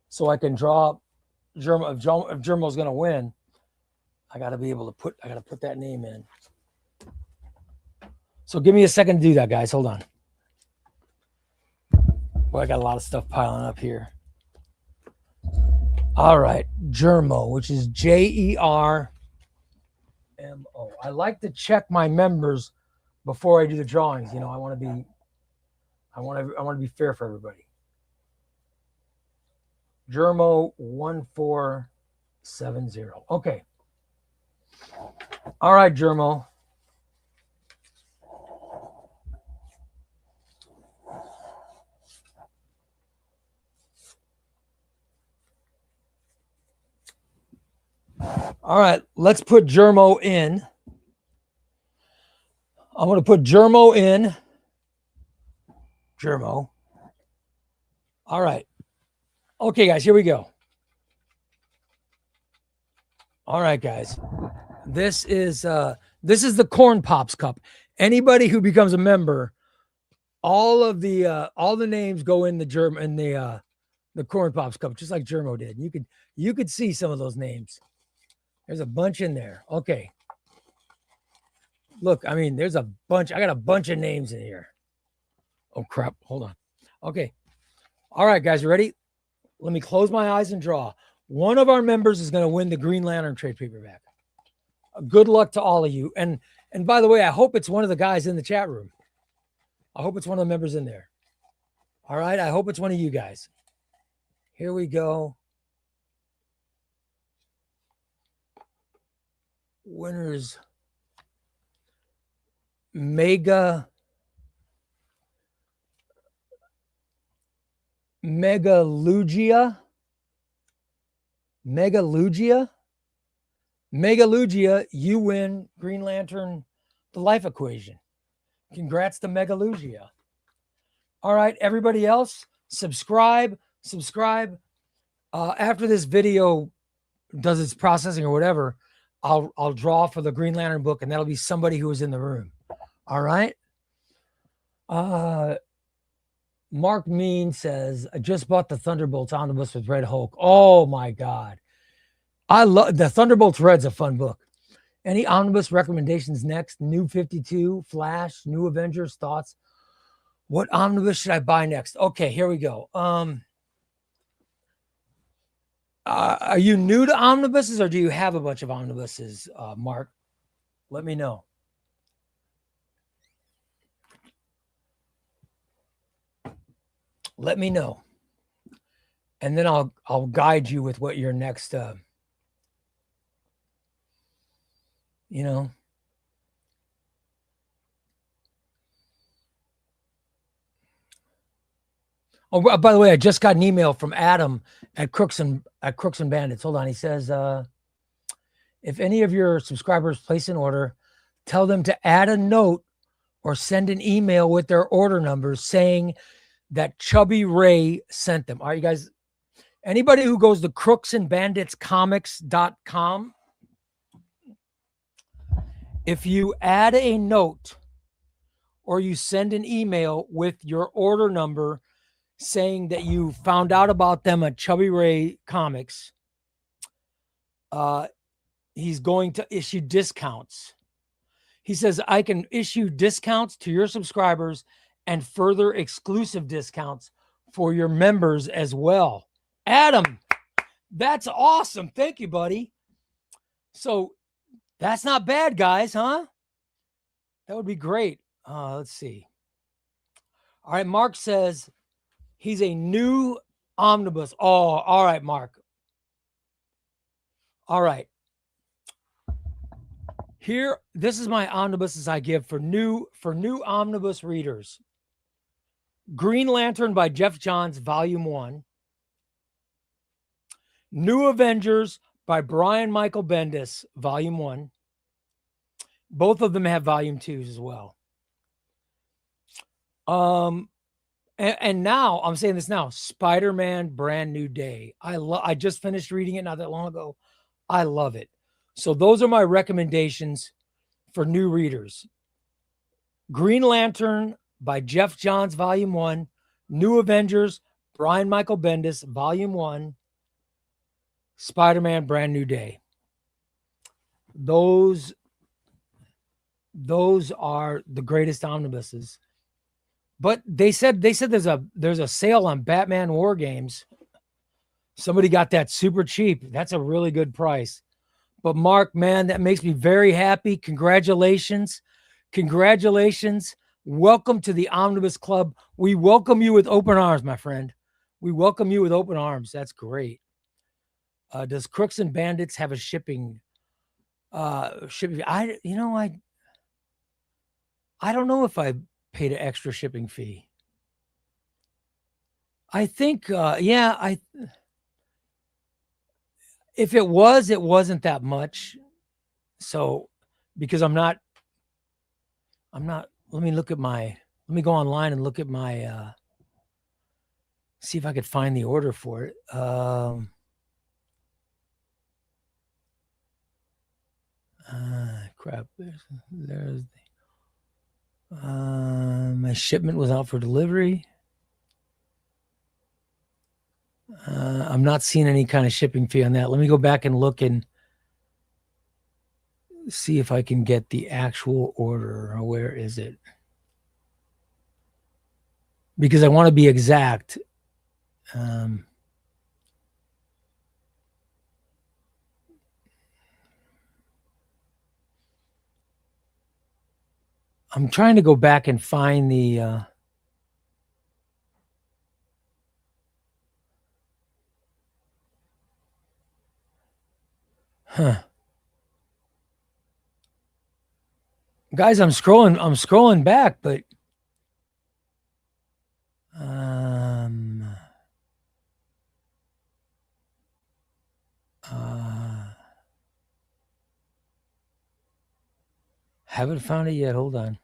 so I can draw Germo. If Germo's going to win, I got to put that name in. So give me a second to do that, guys. Hold on. Well, I got a lot of stuff piling up here. All right. Germo, which is Jermo. I like to check my members before I do the drawings. You know, I want to be fair for everybody. Germo 1470. Okay. All right, Germo. All right, let's put Germo in. I'm going to put Germo in. Germo. All right. Okay, guys, here we go. All right, guys. This is the Corn Pops Cup. Anybody who becomes a member, all the names go in the Corn Pops Cup, just like Germo did. You could see some of those names. There's a bunch in there. Okay. Look, I mean, there's a bunch. I got a bunch of names in here. Oh, crap. Hold on. Okay. All right, guys, you ready? Let me close my eyes and draw. One of our members is going to win the Green Lantern trade paperback. Good luck to all of you. And by the way, I hope it's one of the guys in the chat room. I hope it's one of the members in there. All right. I hope it's one of you guys. Here we go. Winners. Megalugia. Megalugia, you win Green Lantern, The Life Equation. Congrats to Megalugia. All right, everybody else, subscribe. After this video does its processing or whatever, I'll draw for the Green Lantern book, and that'll be somebody who was in the room. All right. Mark Mean says, I just bought the Thunderbolts omnibus with Red Hulk. Oh my God. I love the Thunderbolts Red's a fun book. Any omnibus recommendations next? New 52, Flash, New Avengers, thoughts? What omnibus should I buy next? Okay, here we go. Are you new to omnibuses, or do you have a bunch of omnibuses, Mark? Let me know. Let me know. And then I'll guide you with what your next, you know. Oh, by the way, I just got an email from Adam at Crooks and Bandits. Hold on. He says, if any of your subscribers place an order, tell them to add a note or send an email with their order numbers saying that ChubbyRay sent them. All right, you guys, anybody who goes to crooksandbanditscomics.com, if you add a note or you send an email with your order number saying that you found out about them at ChubbyRay Comics, he's going to issue discounts. He says, I can issue discounts to your subscribers and further exclusive discounts for your members as well. Adam, that's awesome. Thank you, buddy. So that's not bad, guys, huh? That would be great. Let's see. All right, Mark says he's a new omnibus. Oh, all right, Mark. All right. Here, this is my omnibuses I give for new omnibus readers. Green Lantern by Jeff Johns, Volume 1. New Avengers by Brian Michael Bendis, Volume 1. Both of them have Volume 2s as well. And now, I'm saying this now, Spider-Man Brand New Day. I just finished reading it not that long ago. I love it. So those are my recommendations for new readers. Green Lantern by Jeff Johns, Volume 1. New Avengers, Brian Michael Bendis, Volume 1. Spider-Man Brand New Day. Those are the greatest omnibuses. But they said there's a sale on Batman War Games. Somebody got that super cheap. That's a really good price. But Mark, man, that makes me very happy. Congratulations. Congratulations. Welcome to the Omnibus Club. We welcome you with open arms, my friend. We welcome you with open arms. That's great. Does Crooks and Bandits have a shipping? I don't know if I paid an extra shipping fee. I think, if it wasn't that much. So, because let me go online and look at my, see if I could find the order for it. Crap. There's my shipment was out for delivery. I'm not seeing any kind of shipping fee on that. Let me go back and look and see if I can get the actual order. Where is it? Because I want to be exact. I'm trying to go back and find the guys, I'm scrolling back, but haven't found it yet. Hold on.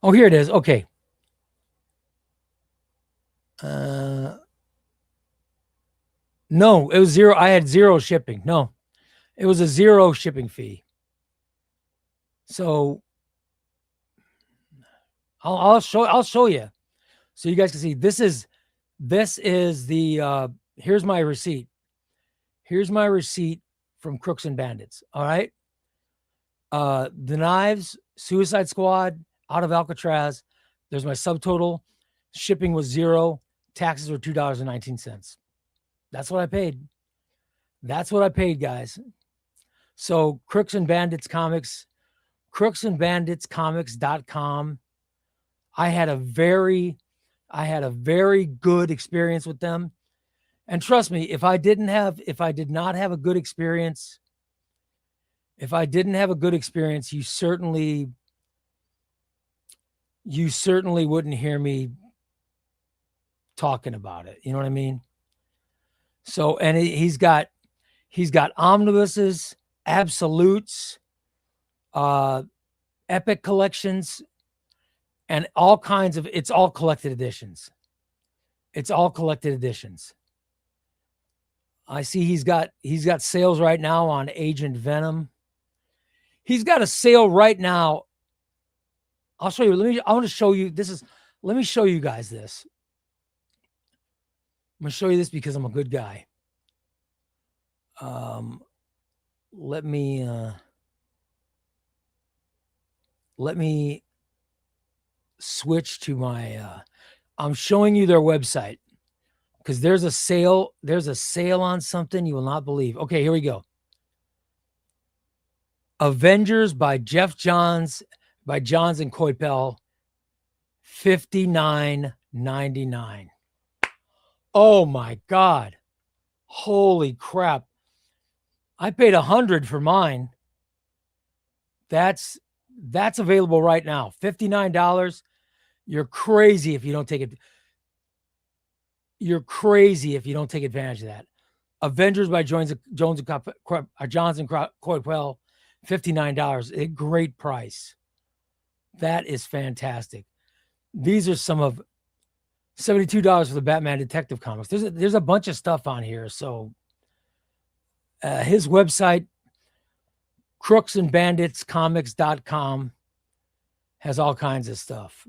Oh, here it is. Okay. No, it was zero. I had zero shipping. No, it was a zero shipping fee. So I'll show you so you guys can see. This is the here's my receipt. Here's my receipt from Crooks and Bandits. All right. The Knives, Suicide Squad, Out of Alcatraz. There's my subtotal. Shipping was zero. Taxes were $2.19. That's what I paid. That's what I paid, guys. So Crooks and Bandits Comics, crooksandbanditscomics.com. I had a very good experience with them. And trust me, if I did not have a good experience, you certainly wouldn't hear me talking about it. You know what I mean? So, and he's got omnibuses, absolutes, epic collections, and all kinds of, it's all collected editions. I see he's got sales right now on Agent Venom. He's got a sale right now. I'll show you. I want to show you. Let me show you guys this. I'm going to show you this because I'm a good guy. Let me switch to my, I'm showing you their website because there's a sale. There's a sale on something you will not believe. Okay, here we go. Avengers by Jeff Johns, by Johns and Coypel, $59.99. Oh my God. Holy crap. I paid $100 for mine. That's available right now. $59. You're crazy if you don't take it. You're crazy if you don't take advantage of that. Avengers by Johns and Coypel, $59. A great price. That is fantastic. These are some of $72 for the Batman Detective Comics. There's a bunch of stuff on here. So his website, crooksandbanditscomics.com, has all kinds of stuff.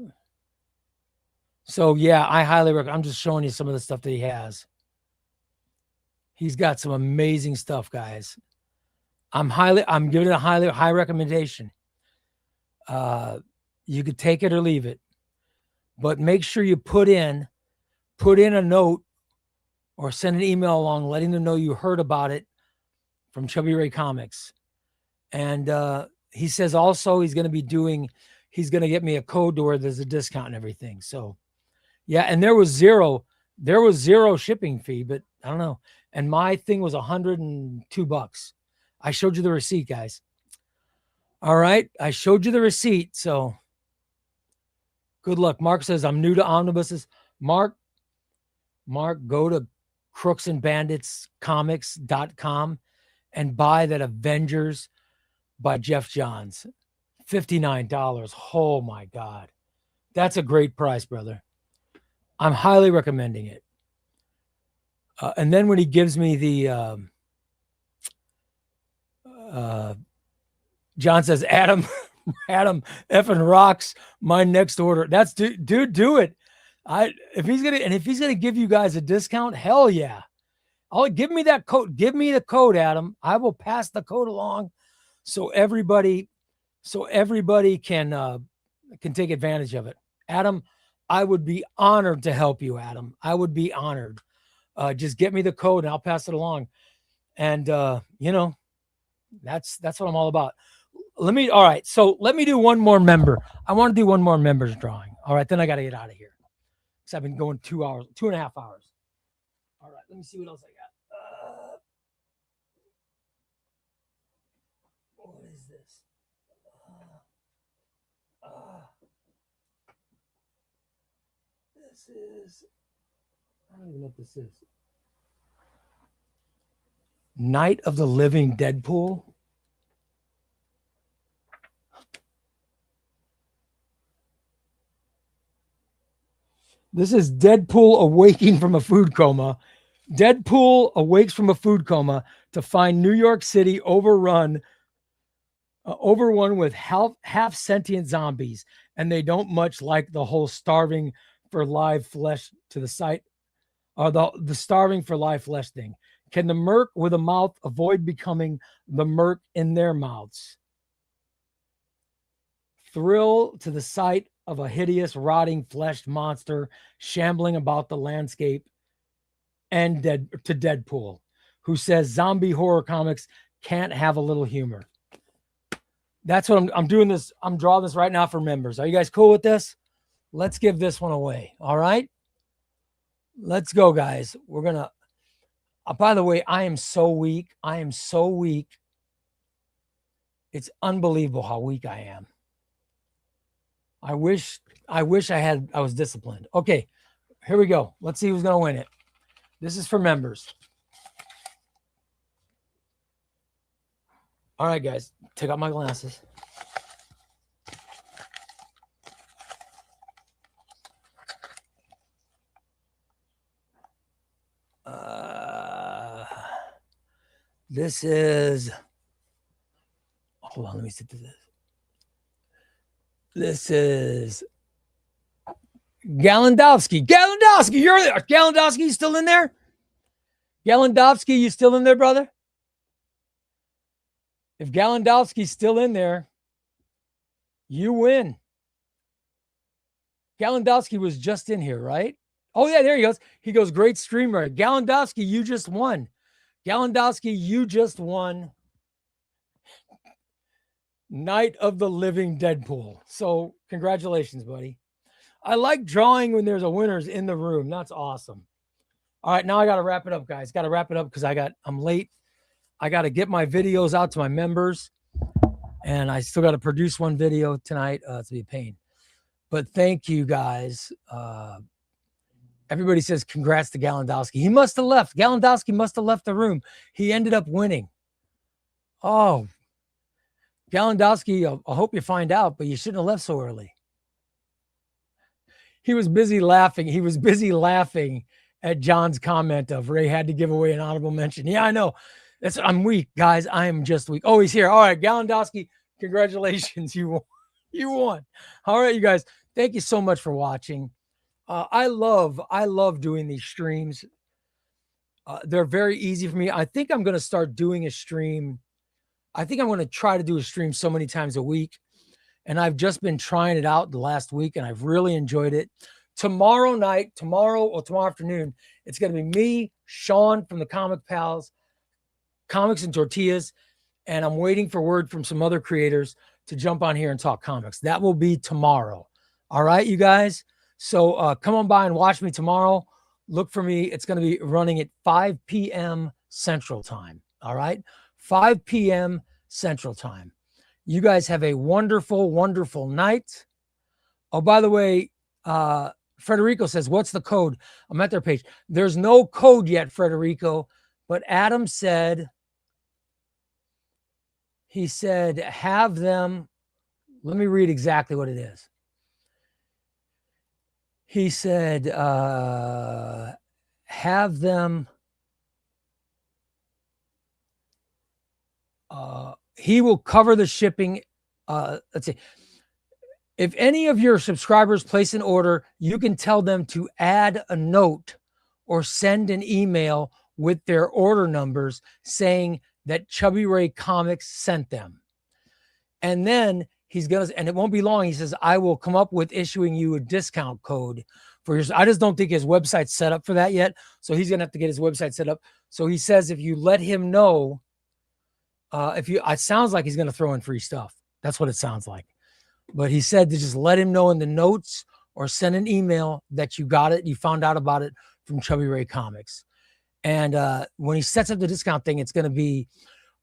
So yeah, I highly recommend. I'm just showing you some of the stuff that he has. He's got some amazing stuff, guys. I'm giving it a high recommendation. You could take it or leave it, but make sure you put in a note or send an email along letting them know you heard about it from ChubbyRay Comics. And he says also he's going to get me a code to where there's a discount and everything. So yeah, and there was zero shipping fee, but I don't know. And my thing was $102. I showed you the receipt, guys. All right. I showed you the receipt. So good luck. Mark says, I'm new to omnibuses. Mark, go to crooksandbanditscomics.com and buy that Avengers by Jeff Johns. $59. Oh my God. That's a great price, brother. I'm highly recommending it. And then when he gives me the, John says, Adam effing rocks my next order. That's dude, do it. If he's gonna give you guys a discount, hell yeah. Give me that code. Give me the code, Adam. I will pass the code along so everybody can take advantage of it. Adam, I would be honored to help you, Adam. I would be honored. Just get me the code and I'll pass it along. And that's what I'm all about. All right. So let me do one more member. I want to do one more members drawing. All right. Then I got to get out of here. Because I've been going 2.5 hours. All right. Let me see what else I got. What is this? This is, I don't even know what this is. Night of the Living Deadpool. This is Deadpool awaking from a food coma. Deadpool awakes from a food coma to find New York City overrun with half sentient zombies, and they don't much like the whole starving for live flesh to the site, or the starving for live flesh thing. Can the merc with a mouth avoid becoming the merc in their mouths? Thrill to the sight of a hideous, rotting, fleshed monster shambling about the landscape, and to Deadpool, who says zombie horror comics can't have a little humor. That's what I'm doing this. I'm drawing this right now for members. Are you guys cool with this? Let's give this one away. All right. Let's go, guys. We're going to, by the way, I am so weak. It's unbelievable how weak I am. I wish I was disciplined. Okay, here we go. Let's see who's going to win it. This is for members. All right, guys, take out my glasses. This is, hold on, let me see this. This is Galandowski. Galandowski, you're there. Galandowski, you still in there? Galandowski, you still in there, brother? If Galandowski's still in there, you win. Galendowski was just in here, right? Oh, yeah, there he goes. He goes, great streamer. Galendowski, you just won. Galendowski, you just won Night of the Living Deadpool. So congratulations, buddy. I like drawing when there's a winners in the room. That's awesome. All right, now I got to wrap it up, guys. Got to wrap it up because I'm late. I got to get my videos out to my members, and I still got to produce one video tonight. It's be a pain. But thank you, guys. Everybody says congrats to Galendowski. He must have left. Galendowski must have left the room. He ended up winning. Oh, Galendowski, I hope you find out, but you shouldn't have left so early. He was busy laughing. He was busy laughing at John's comment of Ray had to give away an honorable mention. Yeah, I know. I'm weak, guys. I am just weak. Oh, he's here. All right, Galendowski, congratulations. You won. You won. All right, you guys. Thank you so much for watching. I love doing these streams. They're very easy for me. I think I'm going to start doing a stream. I think I'm going to try to do a stream so many times a week. And I've just been trying it out the last week, and I've really enjoyed it. Tomorrow afternoon, it's going to be me, Sean from the Comic Pals, Comics and Tortillas, and I'm waiting for word from some other creators to jump on here and talk comics. That will be tomorrow. All right, you guys? So come on by and watch me tomorrow. Look for me. It's going to be running at 5 p.m. Central Time. All right? 5 p.m. Central Time. You guys have a wonderful, wonderful night. Oh, by the way, Frederico says, what's the code? I'm at their page. There's no code yet, Frederico, but Adam said, he said, have them. Let me read exactly what it is. He said, have them. He will cover the shipping. Let's see. If any of your subscribers place an order, you can tell them to add a note or send an email with their order numbers saying that ChubbyRay Comics sent them. And then he's going to, and it won't be long. He says, I will come up with issuing you a discount code for your, I just don't think his website's set up for that yet. So he's going to have to get his website set up. So he says, if you let him know, it sounds like he's going to throw in free stuff. That's what it sounds like. But he said to just let him know in the notes or send an email that you got it. You found out about it from ChubbyRay Comics. And when he sets up the discount thing, it's going to be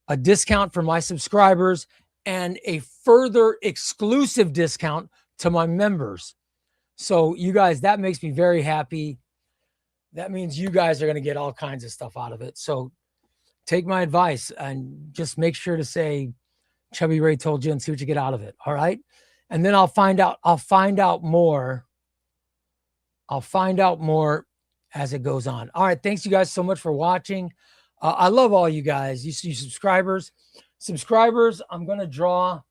a discount for my subscribers and a further exclusive discount to my members. So you guys, that makes me very happy. That means you guys are going to get all kinds of stuff out of it. So take my advice and just make sure to say ChubbyRay told you and see what you get out of it. All right. And then I'll find out more. I'll find out more as it goes on. All right. Thanks you guys so much for watching. I love all you guys. You subscribers, I'm going to draw.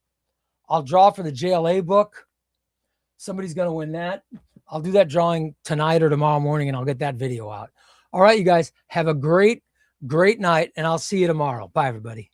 I'll draw for the JLA book. Somebody's going to win that. I'll do that drawing tonight or tomorrow morning, and I'll get that video out. All right, you guys have a great night, and I'll see you tomorrow. Bye, everybody.